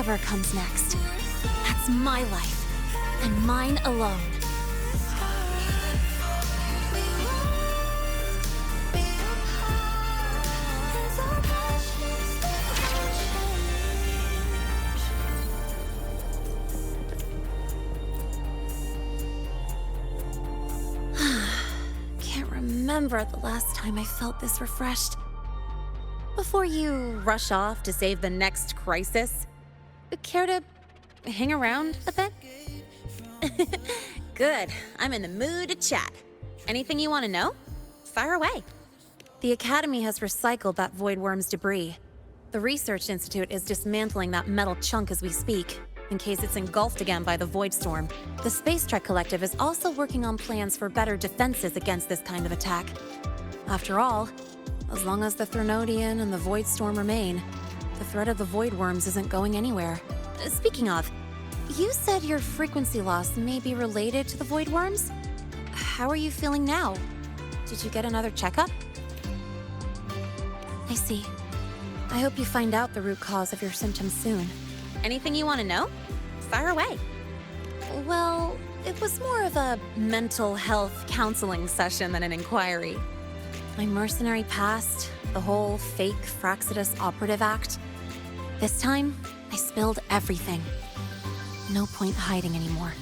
whatever comes next. That's my life, and mine alone. Can't remember the last time I felt this refreshed. Before you rush off to save the next crisis, care to hang around a bit? Good. I'm in the mood to chat. Anything you want to know? Fire away. The Academy has recycled that Void Worm's debris. The Research Institute is dismantling that metal chunk as we speak, in case it's engulfed again by the Void Storm. The Space Trek Collective is also working on plans for better defenses against this kind of attack. After all, as long as the Threnodian and the Void Storm remain, the threat of the Void Worms isn't going anywhere. Speaking of, you said your frequency loss may be related to the Void Worms? How are you feeling now? Did you get another checkup? I see. I hope you find out the root cause of your symptoms soon. Anything you want to know? Fire away. Well, it was more of a mental health counseling session than an inquiry. My mercenary past, the whole fake Fraxidus operative act. This time, I spilled everything. No point hiding anymore.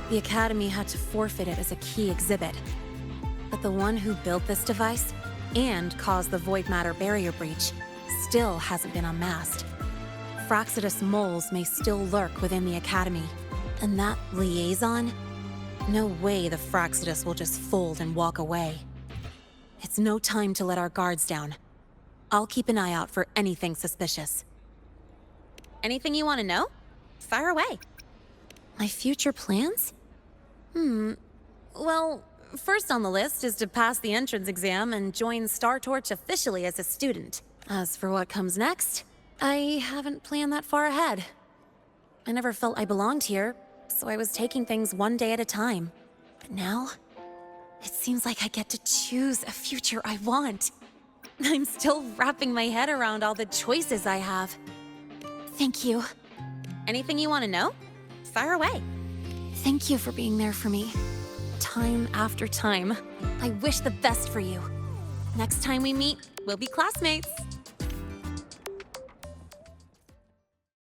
The Academy had to forfeit it as a key exhibit. But the one who built this device and caused the void matter barrier breach still hasn't been unmasked. Fraxidus moles may still lurk within the Academy. And that liaison? No way the Fraxidus will just fold and walk away. It's no time to let our guards down. I'll keep an eye out for anything suspicious. Anything you want to know? Fire away. My future plans? Well, first on the list is to pass the entrance exam and join Star Torch officially as a student. As for what comes next, I haven't planned that far ahead. I never felt I belonged here, so I was taking things one day at a time. But now, it seems like I get to choose a future I want. I'm still wrapping my head around all the choices I have. Thank you. Anything you want to know? Fire away. Thank you for being there for me. Time after time. I wish the best for you. Next time we meet, we'll be classmates.